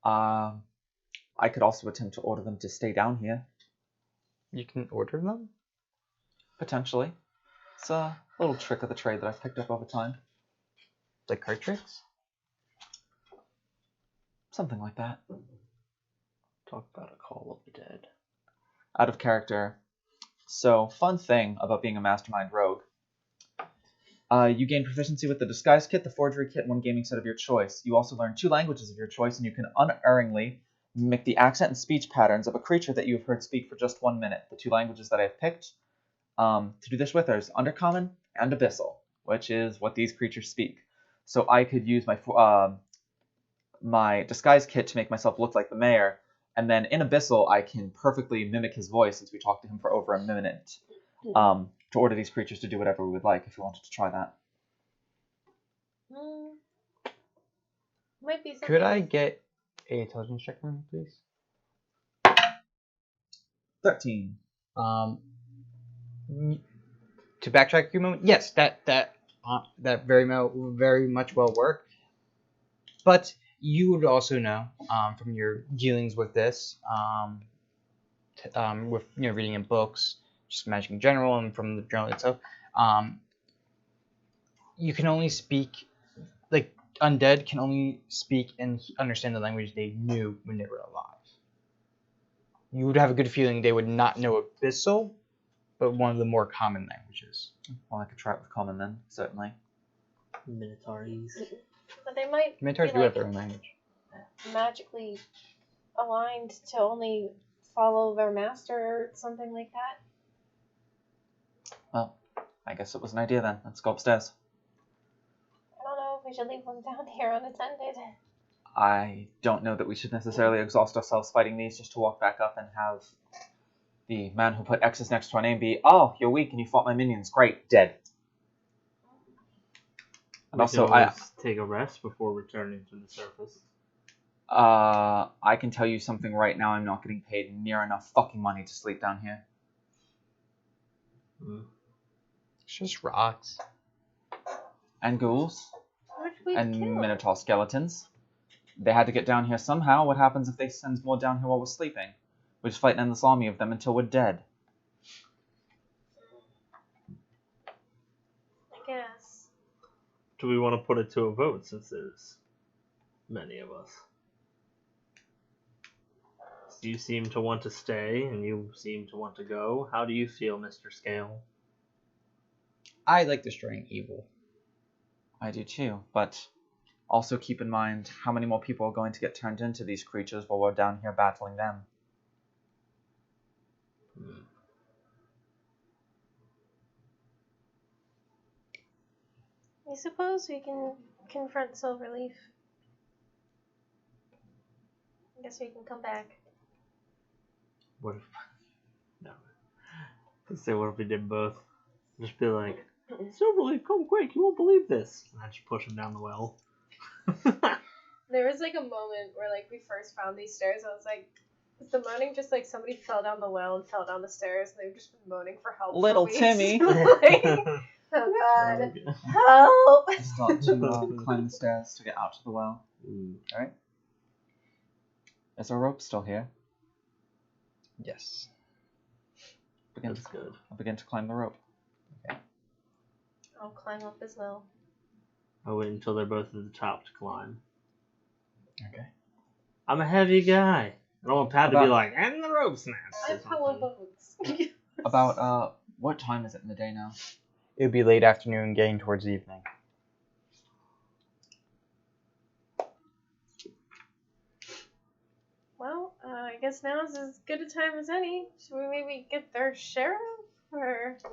I could also attempt to order them to stay down here. You can order them? Potentially. It's a little trick of the trade that I've picked up over time. Like card tricks? Something like that. Talk about a call of the dead. Out of character. So, fun thing about being a mastermind rogue. You gain proficiency with the disguise kit, the forgery kit, and one gaming set of your choice. You also learn 2 languages of your choice, and you can unerringly mimic the accent and speech patterns of a creature that you have heard speak for just 1 minute. The 2 languages that I have picked to do this with are Undercommon and Abyssal, which is what these creatures speak. So I could use my disguise kit to make myself look like the mayor, and then in Abyssal I can perfectly mimic his voice since we talked to him for over a minute. To order these creatures to do whatever we would like if we wanted to try that. Might be something. Could I get a intelligence check from him, please? 13. To backtrack your moment, yes, that very much will work. But you would also know from your dealings with this, with reading in books, just magic in general, and from the journal itself, you can only speak, like undead can only speak and understand the language they knew when they were alive. You would have a good feeling they would not know Abyssal, but one of the more common languages. Well, I could try it with common then, certainly. Minotaurs. But they might Minotaurs be do have their own language. magically aligned to only follow their master or something like that. Well, I guess it was an idea then. Let's go upstairs. I don't know if we should leave them down here unattended. I don't know that we should necessarily exhaust ourselves fighting these just to walk back up and have the man who put X's next to our name be, "Oh, you're weak and you fought my minions. Great, dead." And We also, can always take a rest before returning to the surface. I can tell you something right now. I'm not getting paid near enough fucking money to sleep down here. It's just rocks. And ghouls. Which we And killed. minotaur skeletons. They had to get down here somehow. What happens if they send more down here while we're sleeping? We just fight an endless army of them until we're dead. I guess. Do we want to put it to a vote since there's many of us? You seem to want to stay, and you seem to want to go. How do you feel, Mr. Scale? I like destroying evil. I do too, but also keep in mind how many more people are going to get turned into these creatures while we're down here battling them. I suppose we can confront Silverleaf. I guess we can come back. What if... No. Let's say, what if we did both? Just be like, Silverleaf, come quick, you won't believe this. And then just push him down the well. There was like a moment where like we first found these stairs. I was like, is the moaning just like somebody fell down the well and fell down the stairs and they've just been moaning for help? Little for weeks? Timmy. Like, oh god, help! Start to climb the stairs to get out to the well. Alright. Is our rope still here? Yes. That's good. I'll begin to climb the rope. I'll climb up as well. I'll wait until they're both at the top to climb. Okay. I'm a heavy guy. I don't want Pat to be like, and the rope snaps. I have pillow bones. About, what time is it in the day now? It would be late afternoon, getting towards evening. Well, I guess now is as good a time as any. Should we maybe get their sheriff? Or... I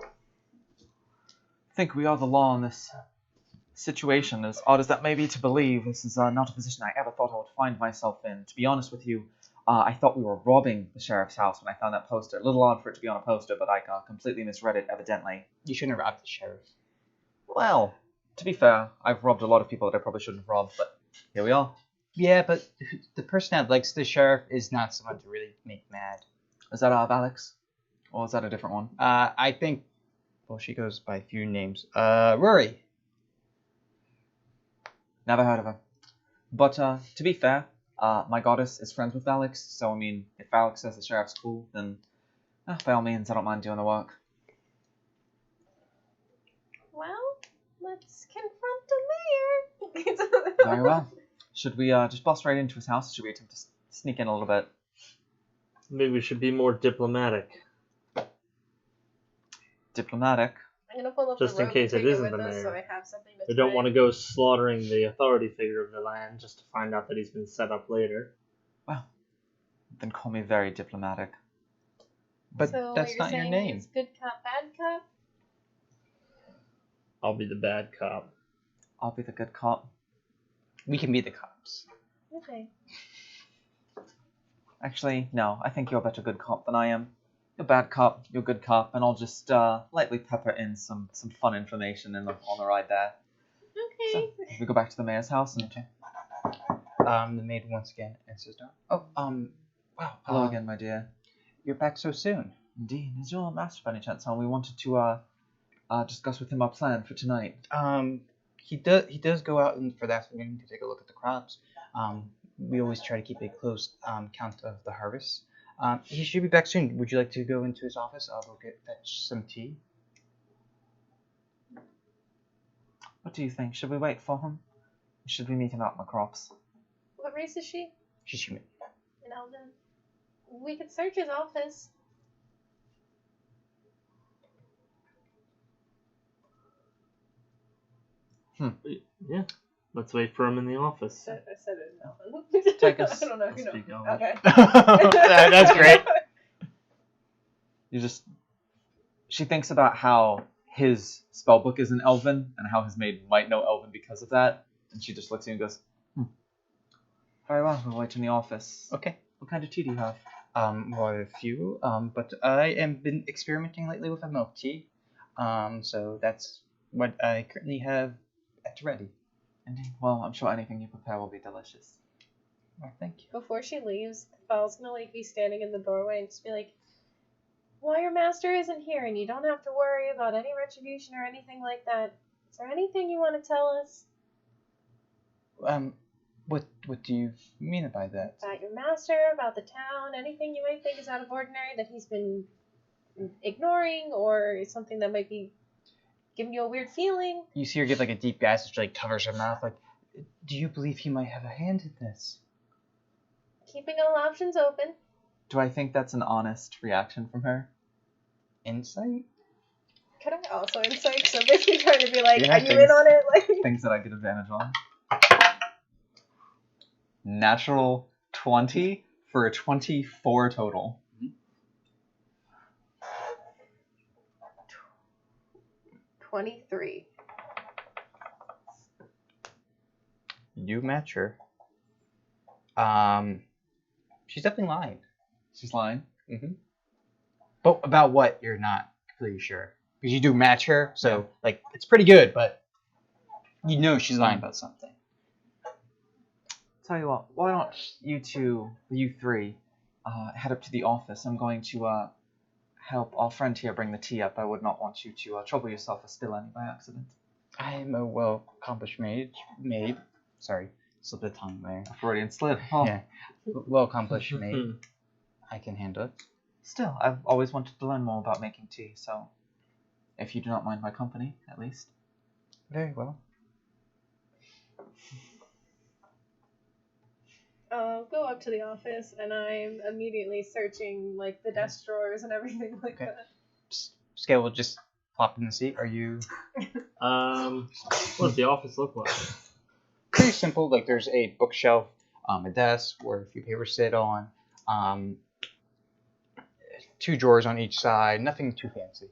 think we are the law in this situation, as odd as that may be to believe. This is not a position I ever thought I would find myself in. To be honest with you, I thought we were robbing the sheriff's house when I found that poster. A little odd for it to be on a poster, but I completely misread it, evidently. You shouldn't have robbed the sheriff. Well, to be fair, I've robbed a lot of people that I probably shouldn't have robbed, but here we are. Yeah, but the person that likes the sheriff is not someone to really make mad. Is that Alex? Or is that a different one? I think, well, she goes by a few names. Rory. Never heard of her. But to be fair, my goddess is friends with Alex, so I mean, if Alex says the sheriff's cool, then by all means, I don't mind doing the work. Well, let's confront the mayor. Very well. Should we just bust right into his house? Should we attempt to sneak in a little bit? Maybe we should be more diplomatic. Diplomatic? I'm gonna pull up Just the in robe case and it take isn't with the us mayor. so I have something to We don't tie. want to go slaughtering the authority figure of the land just to find out that he's been set up later. Well, then call me very diplomatic. But So that's you're not your saying name. It's good cop, bad cop. I'll be the bad cop. I'll be the good cop. We can be the cops. Okay. Actually, no, I think you're a better good cop than I am. You're bad cop, you're good cop, and I'll just lightly pepper in some fun information on the ride there. So, Okay. if we go back to the mayor's house and... Okay. The maid once again answers down. Oh, wow. Hello again, my dear. You're back so soon. Indeed. Is your master by any chance home? We wanted to discuss with him our plan for tonight. He does go out for the afternoon to take a look at the crops. We always try to keep a close count of the harvest. He should be back soon. Would you like to go into his office? I'll go fetch some tea. What do you think? Should we wait for him? Or should we meet him out in the crops? What race is she? She's human. An Elven. We could search his office. Yeah. Let's wait for him in the office. I said it in Elven. Take us. I don't know if you know. Speak Elven. Okay. That's great. She thinks about how his spellbook is in Elven and how his maid might know Elven because of that, and she just looks at you and goes, Very well, we'll wait in the office. Okay. What kind of tea do you have? Well, a few. But I have been experimenting lately with a milk tea. So that's what I currently have at ready. Indeed. Well, I'm sure anything you prepare will be delicious. Well, thank you. Before she leaves, Val's gonna be standing in the doorway and just be like, "Well, your master isn't here, and you don't have to worry about any retribution or anything like that. Is there anything you want to tell us What do you mean by that? about your master, about the town, anything you might think is out of ordinary that he's been ignoring, or something that might be giving you a weird feeling?" You see her give like a deep gasp, which like covers her mouth. Like, do you believe he might have a hand in this? Keeping all options open. Do I think that's an honest reaction from her? Insight? Could I also insight? So basically trying to be like, Yeah, are you in on it? Like, Things that I get advantage on. Natural 20 for a 24 total. 23. You match her. She's definitely lying. She's lying. Mm-hmm. But about what, you're not completely sure. Because you do match her, so like it's pretty good, but you know she's lying about something. Tell you what, why don't you three, head up to the office. I'm going to help our friend here bring the tea up. I would not want you to trouble yourself or spill any by accident. I am a well-accomplished maid. Sorry, slipped the tongue there. A Freudian slip. Oh. Yeah, well-accomplished maid. I can handle it. Still, I've always wanted to learn more about making tea, so if you do not mind my company, at least. Very well. Go up to the office, and I'm immediately searching like the desk drawers and everything like Okay. that. Scale will just plop in the seat. Are you? What does the office look like? Pretty simple. Like there's a bookshelf, a desk where a few papers sit on, 2 drawers on each side. Nothing too fancy.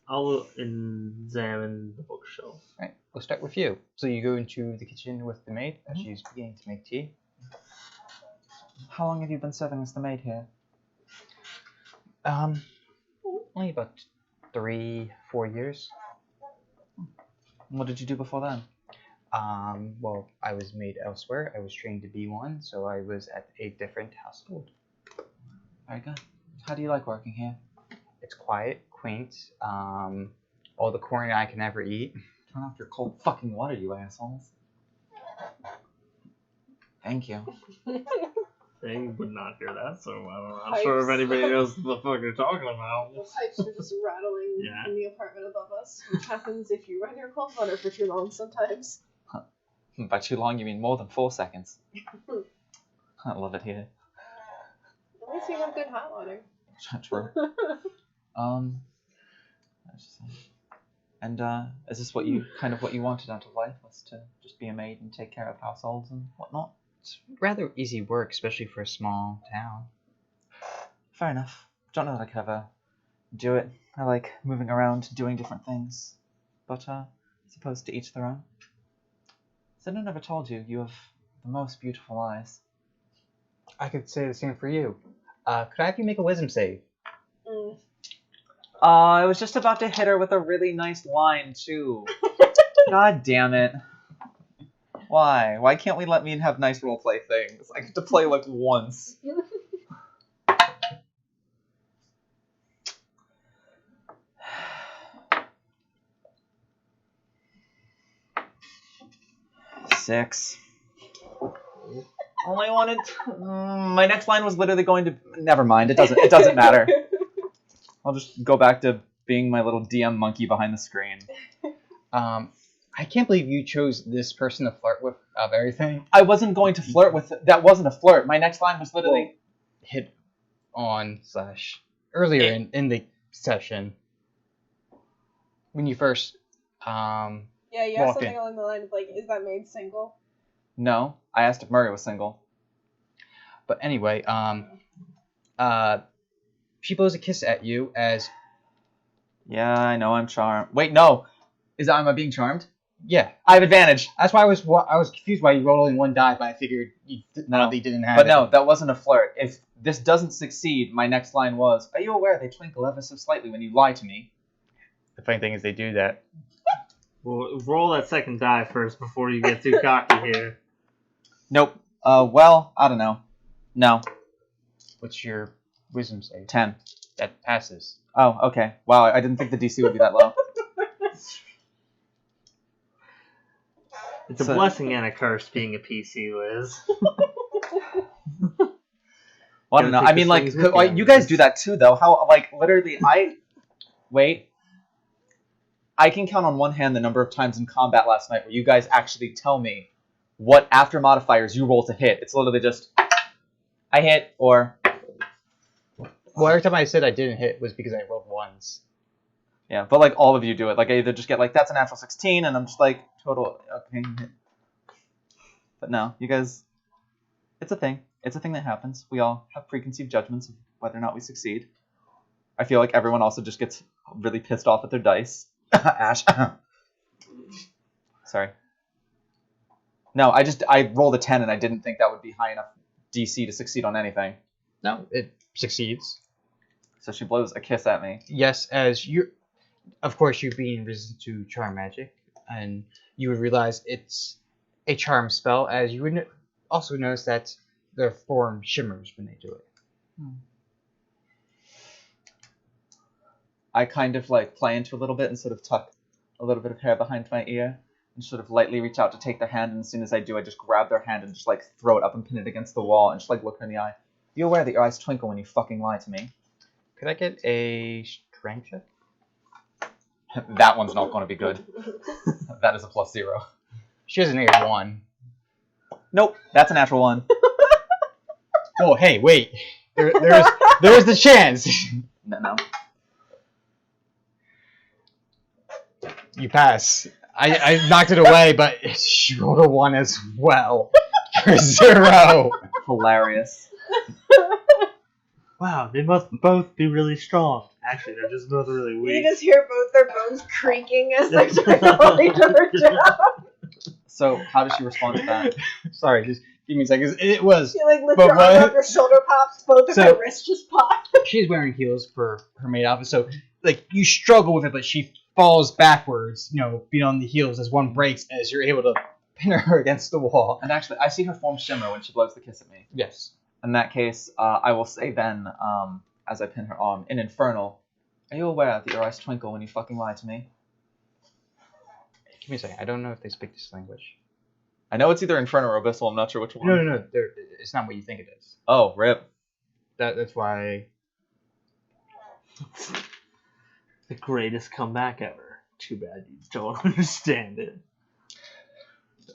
I'll examine the bookshelf. All right, we'll start with you. So you go into the kitchen with the maid as she's beginning to make tea. How long have you been serving as the maid here? Only about 3-4 years. What did you do before then? Well, I was made elsewhere. I was trained to be one, so I was at a different household. Very good. How do you like working here? It's quiet, quaint, all the corn I can ever eat. Turn off your cold fucking water, you assholes. Thank you. They would not hear that, so I'm not sure if anybody knows what the fuck you're talking about. The pipes are just rattling in the apartment above us, which happens if you run your cold water for too long sometimes. By too long, you mean more than 4 seconds. I love it here. At least you have good hot water. True. And is this what you wanted out of life? Was to just be a maid and take care of households and whatnot? It's rather easy work, especially for a small town. Fair enough. Don't know that I could ever do it. I like moving around, doing different things. But I suppose to each their own. Zena never told you you have the most beautiful eyes. I could say the same for you. Could I have you make a wisdom save? I was just about to hit her with a really nice line, too. God damn it. Why? Why can't we let me have nice roleplay things? I get to play like once. Six. Only wanted. My next line was literally going to. Never mind. It doesn't matter. I'll just go back to being my little DM monkey behind the screen. I can't believe you chose this person to flirt with of everything. I wasn't going to flirt with. That wasn't a flirt. My next line was literally hit on / earlier in the session when you first Yeah, you asked something along the line of like, is that maid single? No, I asked if Murray was single. But anyway, she blows a kiss at you as. Yeah, I know I'm charmed. Wait, no. Am I being charmed? Yeah, I have advantage. That's why I was confused why you rolled only one die, but I figured you probably didn't have it. But no, that wasn't a flirt. If this doesn't succeed, my next line was, are you aware they twinkle ever so slightly when you lie to me? The funny thing is they do that. Well, roll that second die first before you get too cocky here. Nope. Well, I don't know. No. What's your wisdom save? 10. That passes. Oh, okay. Wow, I didn't think the DC would be that low. It's a blessing and a curse being a PC, Liz. Well, I don't know. I mean, like, you guys do that too, though. How, like, literally, Wait. I can count on one hand the number of times in combat last night where you guys actually tell me what after modifiers you roll to hit. It's literally just, I hit, or... Well, every time I said I didn't hit was because I rolled ones. Yeah, but, like, all of you do it. Like, I either just get, like, that's a natural 16, and I'm just like, total, okay. But no, you guys, it's a thing. It's a thing that happens. We all have preconceived judgments of whether or not we succeed. I feel like everyone also just gets really pissed off at their dice. Ash. Sorry. No, I rolled a 10, and I didn't think that would be high enough DC to succeed on anything. No, it succeeds. So she blows a kiss at me. Yes, as you... Of course, you're being resistant to charm magic, and you would realize it's a charm spell, as you would also notice that their form shimmers when they do it. I kind of like play into a little bit and sort of tuck a little bit of hair behind my ear and sort of lightly reach out to take their hand, and as soon as I do, I just grab their hand and just like throw it up and pin it against the wall and just like look her in the eye. You aware that your eyes twinkle when you fucking lie to me? Could I get a strength check? That one's not going to be good. That is a +0. She has a -1. Nope, that's a natural 1. Oh, hey, wait. There's the chance. No. You pass. I knocked it away, but she rolled a 1 as well. For 0. Hilarious. Wow, they must both be really strong. Actually, they're just both really weak. You just hear both their bones creaking as they try to hold each other down. So, how does she respond to that? Sorry, just give me a second. It was... You like lift your arm up, your shoulder pops, both of her wrists just pop. She's wearing heels for her maid outfit, so like you struggle with it, but she falls backwards, being on the heels as one breaks, as you're able to pin her against the wall. And actually, I see her form shimmer when she blows the kiss at me. Yes. In that case, I will say then, as I pin her arm, in Infernal, are you aware that your eyes twinkle when you fucking lie to me? Give me a second. I don't know if they speak this language. I know it's either Infernal or Abyssal, I'm not sure which one. No. It's not what you think it is. Oh, rip. That's why... The greatest comeback ever. Too bad you don't understand it.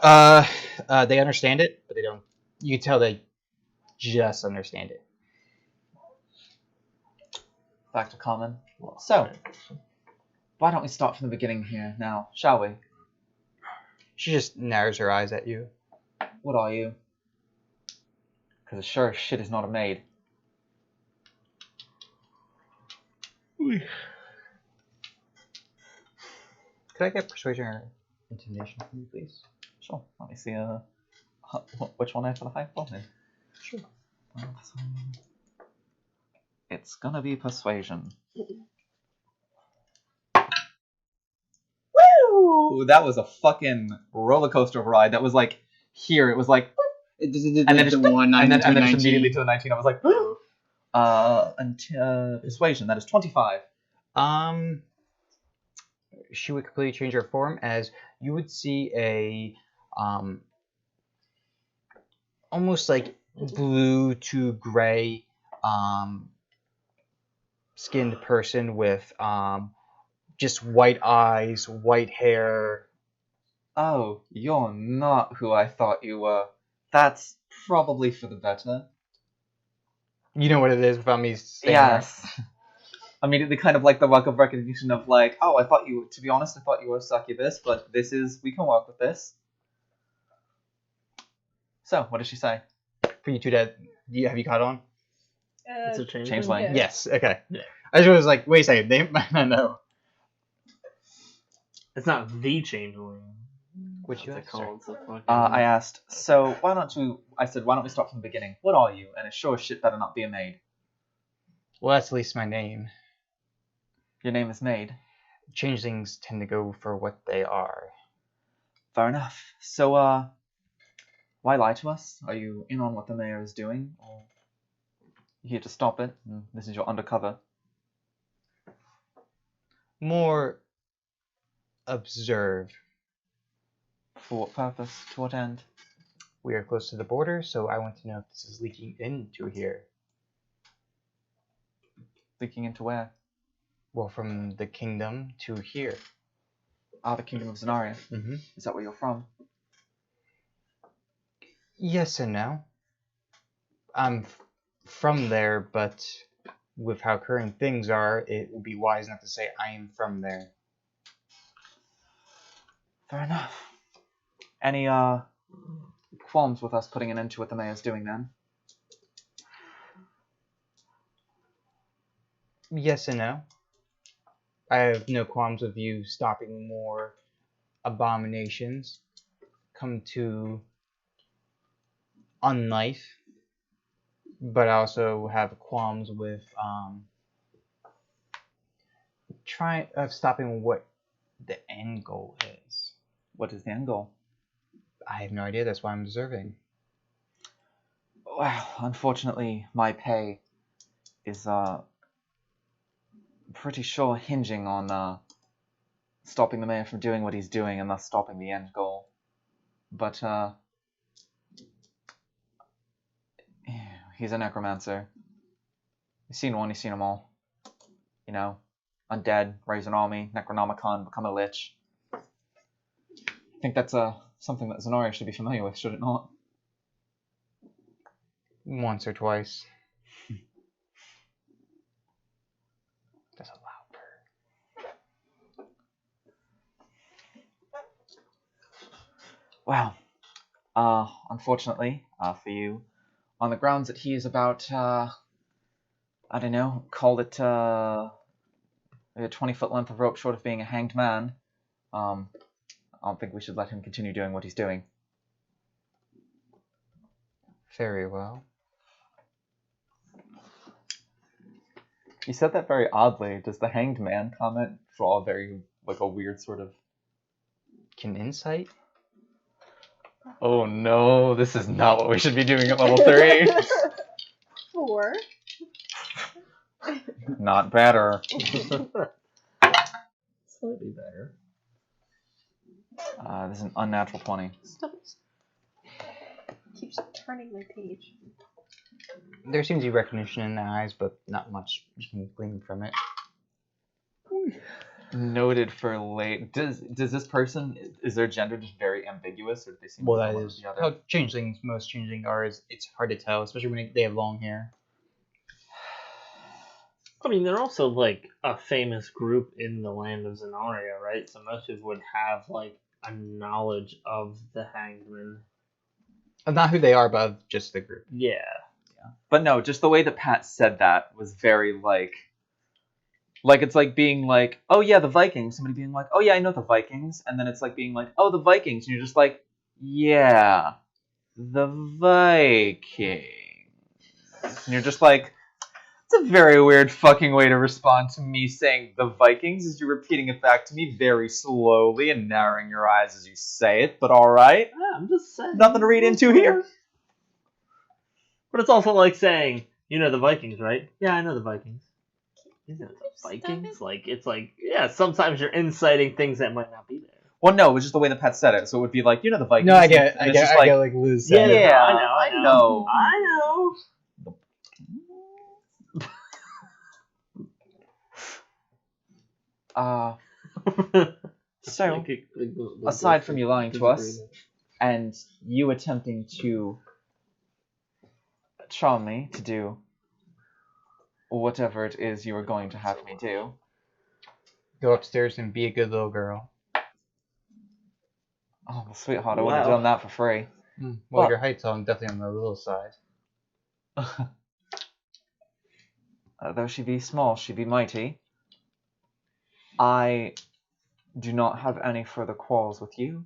They understand it, but they don't... You can tell they just understand it. Back to common. So, why don't we start from the beginning here now, shall we? She just narrows her eyes at you. What are you? Because sure as shit is not a maid. Could I get persuasion or intimidation from you, please? Sure. Let me see which one I have for the high roll then. Sure. It's gonna be persuasion. Woo! That was a fucking roller coaster ride. That was like here. It was like, and then just one, and then just immediately to the 19. I was like, persuasion. That is 25. She would completely change her form as you would see a almost like blue to gray skinned person with just white eyes, white hair. Oh, you're not who I thought you were. That's probably for the better. You know what it is without me saying Yes. Immediately kind of like the look of recognition of like, oh, to be honest, I thought you were a succubus, but we can work with this. So, what does she say? that. For you two that, have you caught on? It's a Changeling. Yeah. Yes, okay. Yeah. I just was like, wait a second, they might not know. It's not the changeling. Which you What's it asked, sorry. called? It's a fucking... I asked, so why don't we start from the beginning? What are you? And it sure as shit better not be a maid. Well, that's at least my name. Your name is Maid. Changelings tend to go for what they are. Fair enough. So, why lie to us? Are you in on what the mayor is doing? Or you here to stop it? And this is your undercover. More observe. For what purpose? To what end? We are close to the border, so I want to know if this is leaking into here. Leaking into where? Well, from the kingdom to here. Ah, the kingdom of Zenaria. Mm-hmm. Is that where you're from? Yes and no. I'm from there, but with how current things are, it would be wise not to say I am from there. Fair enough. Any, qualms with us putting an end to what the mayor's doing then? Yes and no. I have no qualms with you stopping more abominations come to unlife, but I also have qualms with stopping what the end goal is. What is the end goal? I have no idea. That's why I'm observing. Well, unfortunately, my pay is, pretty sure hinging on, stopping the mayor from doing what he's doing and thus stopping the end goal. But, he's a necromancer. He's seen one, he's seen them all. You know, undead, raise an army, Necronomicon, become a lich. I think that's, something that Zenaria should be familiar with, should it not? Once or twice. That's a loud bird. Well, unfortunately, for you, on the grounds that he is about, I don't know, call it, a 20-foot length of rope short of being a hanged man, I don't think we should let him continue doing what he's doing. Very well. You said that very oddly. Does the hanged man comment draw very, like, a weird sort of... Can insight? Oh no, this is not what we should be doing at level 3. 4. Not better. Slightly better. This is an unnatural 20. Stop it. Keeps turning my page. There seems to be recognition in the eyes, but not much you can glean from it. Noted for late. Does this person, is their gender just very ambiguous, or do they seem Well, like that one or is the other? how changelings, most changeling are. Is it's hard to tell, especially when they have long hair. I mean, they're also like a famous group in the land of Zenaria, right? So most people would have like a knowledge of the Hangman. Not who they are, but just the group. Yeah. But no, just the way that Pat said that was very like it's like being like, oh yeah, the Vikings. Somebody being like, oh yeah, I know the Vikings, and then it's like being like, oh, the Vikings, and you're just like, yeah, the Vikings, and you're just like, it's a very weird fucking way to respond to me saying the Vikings, as you're repeating it back to me very slowly and narrowing your eyes as you say it. But all right, Yeah, I'm just saying. nothing to read into here. But it's also like saying, you know the Vikings, right? Yeah, I know the Vikings. You know the Vikings? Like, it's like, yeah, sometimes you're inciting things that might not be there. Well, no, it was just the way that Pat said it. So it would be like, you know the Vikings. No, I get, and I it's get, just I like, get like Liz said. yeah, I know. So, aside from you lying to us, and you attempting to charm me to do whatever it is you were going to have me do. Go upstairs and be a good little girl. Oh, well, sweetheart, I would have done that for free. Well, your height's definitely on the little side. Though she be small, she be mighty. I do not have any further quarrels with you.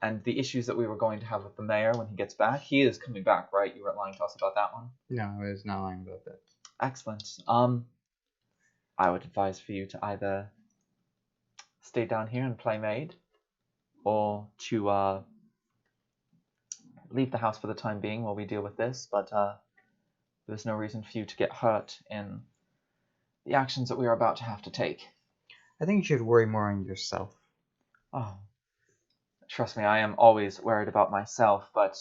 And the issues that we were going to have with the mayor when he gets back, he is coming back, right? You weren't lying to us about that one? No, I was not lying about that. Excellent. I would advise for you to either stay down here and play maid, or to leave the house for the time being while we deal with this, but there's no reason for you to get hurt in the actions that we are about to have to take. I think you should worry more on yourself. Oh, trust me, I am always worried about myself, but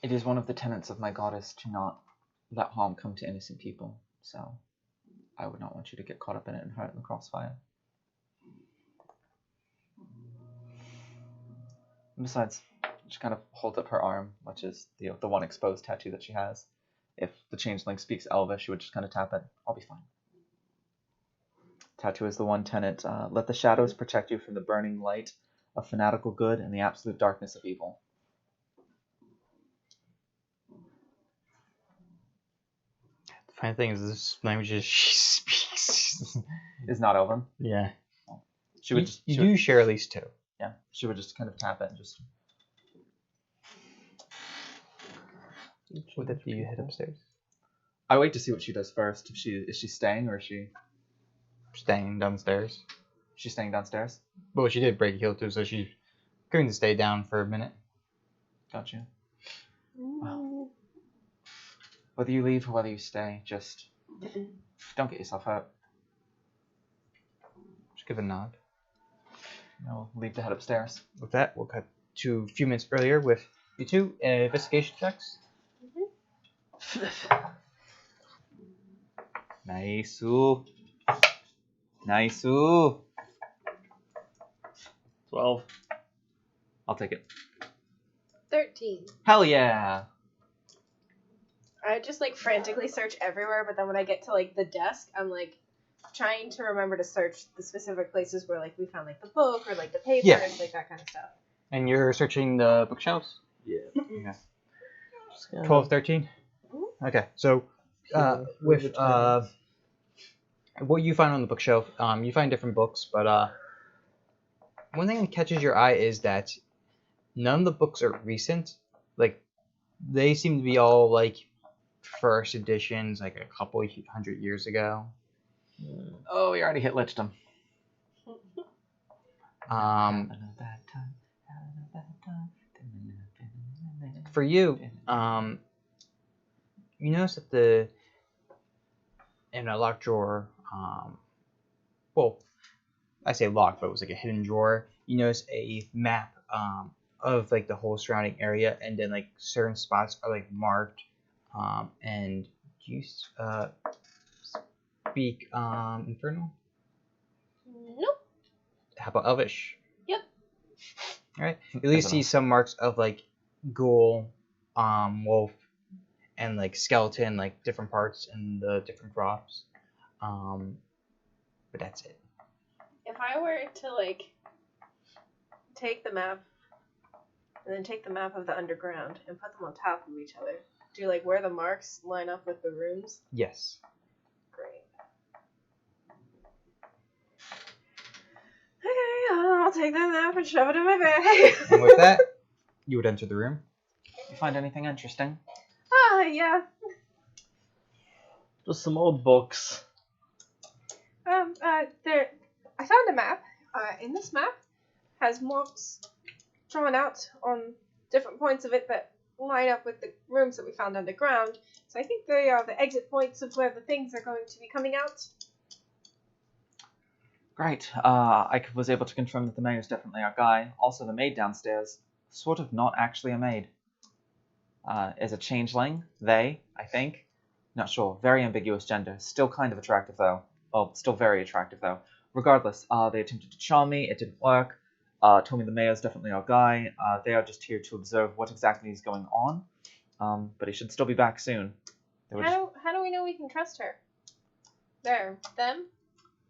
it is one of the tenets of my goddess to not let harm come to innocent people, so I would not want you to get caught up in it and hurt in the crossfire. And besides, she kind of holds up her arm, which is the one exposed tattoo that she has. If the changeling speaks Elvish, she would just kind of tap it. I'll be fine. Tattoo is the one tenet. Let the shadows protect you from the burning light of fanatical good and the absolute darkness of evil. The funny thing is, this language she speaks is not Elven. Yeah. She would just. You do share at least two. Yeah, she would just kind of tap it and just. Would that be you head upstairs? I wait to see what she does first. If is she staying or is she staying downstairs? She's staying downstairs. Well, she did break a heel too, so she's going to stay down for a minute. Gotcha. Well, whether you leave or whether you stay, just don't get yourself hurt. Just give a nod. I'll leave to head upstairs. With that, we'll cut to a few minutes earlier with you two investigation checks. Nice. Nice. 12. I'll take it. 13. Hell yeah. I just like frantically search everywhere, but then when I get to like the desk, I'm like trying to remember to search the specific places where like we found like the book or like the papers, Yeah. like that kind of stuff. And you're searching the bookshelves? Yeah. Okay. 12, 13? Okay, so with what you find on the bookshelf, you find different books, but one thing that catches your eye is that none of the books are recent. Like, they seem to be all like first editions, like a couple hundred years ago. Oh, we already hit liched him. For you, you notice that in a locked drawer, well, I say locked, but it was like a hidden drawer. You notice a map of like the whole surrounding area, and then like certain spots are like marked. And do you speak Infernal? Nope. How about Elvish? Yep. All right. You at least see some marks of like ghoul, wolf, and like skeleton, like different parts in the different crops. But that's it. If I were to like take the map and then take the map of the underground and put them on top of each other, do like where the marks line up with the rooms? Yes. Great. Okay, I'll take that map and shove it in my bag. And with that, you would enter the room. You find anything interesting? Yeah. Just some old books. There. I found a map. In this map has marks drawn out on different points of it that line up with the rooms that we found underground. So I think they are the exit points of where the things are going to be coming out. Great. I was able to confirm that the mayor is definitely our guy. Also, the maid downstairs, sort of not actually a maid. Is a changeling. They, I think. Not sure. Very ambiguous gender. Still kind of attractive, though. Well, still very attractive, though. Regardless, they attempted to charm me. It didn't work. Told me the mayor's definitely our guy. They are just here to observe what exactly is going on. But he should still be back soon. How do we know we can trust her? Them?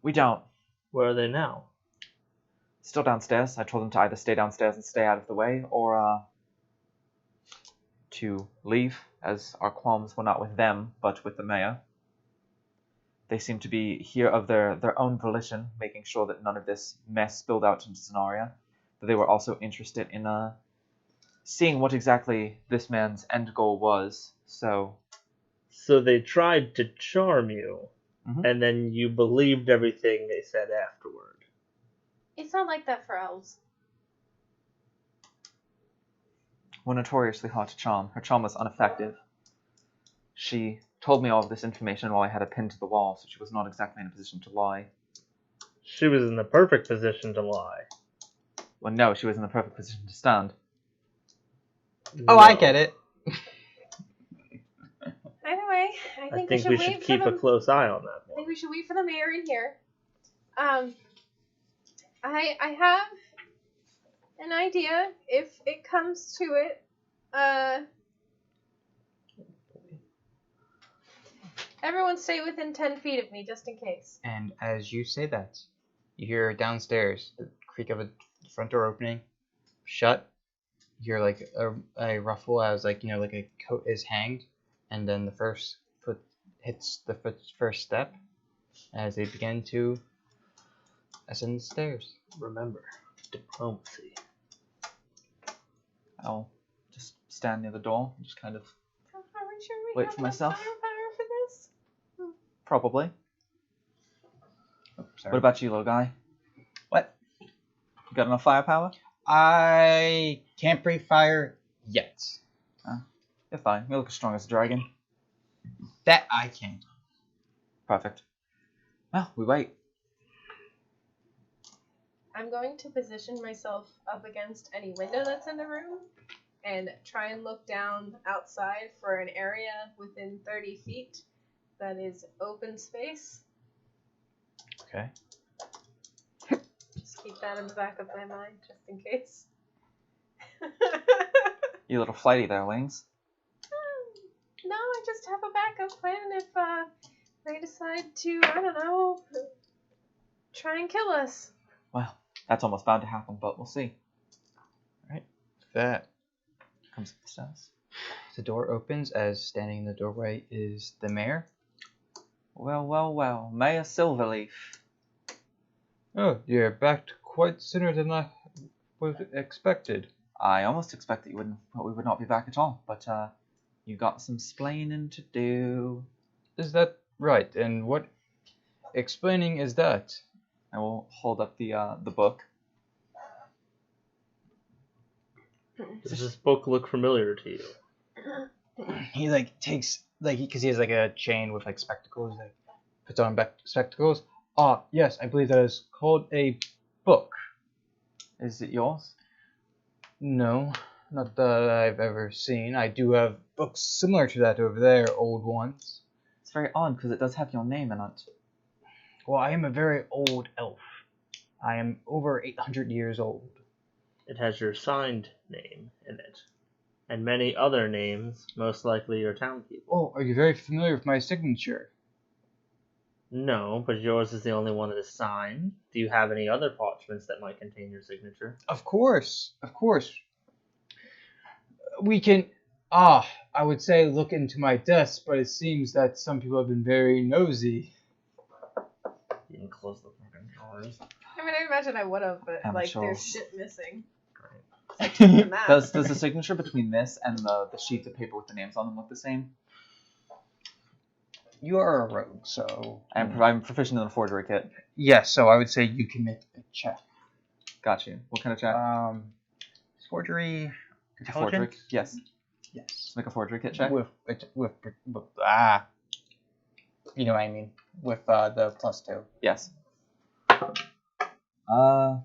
We don't. Where are they now? Still downstairs. I told them to either stay downstairs and stay out of the way, or to leave, as our qualms were not with them, but with the mayor. They seem to be here of their own volition, making sure that none of this mess spilled out into Zenaria. But they were also interested in seeing what exactly this man's end goal was. So they tried to charm you, and then you believed everything they said afterward. It's not like that for elves. Were notoriously hard to charm. Her charm was ineffective. She told me all of this information while I had her pinned to the wall, so she was not exactly in a position to lie. She was in the perfect position to lie. Well, no, she was in the perfect position to stand. Oh, I get it. Anyway, I think we should keep a close eye on that I one. think we should wait for the mayor in here. I have an idea if it comes to it. Everyone stay within 10 feet of me, just in case. And as you say that, you hear downstairs the creak of a front door opening, shut. You hear like a ruffle as like like a coat is hanged, and then the first foot hits the first step as they begin to ascend the stairs. Remember, diplomacy. I'll just stand near the door and just kind of Are we sure we wait have for enough myself. firepower for this? Probably. Oh, sorry. What about you, little guy? What? You got enough firepower? I can't breathe fire yet. You're fine. You look as strong as a dragon. That I can't. Perfect. Well, we wait. I'm going to position myself up against any window that's in the room and try and look down outside for an area within 30 feet that is open space. Okay. Just keep that in the back of my mind, just in case. You a little flighty there, Wings. No, I just have a backup plan if they decide to, I don't know, try and kill us. Well, that's almost bound to happen, but we'll see. That Comes up the stairs. The door opens as standing in the doorway is the mayor. Well, Mayor Silverleaf. Oh, you're back quite sooner than I was expected. I almost expect that we would not be back at all, but you got some splaining to do. Is that right? And what explaining is that? I will hold up the book. Does this book look familiar to you? He takes because he has a chain with spectacles. Puts on spectacles. Ah, yes, I believe that is called a book. Is it yours? No, not that I've ever seen. I do have books similar to that over there, old ones. It's very odd because it does have your name in it. Well, I am a very old elf. I am over 800 years old. It has your signed name in it. And many other names, most likely your town people. Oh, are you very familiar with my signature? No, but yours is the only one that is signed. Do you have any other parchments that might contain your signature? Of course. We can, I would say look into my desk, but it seems that some people have been very nosy. You can close the fucking drawers. I mean, I imagine I would have, but Amateurs. there's shit missing. Does the signature between this and the sheets of paper with the names on them look the same? You are a rogue, so... I'm proficient in the forgery kit. Yes, so I would say you can make a check. Got you. What kind of check? Forgery... A forgery? Yes. Yes. Make a forgery kit check? With you know what I mean. With the +2. Yes.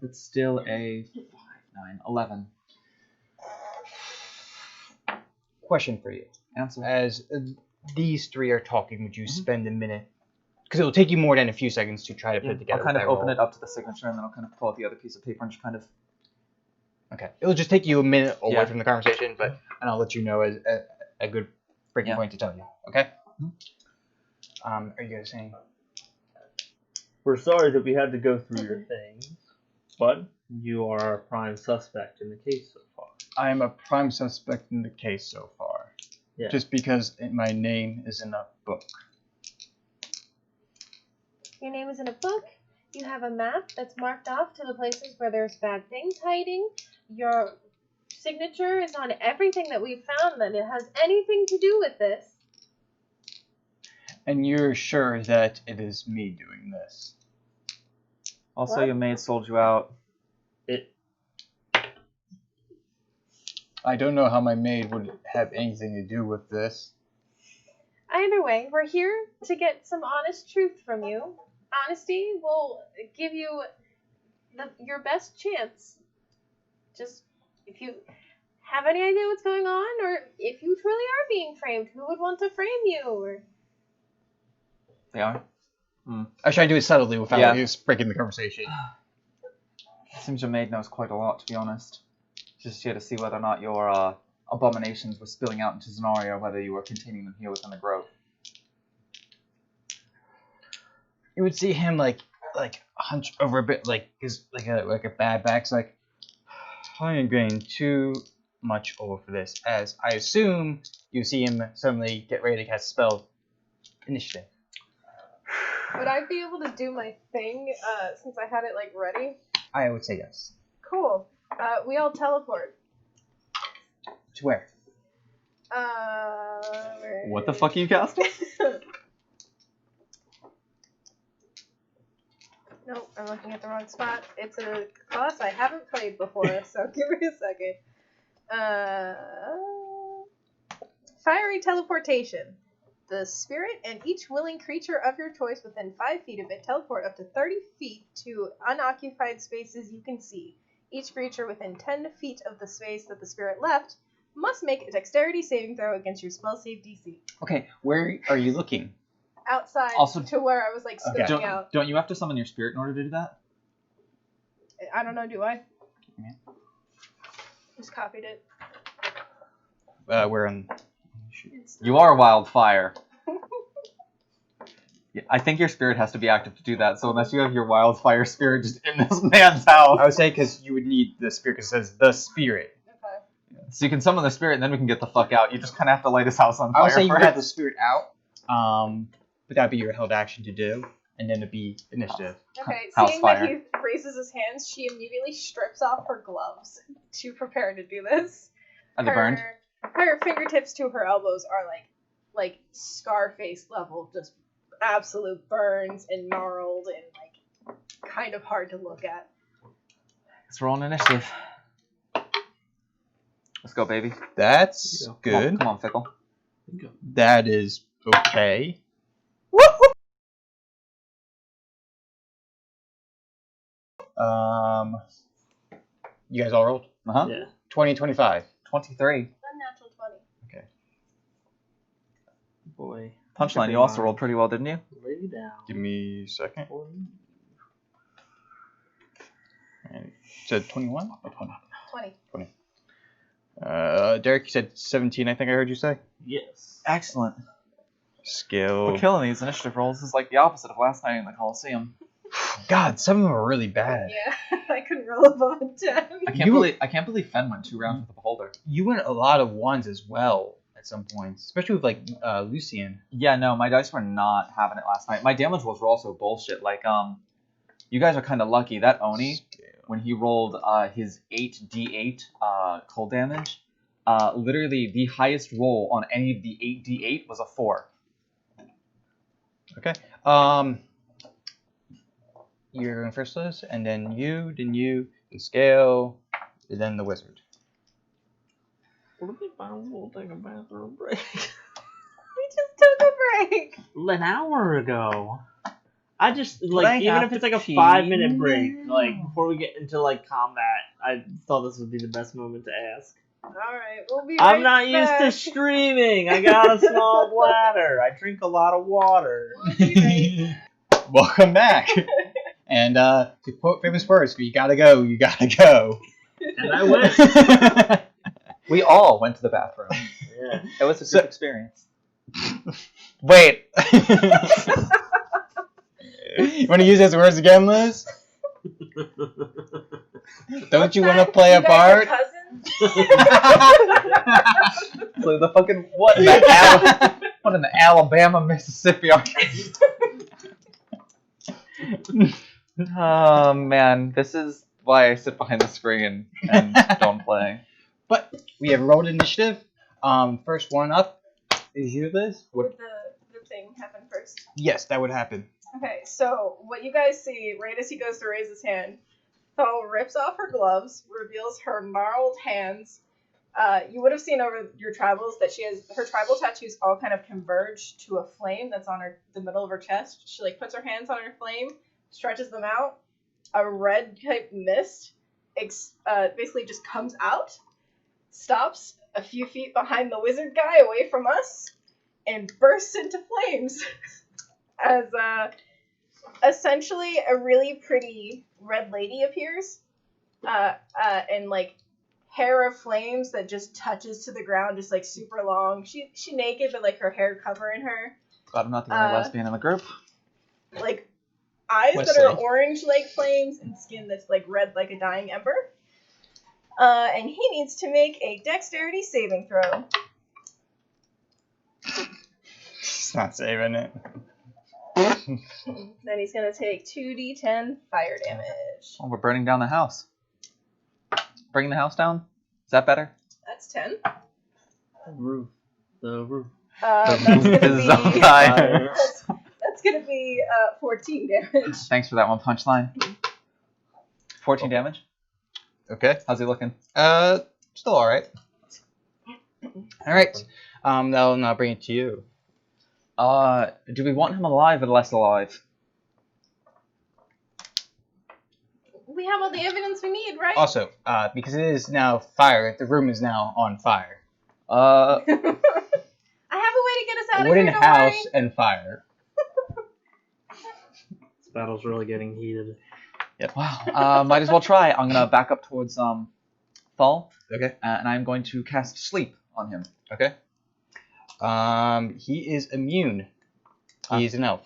It's still a 5, 9, 11. Question for you. Answer. As these three are talking, would you spend a minute? Because it will take you more than a few seconds to try to put it together. I'll kind of open it up to the signature, and then I'll kind of pull out the other piece of paper and just kind of... Okay. It'll just take you a minute away from the conversation, and I'll let you know as a good breaking point to tell you. Okay? Mm-hmm. Are you guys saying? We're sorry that we had to go through your things, but you are our prime suspect in the case so far. I am a prime suspect in the case so far. Yeah. Just because my name is in a book. Your name is in a book. You have a map that's marked off to the places where there's bad things hiding. Your signature is on everything that we've found that it has anything to do with this. And you're sure that it is me doing this? Also, What? your maid sold you out. I don't know how my maid would have anything to do with this. Either way, we're here to get some honest truth from you. Honesty will give you your best chance. Just, if you have any idea what's going on, or if you truly are being framed, who would want to frame you? Or... They are? I try to do it subtly without Yeah. breaking the conversation. Seems your maid knows quite a lot, to be honest. She's just here to see whether or not your abominations were spilling out into Zenaria, or whether you were containing them here within the grove. You would see him hunch over a bit, like a bad back. It's like, I am getting too much over for this. As I assume you see him suddenly get ready to cast a spell. Initiative. Would I be able to do my thing since I had it ready? I would say yes. Cool. We all teleport. To where? What the fuck are you casting? Nope, I'm looking at the wrong spot. It's a class I haven't played before, so give me a second. Fiery teleportation. The spirit and each willing creature of your choice within 5 feet of it teleport up to 30 feet to unoccupied spaces you can see. Each creature within 10 feet of the space that the spirit left must make a dexterity saving throw against your spell save DC. Okay, where are you looking? Outside Also- to where I was scoping out. Don't you have to summon your spirit in order to do that? I don't know, do I? Yeah. Just copied it. We're in. You are wildfire. Yeah, I think your spirit has to be active to do that, so unless you have your wildfire spirit just in this man's house... I would say because you would need the spirit because it says the spirit. Okay. So you can summon the spirit, and then we can get the fuck out. You just kind of have to light his house on I fire would say you first. got the spirit out, but that'd be your held action to do, and then it'd be initiative. Okay, House seeing fire. that he raises his hands, she immediately strips off her gloves to prepare to do this. Are they burned? Her fingertips to her elbows are like Scarface level, just absolute burns and gnarled and like kind of hard to look at. Let's roll an initiative. Let's go, baby. That's Yeah. good. Come on, Fickle. That is okay. You guys all rolled? Uh-huh. Yeah. 20 and 25. 23. Unnatural 20. Boy. Punchline, you also rolled pretty well, didn't you? Lay down. Give me a second. And said 21? Or 20? 20. Derek, you said 17, I think I heard you say? Yes. Excellent. Skill. We're killing these initiative rolls. This is like the opposite of last night in the Coliseum. God, some of them are really bad. Yeah, I couldn't roll above a 10. I can't believe Fen went 2 rounds with the Beholder. You went a lot of ones as well at some points, especially with like Lucian. Yeah, no, my dice were not having it last night. My damage rolls were also bullshit. Like, you guys are kind of lucky. That Oni, when he rolled his 8d8 cold damage, literally the highest roll on any of the 8d8 was a 4. Okay. You're going first, Liz, and then you, the scale, and then the wizard. What if we'll take a bathroom break? We just took a break. An hour ago. I just, I like, even have if it's to like a pee 5-minute break, now? like, before we get into, like, combat, I thought this would be the best moment to ask. Alright, we'll be right I'm not used to back. streaming. I got a small bladder. I drink a lot of water. We'll be right Welcome back. And to quote famous words, you gotta go, you gotta go. And I went. We all went to the bathroom. Yeah. It was a good experience. Wait. You want to use those words again, Liz? Don't you want to play a You guys are part? cousins? So the fucking what in the Alabama, Mississippi are Oh man, this is why I sit behind the screen and don't play. But we have rolled initiative. First one up is you, Liz. Would the thing happen first? Yes, that would happen. Okay, so what you guys see, right as he goes to raise his hand, Tho rips off her gloves, reveals her gnarled hands. You would have seen over your travels that she has her tribal tattoos all kind of converge to a flame that's on the middle of her chest. She like puts her hands on her flame, stretches them out. A red type mist basically just comes out, stops a few feet behind the wizard guy away from us, and bursts into flames. As essentially a really pretty red lady appears, and like hair of flames that just touches to the ground, just like super long. She naked, but like her hair covering her. Glad I'm not the only lesbian in the group. Like eyes Wesley. that are orange like flames and skin that's like red like a dying ember. And he needs to make a dexterity saving throw. It's not saving it. Then he's gonna take 2d10 fire damage. Oh, we're burning down the house. Bringing the house down? Is that better? That's 10. The roof. That's gonna Is on be fire. that's gonna be 14 damage. Thanks for that one punchline. 14 damage. Okay. How's he looking? Still all right. All right. That'll now bring it to you. Do we want him alive or less alive? We have all the evidence we need, right? Also, because it is now fire, the room is now on fire. I have a way to get us out of Wooden here. Don't house worry. and fire. This battle's really getting heated. Wow. Might as well try. I'm gonna back up towards Thal, Okay. and I'm going to cast sleep on him. Okay. He is immune. He's an elf.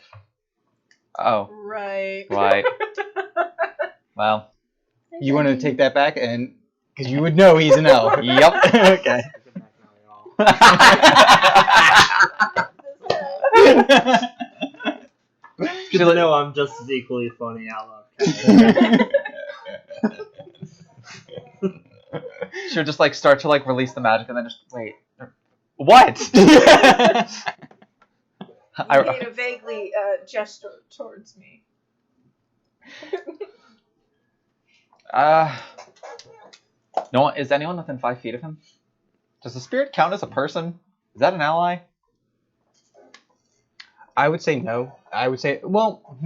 Oh, Right. right. Well, You want to take that back and Because you would know he's an elf. Yep. Okay. Good to know I'm just as equally funny out loud. She'll just like start to like release the magic and then just wait. What? You made a vaguely gesture towards me. No, is anyone within 5 feet of him? Does the spirit count as a person? Is that an ally? I would say no. I would say, well,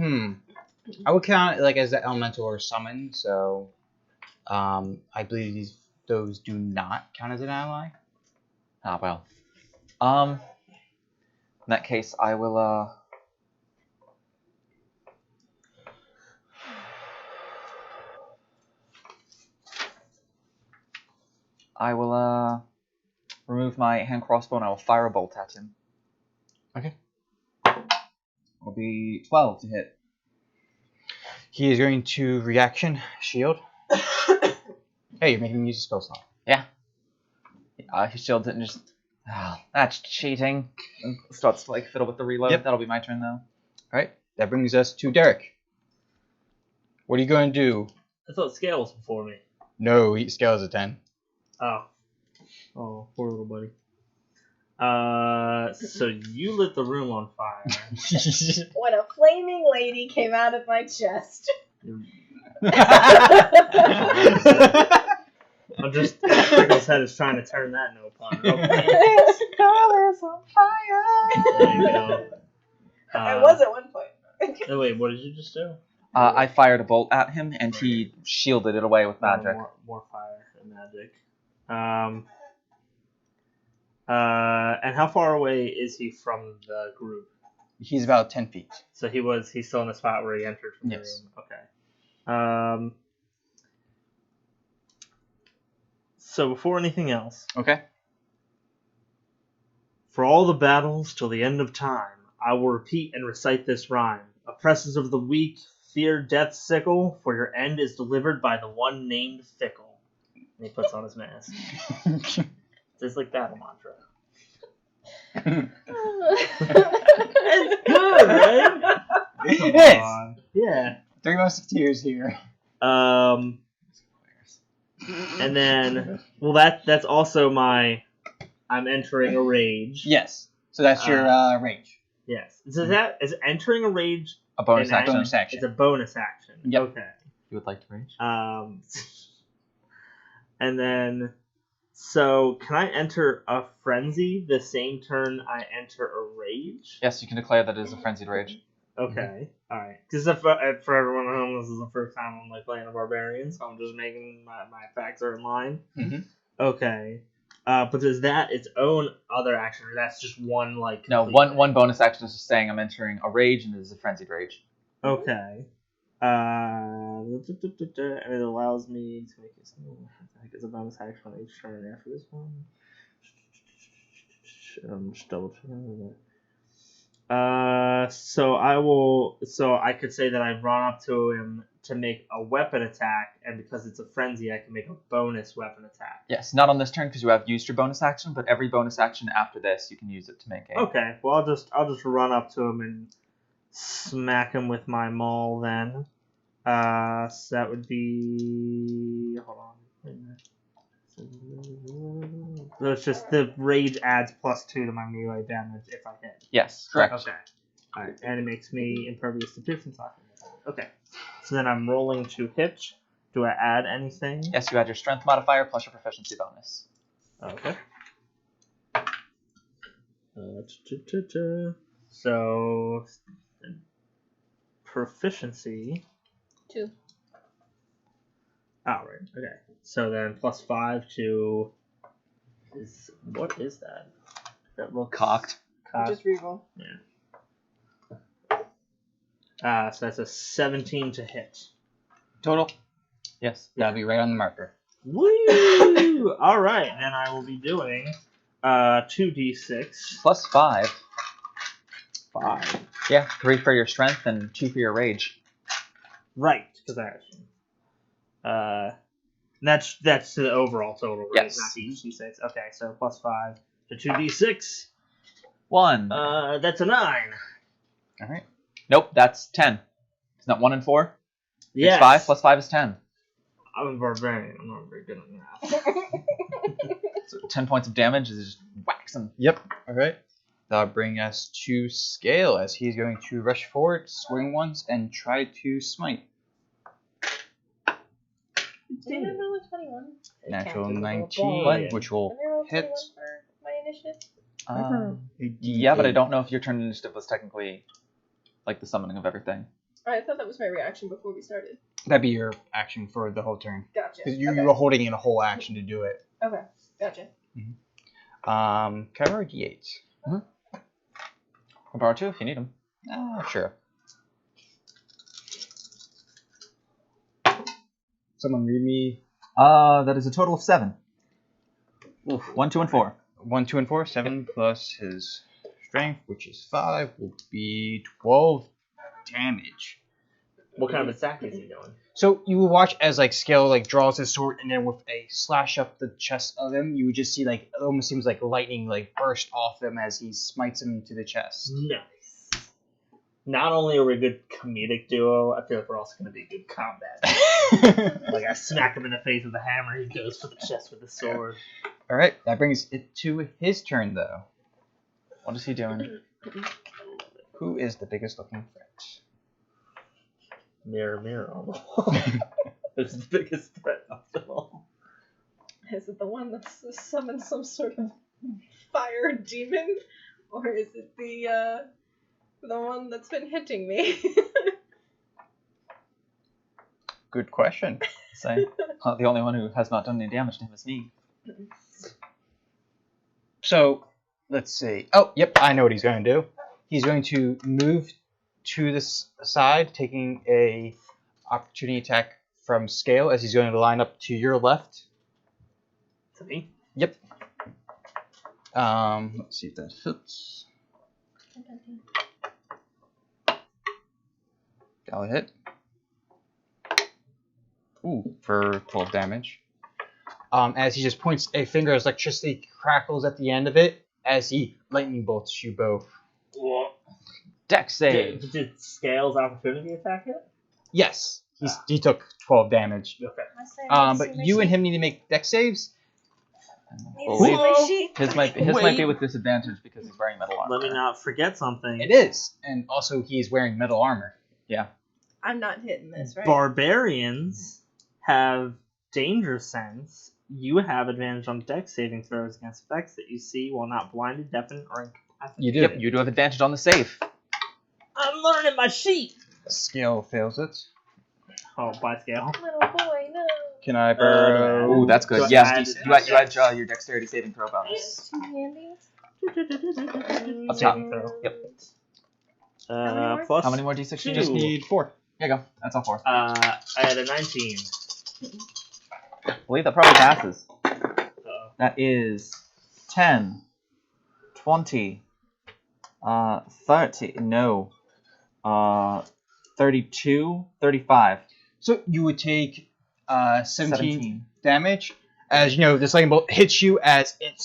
I would count it like as an elemental or summon, so I believe those do not count as an ally. Ah, well. In that case, I will, remove my hand crossbow and I will fire a bolt at him. Okay. It'll be 12 to hit. He is going to reaction shield. Hey, you're making me use a spell slot. Yeah. He shields it and just... Oh, that's cheating. And starts to like fiddle with the reload. Yep. That'll be my turn though. Alright, that brings us to Derek. What are you going to do? I thought scale was before me. No, he scales a 10. Oh, poor little buddy. So you lit the room on fire. When a flaming lady came out of my chest. I'm just Pickle's head is trying to turn that into a pun. Okay. This girl is on fire. There you go. I was at one point. Oh, wait, what did you just do? I fired a bolt at him and he shielded it away with magic. More fire and magic. And how far away is he from the group? He's about 10 feet. So he's still in the spot where he entered from the Yes. room. Okay. So before anything else, Okay. for all the battles till the end of time, I will repeat and recite this rhyme. Oppressors of the weak, fear death's sickle, for your end is delivered by the one named Fickle. And he puts on his mask. It's like battle mantra. It's good, right? It is. Yeah. 3 Musketeers here. And then, well, that's also my. I'm entering a rage. Yes. So that's your range. Yes. So is entering a rage A bonus an action. Bonus action. It's a bonus action. Yep. Okay. You would like to rage? And then, so can I enter a frenzy the same turn I enter a rage? Yes, you can declare that it is a frenzied rage. Okay. All right. Because for everyone at home, this is the first time I'm like playing a barbarian, so I'm just making my facts are in line. Mhm. Okay. But is that its own other action, or that's just one like? No, complete one bonus action is just saying I'm entering a rage and it is a frenzied rage. Okay. And it allows me to make it. I think it's a bonus action on each turn after this one. I'm just double checking. So I could say that I run up to him to make a weapon attack, and because it's a frenzy, I can make a bonus weapon attack. Yes, not on this turn because you have used your bonus action, but every bonus action after this you can use it to make a. Okay, well I'll just run up to him and smack him with my maul then. So that would be, hold on. Wait a minute. So it's just the rage adds +2 to my melee damage if I hit. Yes, correct. Okay. Alright, and it makes me impervious to piercing. Okay. So then I'm rolling to hit. Do I add anything? Yes, you add your strength modifier plus your proficiency bonus. Okay. So proficiency. 2. Oh, right. Okay. So then +5 to. What is that? That looks Cocked. Just reroll. Yeah. So that's a 17 to hit. Total? Yes. That'll be right on the marker. Woo! All right, then I will be doing 2d6 Plus 5. 5. Yeah, 3 for your strength and 2 for your rage. Right, because I actually. That's to the overall total, right? Yes. Not to each d6. Okay, so +5 to 2d6. 1. That's a 9. All right. Nope, that's 10. Isn't that 1 and 4? Yes. It's 5 plus 5 is 10. I'm a barbarian. I'm not very good at math. So 10 points of damage is just whacks him. Yep. All right. That'll bring us to Scale as he's going to rush forward, swing once, and try to smite. Did I roll a 21? Natural Counted as a 19, ball. which will Did I roll a hit. 21 for my initiative? Yeah, but I don't know if your turn initiative was technically like the summoning of everything. I thought that was my reaction before we started. That'd be your action for the whole turn. Gotcha. Because you Okay. were holding in a whole action to do it. Okay, gotcha. Can I borrow D8? I'll borrow 2 if you need them. Sure. Someone read me. That is a total of 7. Oof. 1, 2, and 4. 1, 2, and 4. 7 plus his strength, which is 5, will be 12 damage. What kind of attack is he doing? So you would watch as like Scale like draws his sword, and then with a slash up the chest of him, you would just see like it almost seems like lightning like burst off him as he smites him into the chest. Nice. Not only are we a good comedic duo, I feel like we're also going to be good combat. Like I smack him in the face with a hammer, he goes for the chest with the sword. All right, that brings it to his turn though. What is he doing? Who is the biggest looking threat? Mirror, mirror on the wall. Who's the biggest threat of them all? Is it the one that's summoned some sort of fire demon? Or is it the one that's been hitting me? Good question. Say, the only one who has not done any damage to him is me. So, let's see. Oh, yep, I know what he's going to do. He's going to move to this side, taking a opportunity attack from Scale as he's going to line up to your left. To me? Yep. Let's see if that fits. That'll hit. Ooh, for 12 damage. As he just points a finger as electricity crackles at the end of it, as he lightning bolts you both. What? Dex save. Did Scales opportunity attack it? Yes, he took 12 damage. Okay. But you and him need to make dex saves. Believe my sheet. his might be with disadvantage because he's wearing metal armor. Let me not forget something. It is, and also he's wearing metal armor. Yeah. I'm not hitting this, right? Barbarians have danger sense. You have advantage on dex saving throws against effects that you see while not blinded, deafened, or incapacitated. You do. Yep, you do have advantage on the save. I'm learning my sheet. Scale fails it. Oh, by Scale. Little boy, no. Can I borrow? Ooh, that's good. So Yes, add- you add your dexterity saving throw bonus. Two handies. Up top. Saving throw. Yep. more? Plus. How many more d6? You just need 4. Here you go. That's all 4. I had a 19. I believe that probably passes. Uh-oh. That is 10, 20, 30, no, 32, 35. So you would take 17 damage, as you know this lightning bolt hits you as it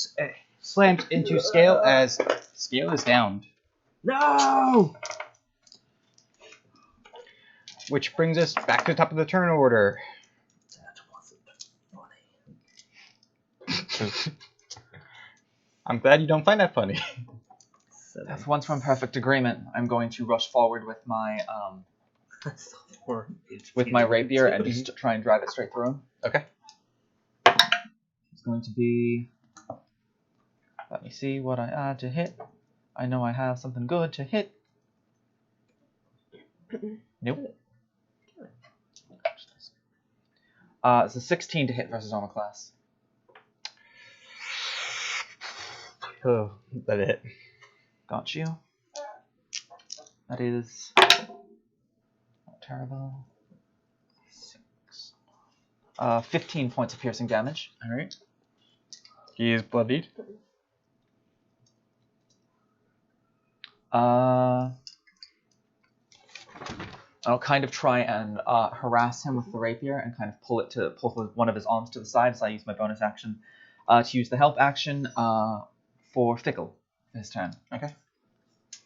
slams into Scale as Scale is downed. No! Which brings us back to the top of the turn order. That wasn't funny. I'm glad you don't find that funny. That's once from perfect agreement. I'm going to rush forward with my rapier and just try and drive it straight through him. Okay. It's going to be. Let me see what I add to hit. I know I have something good to hit. Nope. It's a 16 to hit versus armor class. Oh, that hit. Got you. That is not terrible. 6. 15 points of piercing damage. All right. He is bloodied. I'll kind of try and harass him with the rapier and kind of pull one of his arms to the side. So I use my bonus action to use the help action for Fickle this turn. Okay.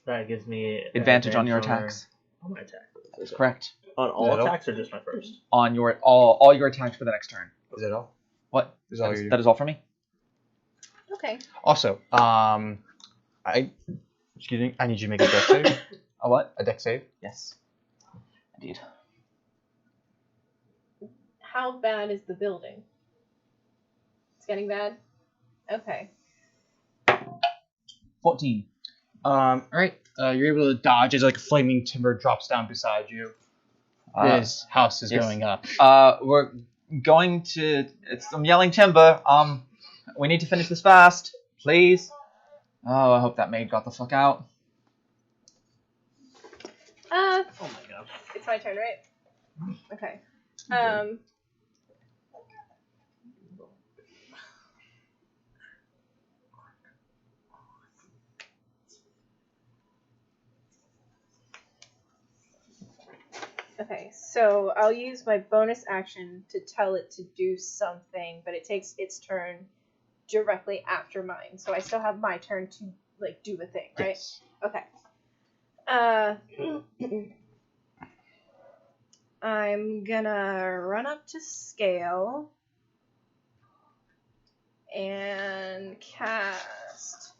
That gives me Advantage on your attacks. On my attack. That's correct. On all attacks or just my first? On your all your attacks for the next turn. Is that all? What? That is all for me. Okay. Also, excuse me, I need you to make a dex save. A what? A dex save. Yes. Indeed. How bad is the building? It's getting bad? Okay. 14. Alright, you're able to dodge as like flaming timber drops down beside you. This house is yes. going up. We're going to... I'm yelling timber. We need to finish this fast. Please. Oh, I hope that maid got the fuck out. Oh my god. It's my turn, right? Okay. Okay, so I'll use my bonus action to tell it to do something, but it takes its turn directly after mine. So I still have my turn to like do the thing, right? Yes. Okay. I'm gonna run up to scale and cast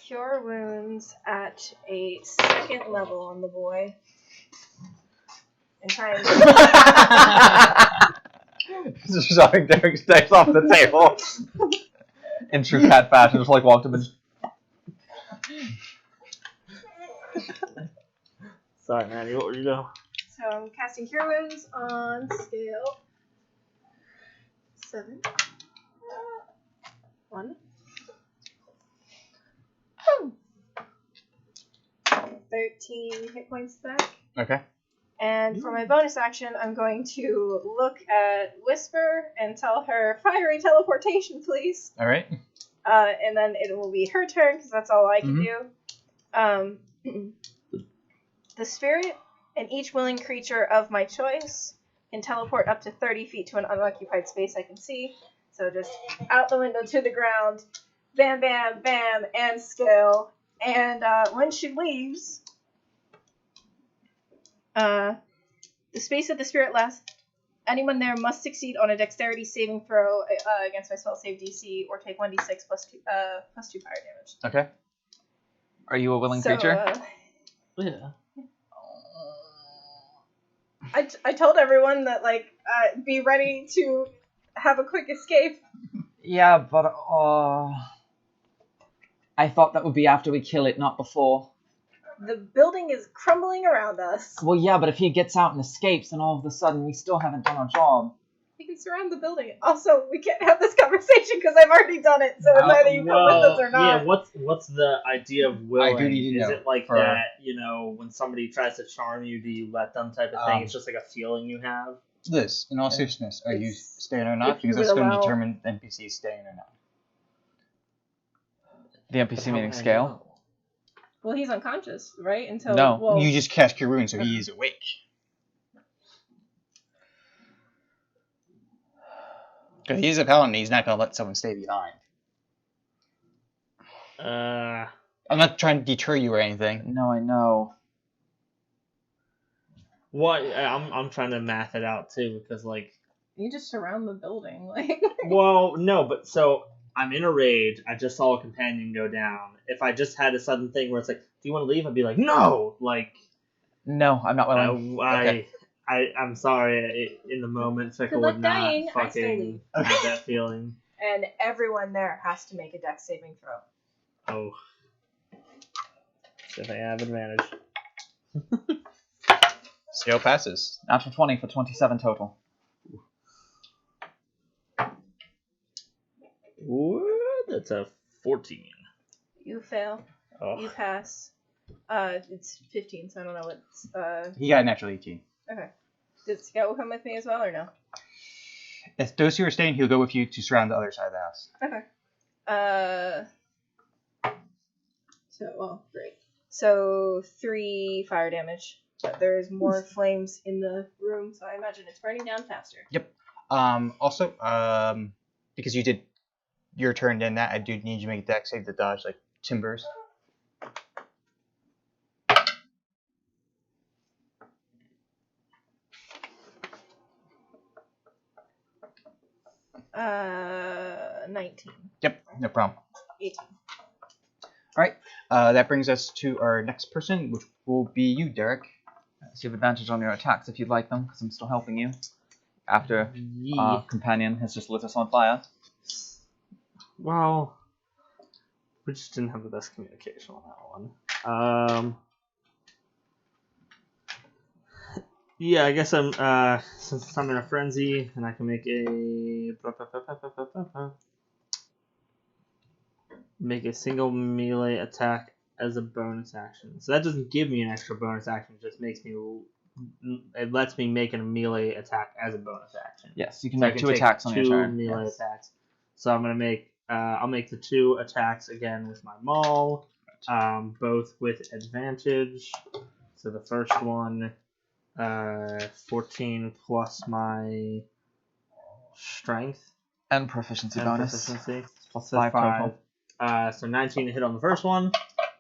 Cure Wounds at a 2nd level on the boy. And try and Just shoving Derek's dice off the table. In true cat fashion, just like walked him in. Sorry, Maddie, what were you doing? So I'm casting Cure Wounds on scale 7. 1. 13 hit points back. Okay. And for my bonus action, I'm going to look at Whisper and tell her, fiery teleportation, please. Alright. And then it will be her turn, because that's all I can do. The spirit and each willing creature of my choice can teleport up to 30 feet to an unoccupied space I can see. So just out the window to the ground, bam, bam, bam, and scale. And when she leaves... the space that the spirit lasts, anyone there must succeed on a dexterity saving throw against my spell save DC or take 1d6 plus 2 fire damage. Okay. Are you a willing creature? Yeah. I told everyone that, like, be ready to have a quick escape. Yeah, but I thought that would be after we kill it, not before. The building is crumbling around us. Well, yeah, but if he gets out and escapes, then all of a sudden we still haven't done our job. We can surround the building. Also, we can't have this conversation because I've already done it, so it's either you come with us or not. Yeah, what's the idea of willing? I do need to Is know it like for- that, when somebody tries to charm you, do you let them type of thing? It's just like a feeling you have? Liz, in all seriousness, are you staying or not? if you Because that's would going to allow- determine the NPC staying or not. The NPC meaning scale? Well, he's unconscious, right? Until No. well, You just cast Cure Wounds, so he is awake. Because he's a paladin, he's not going to let someone stay behind. I'm not trying to deter you or anything. No, I know. What? I'm trying to math it out too, because like, you just surround the building, like. well, no, but so I'm in a rage. I just saw a companion go down. If I just had a sudden thing where it's like, do you want to leave? I'd be like, no, like. No, I'm not willing. I'm sorry. In the moment, Fickle Good luck would not dying, I still fucking leave. have that feeling. And everyone there has to make a dex saving throw. Oh. So if I have advantage. Scale passes. Natural 20 for 27 total. What? That's a 14. You fail. Oh. You pass. It's 15, so I don't know what's. He got a natural 18. Okay. Did Scout come with me as well, or no? If those two are staying, he'll go with you to surround the other side of the house. Okay. So, well, great. So, 3 fire damage But there is more flames in the room, so I imagine it's burning down faster. Also, because you did your turn in that, I do need you to make a dex save to dodge like timbers. Uh, 19. Yep, no problem. 18. Alright, that brings us to our next person, which will be you, Derek. So you have advantage on your attacks if you'd like them, because I'm still helping you. After companion has just lit us on fire. Well, we just didn't have the best communication on that one. Yeah, I guess I'm since I'm in a frenzy and I can make a single melee attack as a bonus action. So that doesn't give me an extra bonus action. It just makes me. It lets me make a melee attack as a bonus action. Yes, you can make 2 attacks on your turn. 2 melee attacks. So I'm gonna make. I'll make the 2 attacks again with my maul, both with advantage. So the first one, 14 plus my strength And proficiency bonus. proficiency. Plus So 5 total. So 19 to hit on the first one,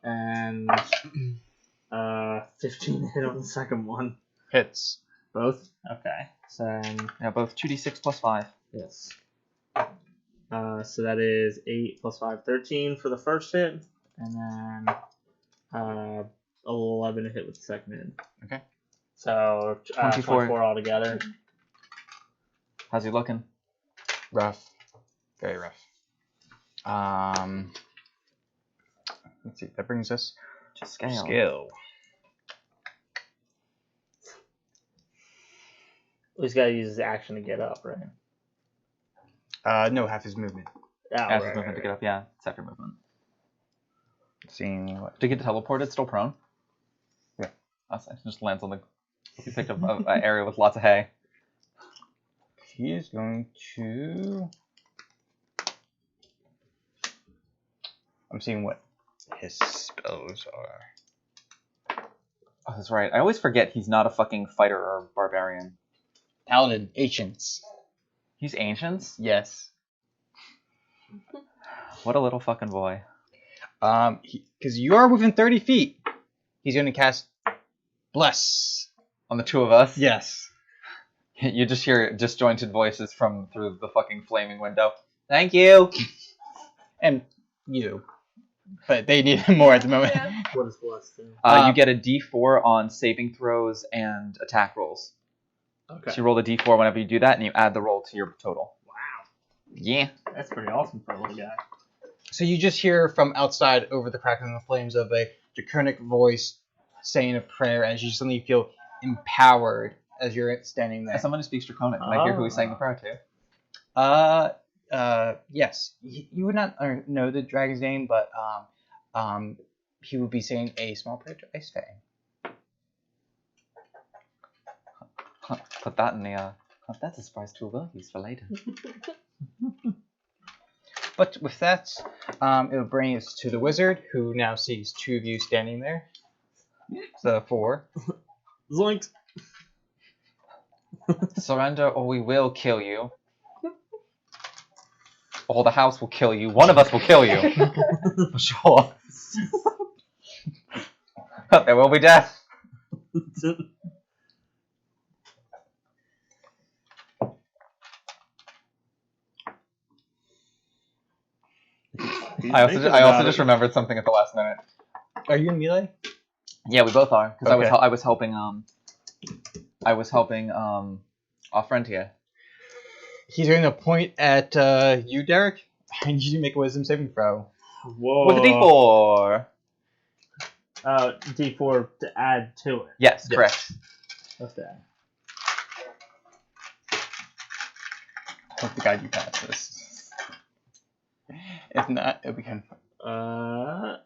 and 15 to hit on the second one. Hits. Both? Okay. So, Yeah, both 2d6 plus 5. yes. So that is 8 plus 5, 13 for the first hit, and then 11 to hit with the second hit. Okay. So 24 altogether. How's he looking? Rough. Very rough. Let's see. That brings us to scale. Skill. He's got to use his action to get up, right? No, half his movement. Half his movement to get up, yeah. It's after movement. Seeing what? To get teleported, still prone? Yeah. That's nice. Just lands on the... You picked up an area with lots of hay. He is going to... I'm seeing what his spells are. Oh, that's right. I always forget he's not a fucking fighter or barbarian. Paladin, ancients. He's ancients? Yes. What a little fucking boy. Because you are within 30 feet. He's going to cast Bless. On the 2 of us? Yes. You just hear disjointed voices from through the fucking flaming window. Thank you! And you. But they need him more at the moment. Yeah. What is Bless do? You get a d4 on saving throws and attack rolls. Okay. So you roll a d4 whenever you do that, and you add the roll to your total. Wow. Yeah. That's pretty awesome for a little guy. So you just hear from outside over the crackling of flames of a draconic voice saying a prayer as you suddenly feel empowered as you're standing there. As someone who speaks Draconic, can I hear who he's saying the prayer to? Yes. You would not know the dragon's name, but he would be saying a small prayer to Ice Fang. Put that in the, that's a surprise tool we'll use for later. But with that, it'll bring us to the wizard, who now sees 2 of you standing there. So 4. Zoinks. Surrender or we will kill you. Or the house will kill you. One of us will kill you. For sure. But there will be death. I also just remembered something at the last minute. Are you in melee? Yeah, we both are. Because Okay. I was helping our friend here. He's going to point at you, Derek. I need you to make a wisdom saving throw. Whoa. With a d4. D4 to add to it. Yes, correct. Okay. Hope to God you pass this. If not, it'll be kind of fun.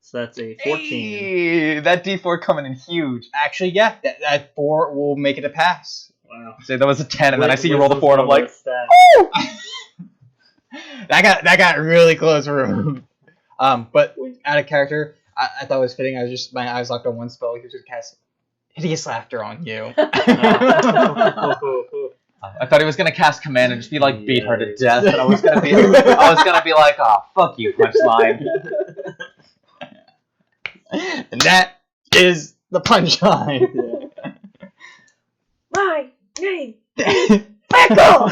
So that's a 14. Hey, that d4 coming in huge. Actually, yeah, that 4 will make it a pass. Wow. So that was a 10, and then I see you roll the 4, and I'm like, that got really close for him. But out of character, I thought it was fitting. My eyes locked on one spell. He was going to cast hideous laughter on you. I thought he was gonna cast command and just be like beat her to death, and I was gonna be like, oh fuck you, punchline. And that is the punchline. My name is Echo!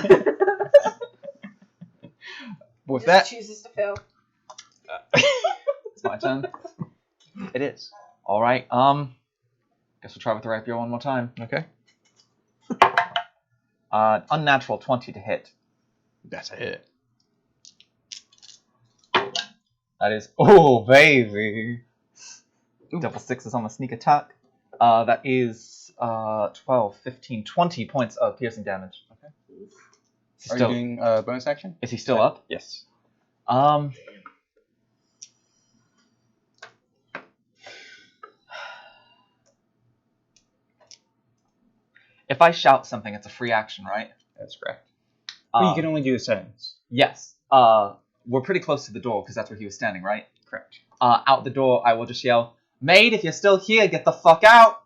With Just that, chooses to fail. It's my turn. it is. All right. Guess we'll try with the rapier one more time. Okay. Unnatural 20 to hit. That's a hit. That is, oh baby. Ooh. Double sixes on the sneak attack. That is 12, 15, 20 points of piercing damage. Okay. Are you doing bonus action? Is he still up? Yes. If I shout something, it's a free action, right? That's correct. But you Um, can only do a sentence. Yes. We're pretty close to the door because that's where he was standing, right? Correct. Out the door, I will just yell, "Maid, if you're still here, get the fuck out!"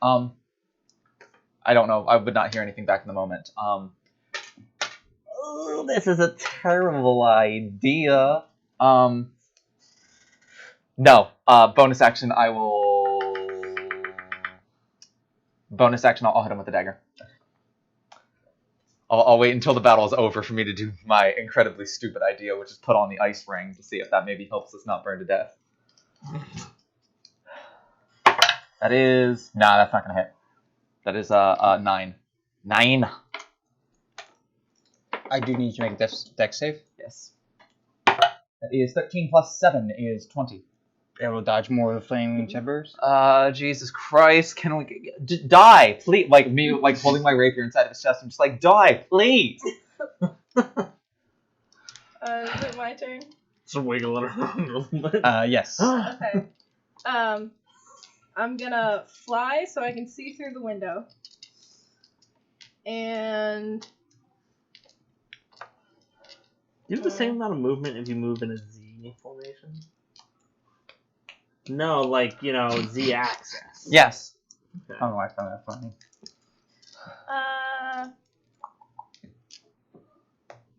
I don't know. I would not hear anything back in the moment. Oh, this is a terrible idea. No. Bonus action, Bonus action, I'll hit him with the dagger. I'll wait until the battle is over for me to do my incredibly stupid idea, which is put on the ice ring to see if that maybe helps us not burn to death. That is... Nah, that's not going to hit. That is 9. 9! I do need to make a dex save. Yes. That is 13 plus 7 is 20. Able to dodge more of the flaming timbers. Jesus Christ, can we... die, please! Like, me, like, holding my rapier inside of his chest, I'm just like, die, please! Is it my turn? Just wiggle it around a little bit. Yes. Okay. I'm gonna fly so I can see through the window. And... You have the same amount of movement if you move in a Z formation? No, like, Z axis. Yes. Okay. I don't know why I found that funny.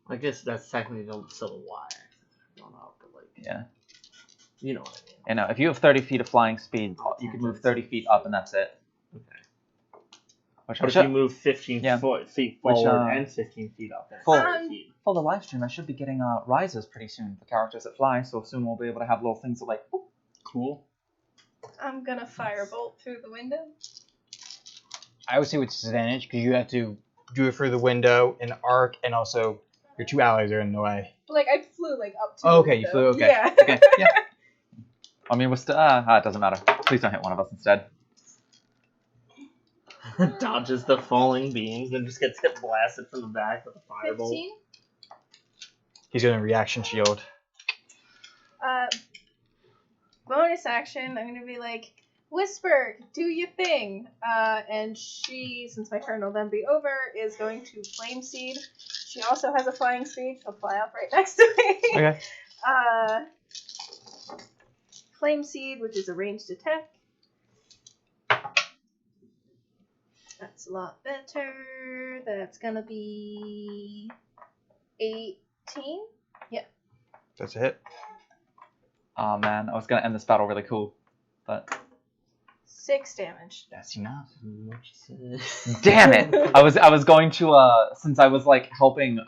I guess that's technically still a Y axis. I don't know, but Yeah. You know what I mean. And if you have 30 feet of flying speed, you can move 30 feet up, and that's it. Okay. Which But if you move 15 Yeah. feet Which, forward and 15 feet up, that's Full- 30 feet. For the live stream, I should be getting rises pretty soon for characters that fly, so soon we'll be able to have little things that like, whoop. Cool. I'm gonna firebolt through the window. I would say with disadvantage because you have to do it through the window, an arc, and also your two allies are in the way. Like, I flew, like, up to Oh, the okay, you window. flew, okay. Yeah. Okay, yeah. I mean, we're still, it doesn't matter. Please don't hit one of us instead. Dodges the falling beams and just gets hit blasted from the back with a firebolt. 15. He's going to reaction shield. Bonus action, I'm gonna be like, Whisper, do your thing. And she, since my turn will then be over, is going to Flame Seed. She also has a flying speed. She'll fly up right next to me. Okay. Flame Seed, which is a ranged attack. That's a lot better. That's gonna be 18. That's a hit. Oh man, I was gonna end this battle really cool, but 6 damage. That's enough. damn it! I was going to since I was helping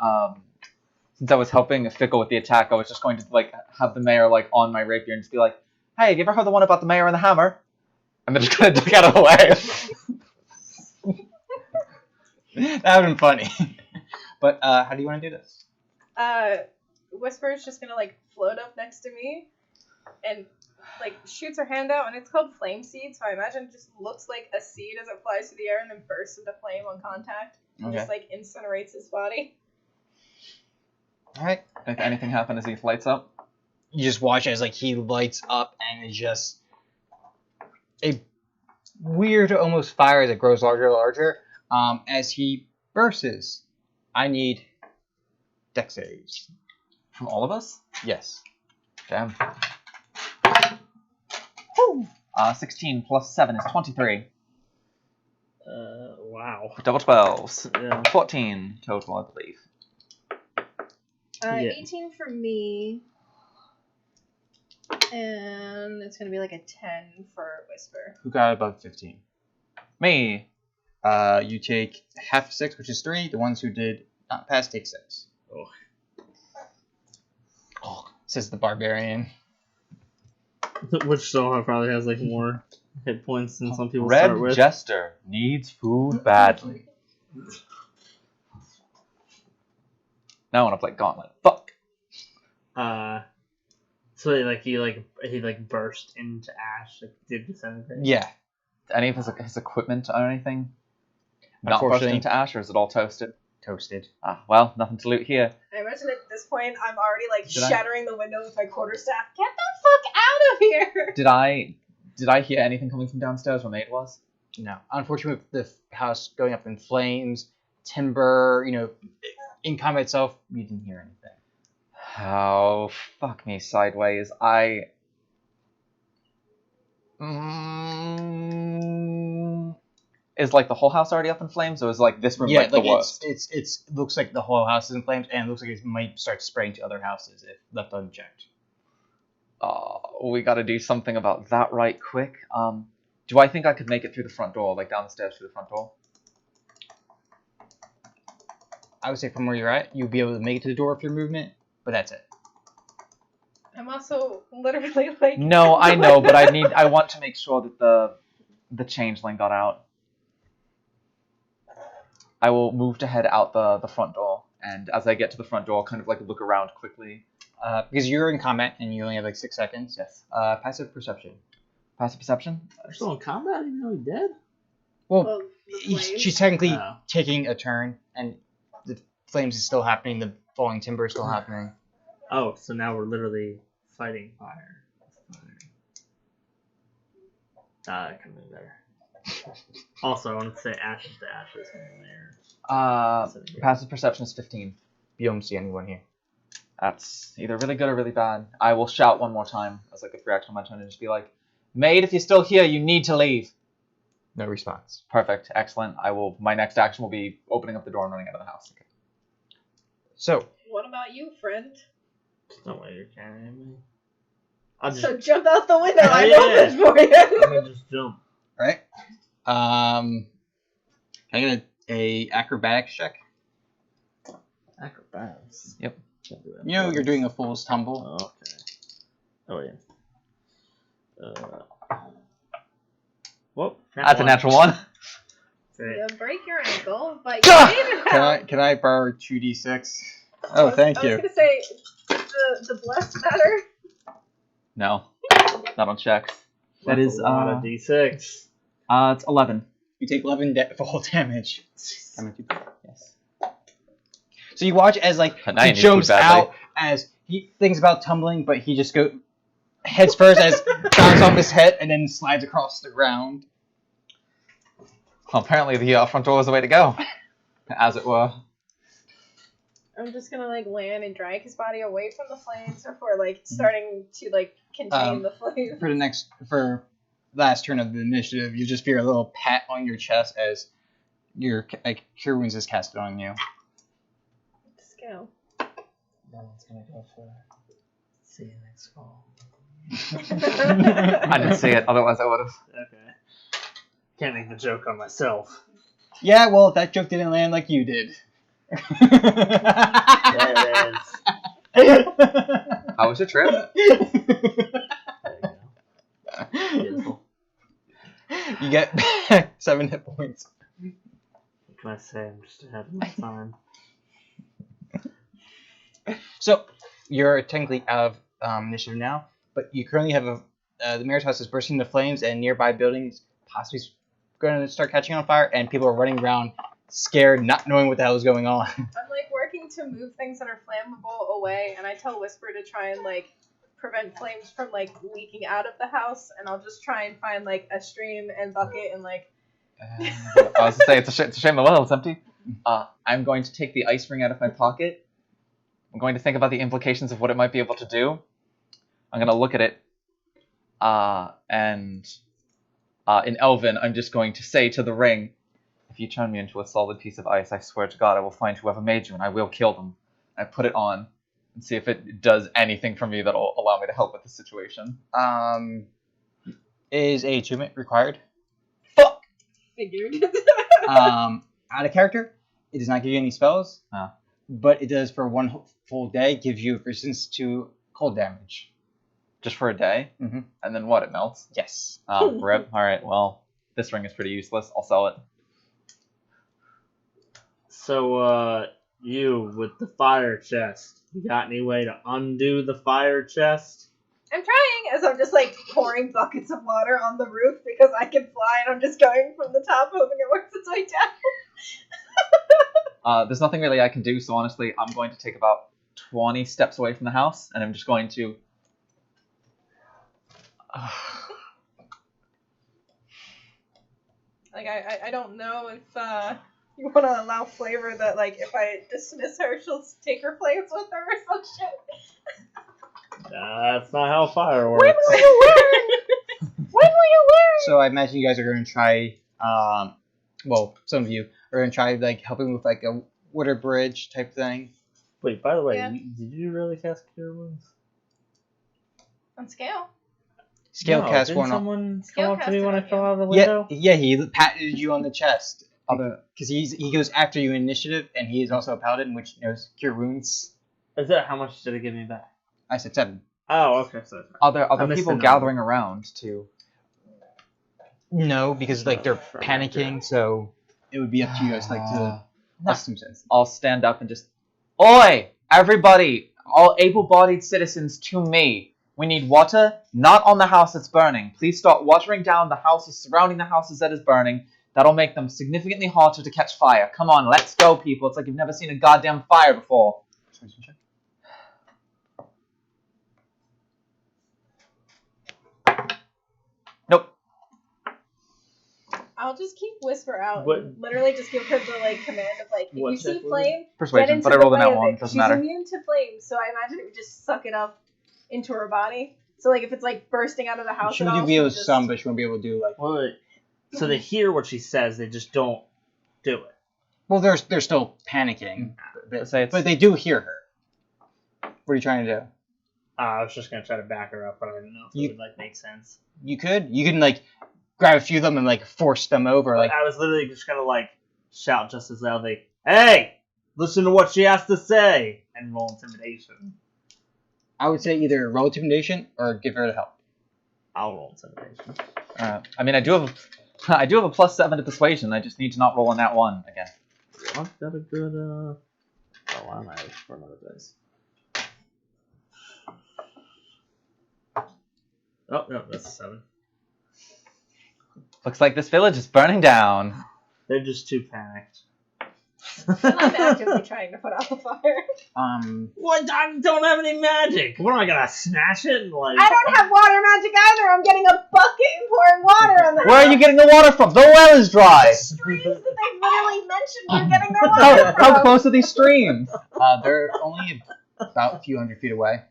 Fickle with the attack, I was just going to have the mayor on my rapier and just be like, "Hey, have you ever heard the one about the mayor and the hammer?" And then just kind of duck out of the way. That would have been funny. But how do you want to do this? Whisper's just gonna float up next to me and shoots her hand out, and it's called Flame Seed, so I imagine it just looks like a seed as it flies through the air and then bursts into flame on contact and just incinerates his body. Alright. If anything happens as he lights up, You just watch as he lights up and it's just a weird almost fire that grows larger and larger as he bursts. I need dex saves. from all of us, Yes. damn. 16 plus 7 is 23. Wow. Double 12s. Yeah. 14 total, I believe. Yeah. 18 for me. And it's going to be like a 10 for Whisper. Who got above 15? Me. You take half 6, which is 3. The ones who did not pass take 6. Oh, says the barbarian. Which still probably has like more hit points than some people Red start with. Jester needs food badly. Now I want to play Gauntlet. Fuck. So he burst into ash, like did disintegrate. Yeah. Any of his equipment or anything not burst Unfortunately, into ash, or is it all toasted? toasted. Well, nothing to loot here. I imagine at this point I'm already like Did I- shattering the window with my quarterstaff. Get the fuck out of here! Did I hear anything coming from downstairs where Maid was? No. Unfortunately, with the house going up in flames, timber, in combat itself, you didn't hear anything. Oh, fuck me sideways. Is like the whole house already up in flames, or is like this room Yeah, like the worst? it's looks like the whole house is in flames, and it looks like it might start spreading to other houses if left unchecked. We gotta do something about that right quick. Do I think I could make it through the front door, like down the stairs through the front door? I would say from where you're at, you'd be able to make it to the door with your movement, but that's it. I'm also literally like... No, I know, but I want to make sure that the changeling got out. I will move to head out the front door, and as I get to the front door, kind of like look around quickly. Because you're in combat and you only have like 6 seconds. Yes. Passive perception. Passive perception? You're still in combat even though he's dead? Well, the flames. She's technically Oh. taking a turn, and the flames is still happening, the falling timber is still happening. Oh, so now we're literally fighting fire. I can move there. Also, I wanted to say ashes to ashes there. Passive perception is 15. You don't see anyone here. That's either really good or really bad. I will shout one more time as like a free action on my turn and just be like, Maid, if you're still here, you need to leave. No response. Perfect. Excellent. My next action will be opening up the door and running out of the house. Okay. So, What about you, friend? Don't let your carrying me. I'll just, So jump out the window. I Yeah. know this for I'm you. gonna just jump. right? Can I get a acrobatics check? Acrobatics. Yep. Can't do that. You know you're doing a fool's tumble. Oh, okay. Oh, yeah. Whoop. That's a natural one. Great. You break your ankle, but you Gah! made it out. Can I borrow 2d6? Oh, thank I you. was gonna say the blessed matter. No. Not on checks. That That's is, a lot of d6. it's 11. You take 11 fall damage. Yes. So you watch as like Now he you need jumps food badly. out as he thinks about tumbling, but he just goes heads first as bounces off his head and then slides across the ground. Well, apparently the front door was the way to go. As it were. I'm just gonna like land and drag his body away from the flames before like starting to like contain the flames. For last turn of the initiative, you just feel a little pat on your chest as your Cure Wounds is casted on you. Skill. That one's gonna go for. See you next fall. I didn't see it, otherwise I would have. Okay. Can't make the joke on myself. Yeah, well, that joke didn't land like you did. There it is. How was your trip? There you go. Beautiful. You get back 7 hit points. What can I say? I'm just ahead of my time. So, you're technically out of initiative now, but you currently have the mayor's house is bursting into flames, and nearby buildings possibly going to start catching on fire, and people are running around scared, not knowing what the hell is going on. I'm like working to move things that are flammable away, and I tell Whisper to try and like prevent flames from like leaking out of the house, and I'll just try and find like a stream and bucket and like. I was to say, it's a shame the well is empty. I'm going to take the ice ring out of my pocket. I'm going to think about the implications of what it might be able to do. I'm going to look at it. And in Elven, I'm just going to say to the ring, if you turn me into a solid piece of ice, I swear to God, I will find whoever made you and I will kill them. I put it on and see if it does anything for me that'll allow me to help with the situation. Is a attunement required? Fuck! Figured. Out of character, it does not give you any spells, but it does for one full day give you resistance to cold damage. Just for a day? Mm-hmm. And then what? It melts? Yes. Rip. Alright, well, this ring is pretty useless. I'll sell it. So, you with the fire chest, you got any way to undo the fire chest? I'm trying, as I'm just like pouring buckets of water on the roof because I can fly and I'm just going from the top hoping it works its way down. There's nothing really I can do, so honestly, I'm going to take about 20 steps away from the house, and I'm just going to... Like, I don't know if you want to allow Flavor that, like, if I dismiss her, she'll take her place with her or some shit. That's not how fire works. When will you learn? When will you learn? So I imagine you guys are going to try, well, some of you are going to try, like, helping with, like, a water bridge type thing. Wait, by the way, Yeah. did you really cast Cure Wounds? On scale. Scale cast didn't one on. someone Scale come up to me cast when I it, fell yeah. out of the window? Yeah, he patted you on the chest. Because he goes after you in initiative, and he is also a paladin, which knows Cure Wounds. Is that how much did it give me back? I said 7. Oh, okay. So Are there I other missed people the number. gathering around to... No, because, like, they're From panicking, so it would be up to you guys, like, to... I'll stand up and just... Oi! Everybody! All able-bodied citizens to me! We need water, not on the house that's burning. Please start watering down the houses surrounding the houses that is burning. That'll make them significantly harder to catch fire. Come on, let's go, people. It's like you've never seen a goddamn fire before. Nope. I'll just keep Whisper out. What- And literally just give her the, like, command of, like, if What you see check was it? flame, get Persuasion, into but I the rolled a way nat of 1. it. Doesn't She's matter. immune to flames, so I imagine it would just suck it up into her body. So, like, if it's, like, bursting out of the house She at all, would be able to just... some, but she won't be able to do, like... Wait. So they hear what she says, they just don't do it. Well, they're still panicking, Let's say it's... but they do hear her. What are you trying to do? I was just gonna try to back her up, but I didn't know if it would like make sense. You can like grab a few of them and like force them over. Like I was literally just gonna like shout just as loudly, "Hey, listen to what she has to say," and roll intimidation. I would say either roll intimidation or give her the help. I'll roll intimidation. I mean, I do have a +7 to persuasion. I just need to not roll on that one again. I've got a good oh, I'm out for another dice. Oh no, that's a 7. Looks like this village is burning down. They're just too panicked. I'm actively trying to put out the fire. What? I don't have any magic. What am I gonna smash it? And, like, I don't have water magic either. I'm getting a bucket and pouring water on the Where are you getting the water from? The well is dry. streams that they literally mentioned you're getting their water from. How close are these streams? They're only about a few hundred feet away.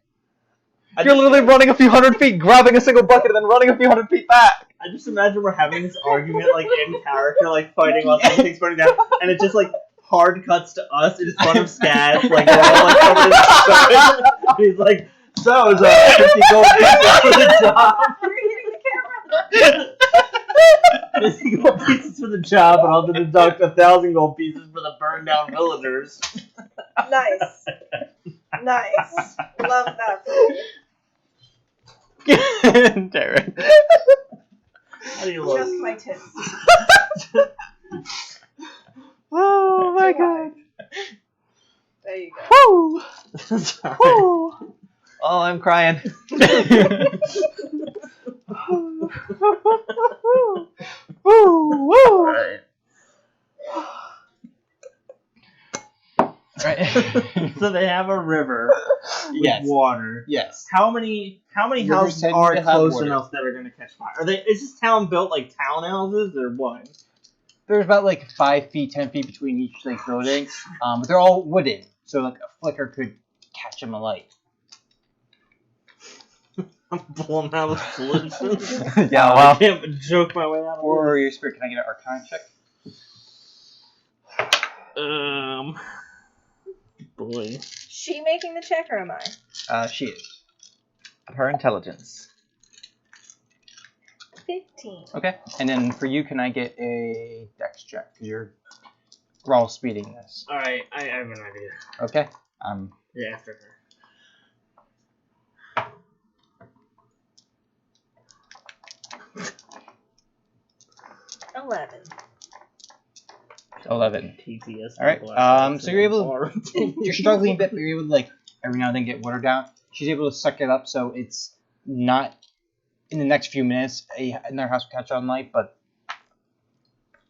You're literally running a few hundred feet, grabbing a single bucket, and then running a few hundred feet back. I just imagine we're having this argument like in character, like fighting while something's burning down, and it just like hard cuts to us in front of Scaz, like we're all like covered in sweat. And he's like, "So, is 50 gold pieces for the job?" You're hitting the camera. 50 gold pieces for the job, and I'll deduct 1,000 gold pieces for the burned down villagers. Nice. Nice. Love that for you. Derek. How do you look? Just my tits. Oh my god. There you go. Woo! Sorry. Woo! Oh, I'm crying. Woo! Right. Right. So they have a river with Yes. water. Yes. How many Rivers houses tend are to have close water. enough that are going to catch fire? Is this town built like townhouses or what? There's about like 5 feet, 10 feet between each like building, but they're all wooden, so like a flicker could catch them alight. I'm pulling out a solution. Yeah, I well, can't joke my way out of For your spirit, can I get an Arcana check? this. Boy. She making the check or am I? She is. her intelligence. 15. Okay. And then for you, can I get a Dex check? Because you're all speeding this. Alright, I have an idea. Okay. Yeah, after her. 11. 11. PTSD. All right. So you're able to. You're struggling a bit, but you're able to like every now and then get water down. She's able to suck it up, so it's not in the next few minutes. Another house will catch on light, but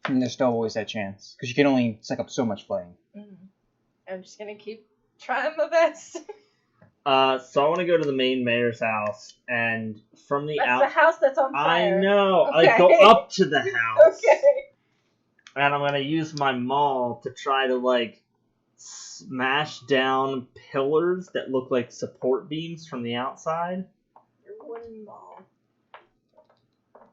there's still always that chance because you can only suck up so much flame. I'm just gonna keep trying my best. So I want to go to the main mayor's house, and from the That's the house that's on fire. I know. Okay. I go up to the house. Okay. And I'm gonna use my maul to try to like smash down pillars that look like support beams from the outside. Your wooden ball.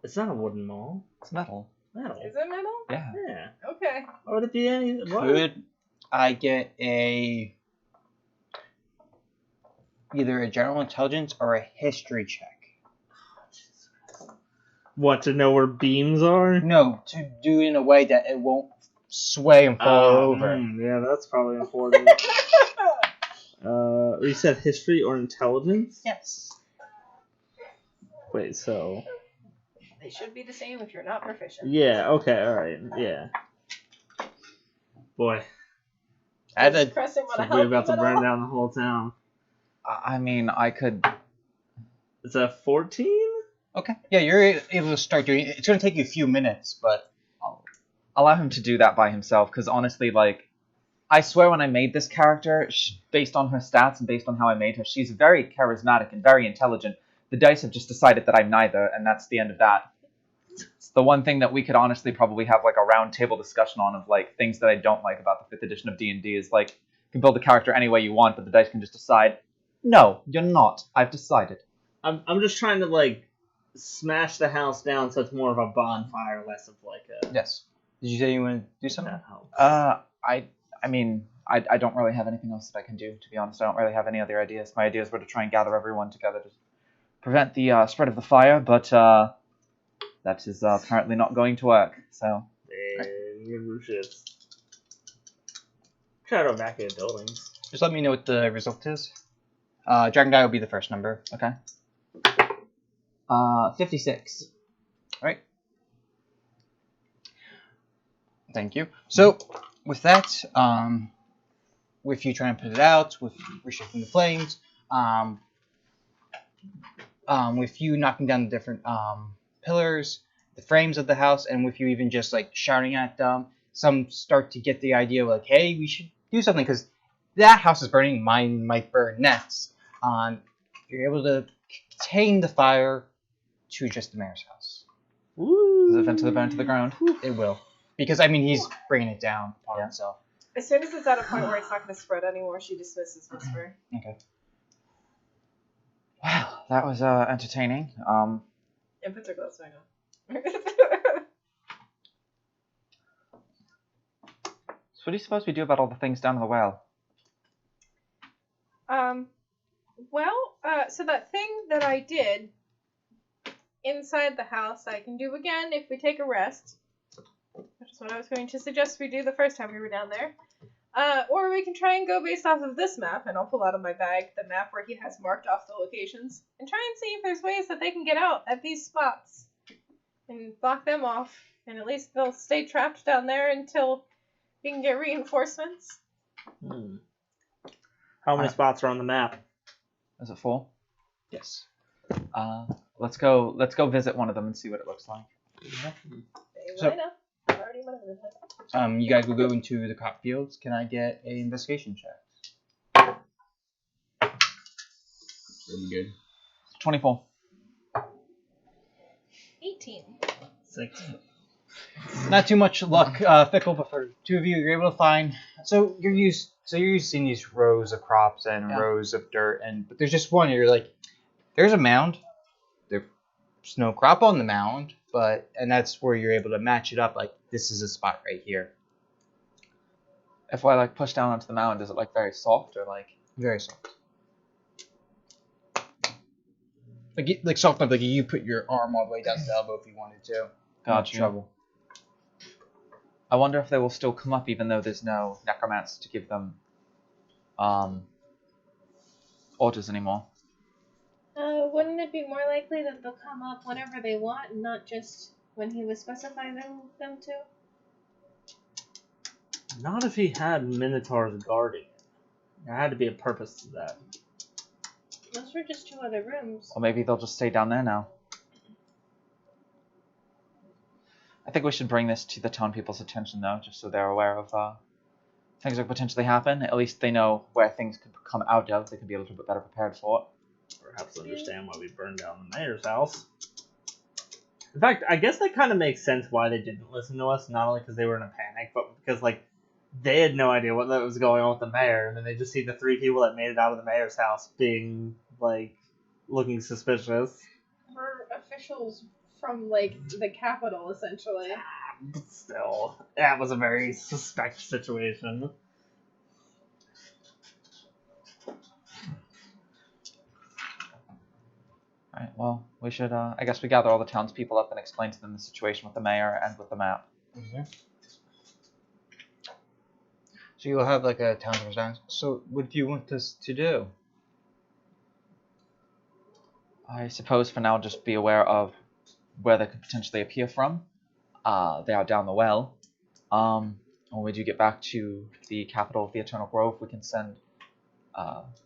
It's not a wooden maul. It's metal. Metal. Is it metal? Yeah. Yeah. Okay. Why would it be any? What? Could I get either a general intelligence or a history check? What, to know where beams are? No, to do it in a way that it won't sway and fall over. Yeah, that's probably important. You said history or intelligence? Yes. Wait, so... They should be the same if you're not proficient. Yeah, okay, alright, yeah. Boy, Crescent wanna help we're about you to at burn all? down the whole town. I mean, I could. Is that 14? Okay. Yeah, you're able to start doing it. It's going to take you a few minutes, but... I'll allow him to do that by himself, because honestly, like, I swear when I made this character, based on her stats and based on how I made her, she's very charismatic and very intelligent. The dice have just decided that I'm neither, and that's the end of that. It's the one thing that we could honestly probably have, like, a round table discussion on of, like, things that I don't like about the 5th edition of D&D is, like, you can build a character any way you want, but the dice can just decide, no, you're not. I've decided. I'm just trying to, like, smash the house down so it's more of a bonfire, less of, like, a... Yes. Did you say you want to do something? That helps. I mean, I don't really have anything else that I can do, to be honest. I don't really have any other ideas. My ideas were to try and gather everyone together to prevent the spread of the fire, but that is apparently not going to work, so... Shit. Try to evacuate buildings. Just let me know what the result is. Dragon Guy will be the first number. Okay. 56. Right. Thank you. So, with that, with you trying to put it out, with restricting the flames, with you knocking down the different pillars, the frames of the house, and with you even just like shouting at them, some start to get the idea like, hey, we should do something because that house is burning, mine might burn next. You're able to contain the fire to just the mayor's house. Does it eventually burn to the ground? It will. Because, I mean, he's bringing it down upon himself. As soon as it's at a point where it's not going to spread anymore, she dismisses Whisper. Okay. Well, that was entertaining. And puts her gloves back on. So what do you suppose we do about all the things down in the well? So that thing that I did inside the house, I can do again if we take a rest. Which is what I was going to suggest we do the first time we were down there. Or we can try and go based off of this map, and I'll pull out of my bag the map where he has marked off the locations, and try and see if there's ways that they can get out at these spots. And block them off, and at least they'll stay trapped down there until we can get reinforcements. How many spots are on the map? Is it full? Yes. Let's go visit one of them and see what it looks like. So- I know. I already went over that. You guys will go into the crop fields. Can I get an investigation check? Really good. 24. 18. 6. Not too much luck, Fickle, but for two of you, you're able to find. So you're used to seeing these rows of crops and rows of dirt, but there's just one. You're like, there's a mound, snow crop on the mound, and that's where you're able to match it up. Like this is a spot right here, If I like push down onto the mound, is it like very soft or like? very soft. Like soft enough, like you put your arm all the way down to the elbow if you wanted to. Gotcha. No trouble. I wonder if they will still come up even though there's no necromancer to give them orders anymore. Wouldn't it be more likely that they'll come up whenever they want and not just when he was specifying them to? Not if he had minotaurs guarding it. There had to be a purpose to that. Those were just 2 other rooms. Or maybe they'll just stay down there now. I think we should bring this to the town people's attention though, just so they're aware of things that could potentially happen. At least they know where things could come out of. They can be a little bit better prepared for it. Perhaps understand why we burned down the mayor's house. In fact, I guess that kind of makes sense why they didn't listen to us, not only because they were in a panic, but because, like, they had no idea what was going on with the mayor, and then they just see the 3 people that made it out of the mayor's house being, like, looking suspicious. We're officials from, like, the capital, essentially. But still, that was a very suspect situation. Alright, well, we should, I guess we gather all the townspeople up and explain to them the situation with the mayor and with the map. Mm-hmm. So you'll have like a town response. So what do you want us to do? I suppose for now just be aware of where they could potentially appear from. They are down the well. When we do get back to the capital of the Eternal Grove, we can send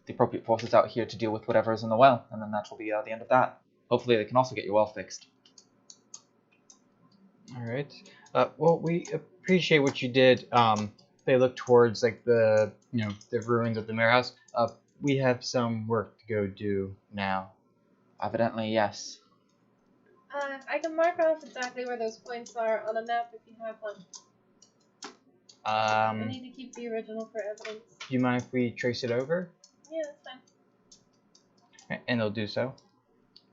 the appropriate forces out here to deal with whatever is in the well, and then that will be the end of that. Hopefully they can also get your well fixed. Alright. Well, we appreciate what you did. They look towards like the ruins of the mayor house. We have some work to go do now. Evidently, yes. I can mark off exactly where those points are on a map if you have one. I need to keep the original for evidence. Do you mind if we trace it over? Yeah, that's fine. And they'll do so.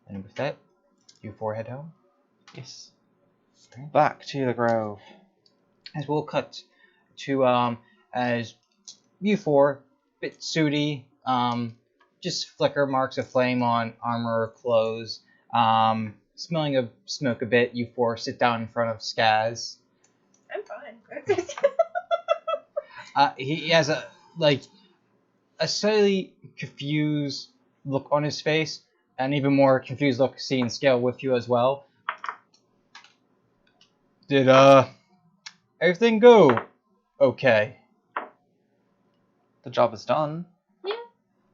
And with that, you 4 head home. Yes. Back to the grove. As we'll cut to as you 4, bit sooty, just flicker marks of flame on armor or clothes. Smelling of smoke a bit, you 4 sit down in front of Skaz. I'm fine. He has a slightly confused look on his face, and even more confused look seeing Scale with you as well. Did everything go okay? The job is done. Yeah.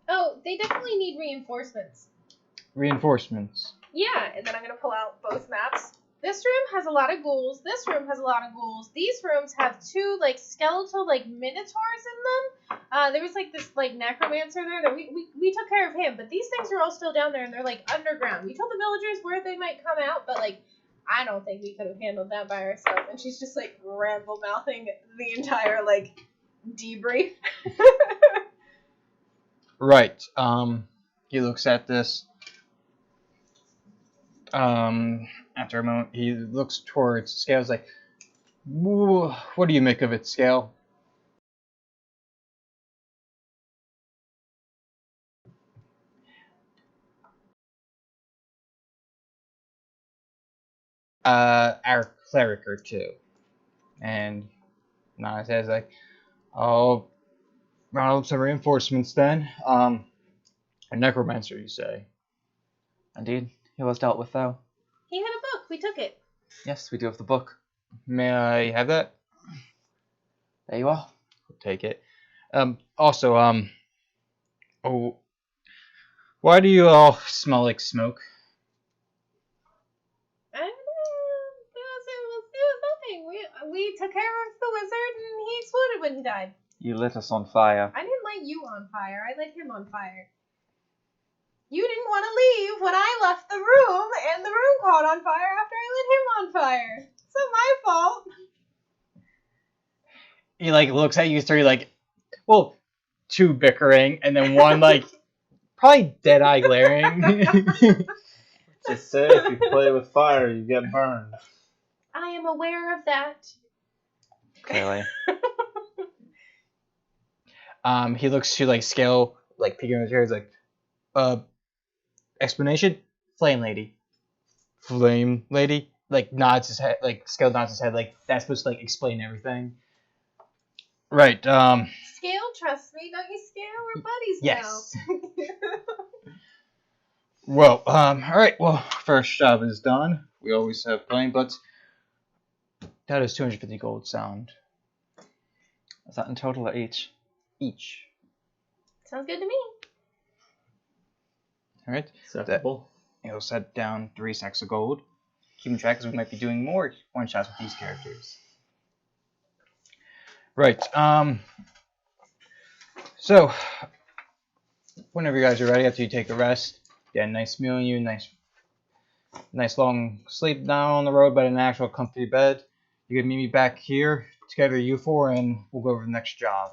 Oh, they definitely need reinforcements. Reinforcements. Yeah, and then I'm gonna pull out both maps. This room has a lot of ghouls. This room has a lot of ghouls. These rooms have 2 like skeletal like minotaurs in them. There was like this like necromancer there that we took care of him, but these things are all still down there and they're like underground. We told the villagers where they might come out, but like I don't think we could have handled that by ourselves. And she's just like ramble mouthing the entire like debrief. Right. He looks at this. After a moment, he looks towards Scale's like, what do you make of it, Scale? Our cleric or 2. And Nana says like, I'll round up some reinforcements then. A necromancer, you say? Indeed. He was dealt with, though. He had a book. We took it. Yes, we do have the book. May I have that? There you are. I'll take it. Also, why do you all smell like smoke? I don't know. It was nothing. We took care of the wizard and he exploded when he died. You lit us on fire. I didn't light you on fire. I lit him on fire. You didn't want to leave when I left the room, and the room caught on fire after I lit him on fire. It's not my fault. He like looks at you 3 like, well, 2 bickering, and then 1 like probably dead eye glaring. They say if you play with fire, you get burned. I am aware of that. Clearly. He looks to like Scale, like peeking in his hair. He's like, explanation? Flame lady. Flame lady? Like nods his head. Like Scale nods his head. Like that's supposed to like explain everything. Right. Scale, trust me, don't you, Scale? We're buddies Yes. now. Well, all right. Well, first job is done. We always have plenty, but that is 250 gold sound Is that in total or each? each. Sounds good to me. All right. Acceptable. He'll set down 3 sacks of gold. Keeping track, because we might be doing more one shots with these characters. Right. So, whenever you guys are ready, after you take a rest, get a nice meal in you, nice long sleep down on the road, but in an actual comfy bed. You can meet me back here together, you four, and we'll go over the next job.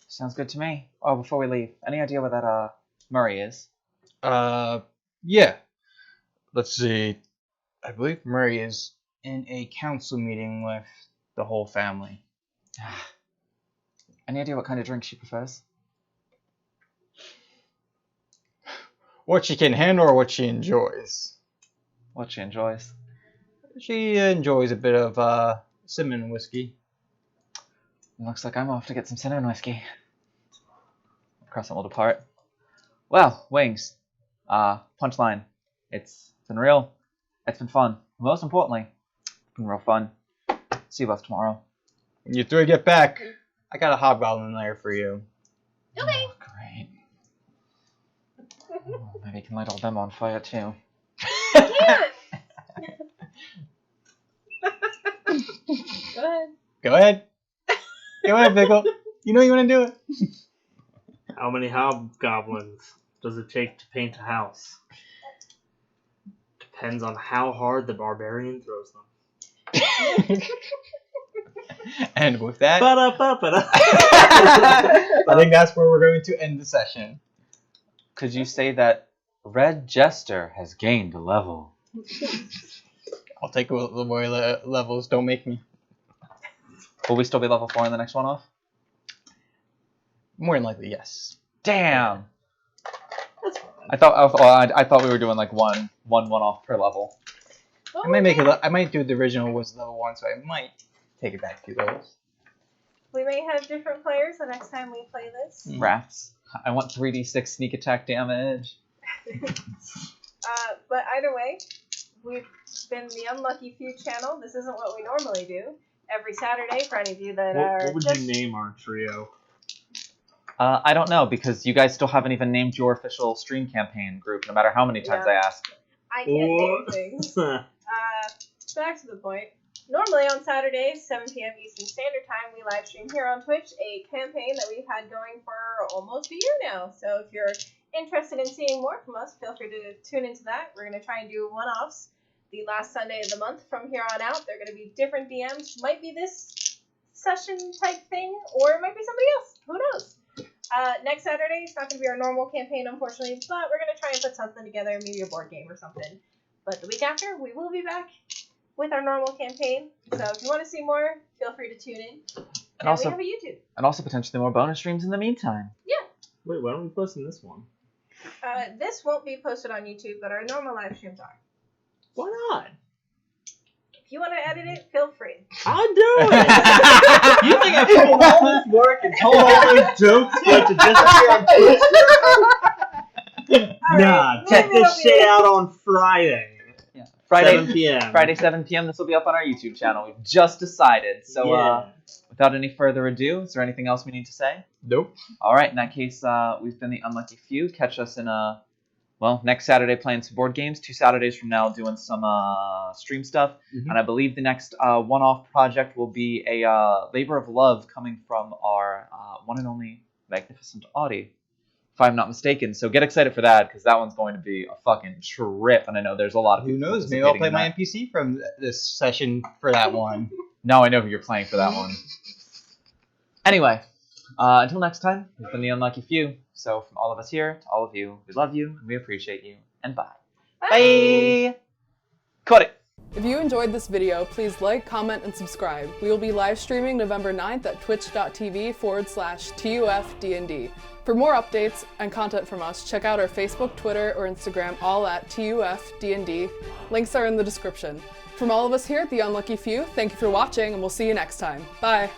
Sounds good to me. Oh, before we leave, any idea where that Murray is? Yeah. Let's see. I believe Murray is in a council meeting with the whole family. Any idea what kind of drink she prefers? What she can handle or what she enjoys? What she enjoys? She enjoys a bit of cinnamon whiskey. Looks like I'm off to get some cinnamon whiskey. Croissant will depart. Well, Wings. Punchline. It's been real. It's been fun. Most importantly, it's been real fun. See you both tomorrow. When you three get back, I got a hobgoblin there for you. Okay. Oh, great. Oh, maybe you can light all them on fire too. Yeah. Go ahead. Go ahead. Go ahead, Pickle. You know you want to do it. How many hobgoblins does it take to paint a house? Depends on how hard the barbarian throws them. And with that, Ba-da-ba-ba-da. I think that's where we're going to end the session. Could you say that Red Jester has gained a level? I'll take a little more levels. Don't make me. Will we still be level 4 in the next one off? More than likely, yes. Damn! That's fine. I thought we were doing like one off per level. Oh, I might make it. I might do the original was level 1, so I might take it back 2 levels. We may have different players the next time we play this. Rafts. I want 3d6 sneak attack damage. But either way, we've been the Unlucky Few channel. This isn't what we normally do. Every Saturday, for any of you that are What would just... you name our trio? I don't know, because you guys still haven't even named your official stream campaign group, no matter how many times I ask. I can't name things. Back to the point. Normally on Saturdays, 7 p.m. Eastern Standard Time, we live stream here on Twitch a campaign that we've had going for almost a year now. So if you're interested in seeing more from us, feel free to tune into that. We're going to try and do one-offs the last Sunday of the month from here on out. They're going to be different DMs. Might be this session type thing, or it might be somebody else. Who knows? Next Saturday, it's not going to be our normal campaign, unfortunately, but we're going to try and put something together, maybe a board game or something. But the week after, we will be back with our normal campaign. So if you want to see more, feel free to tune in. And also- we have a YouTube. And also potentially more bonus streams in the meantime. Wait, why aren't we posting this one? This won't be posted on YouTube, but our normal live streams are. Why not? If you want to edit it, feel free. I'll do it! You think I put in all this work and told all those jokes but to just appear on Twitch? Nah, right, check maybe this it'll be- shit out on Friday. Yeah. 7 Friday p.m. Friday 7 p.m. This will be up on our YouTube channel. We've just decided. So Yeah. without any further ado, is there anything else we need to say? Nope. All right. In that case, we've been the Unlucky Few. Catch us in next Saturday playing some board games. 2 Saturdays from now doing some stream stuff. Mhm. And I believe the next one-off project will be a labor of love coming from our one and only magnificent Audie, if I'm not mistaken. So get excited for that, because that one's going to be a fucking trip. And I know there's a lot of Who people knows? Maybe I'll play participating in my NPC from this session for that one. that. Now I know who you're playing for that one. Anyway, until next time, we've been the Unlucky Few. So from all of us here to all of you, we love you and we appreciate you. And bye. Bye! Cut it! If you enjoyed this video, please like, comment, and subscribe. We will be live streaming November 9th at twitch.tv/TUFDND. For more updates and content from us, check out our Facebook, Twitter, or Instagram, all at TUFDND. Links are in the description. From all of us here at The Unlucky Few, thank you for watching, and we'll see you next time. Bye!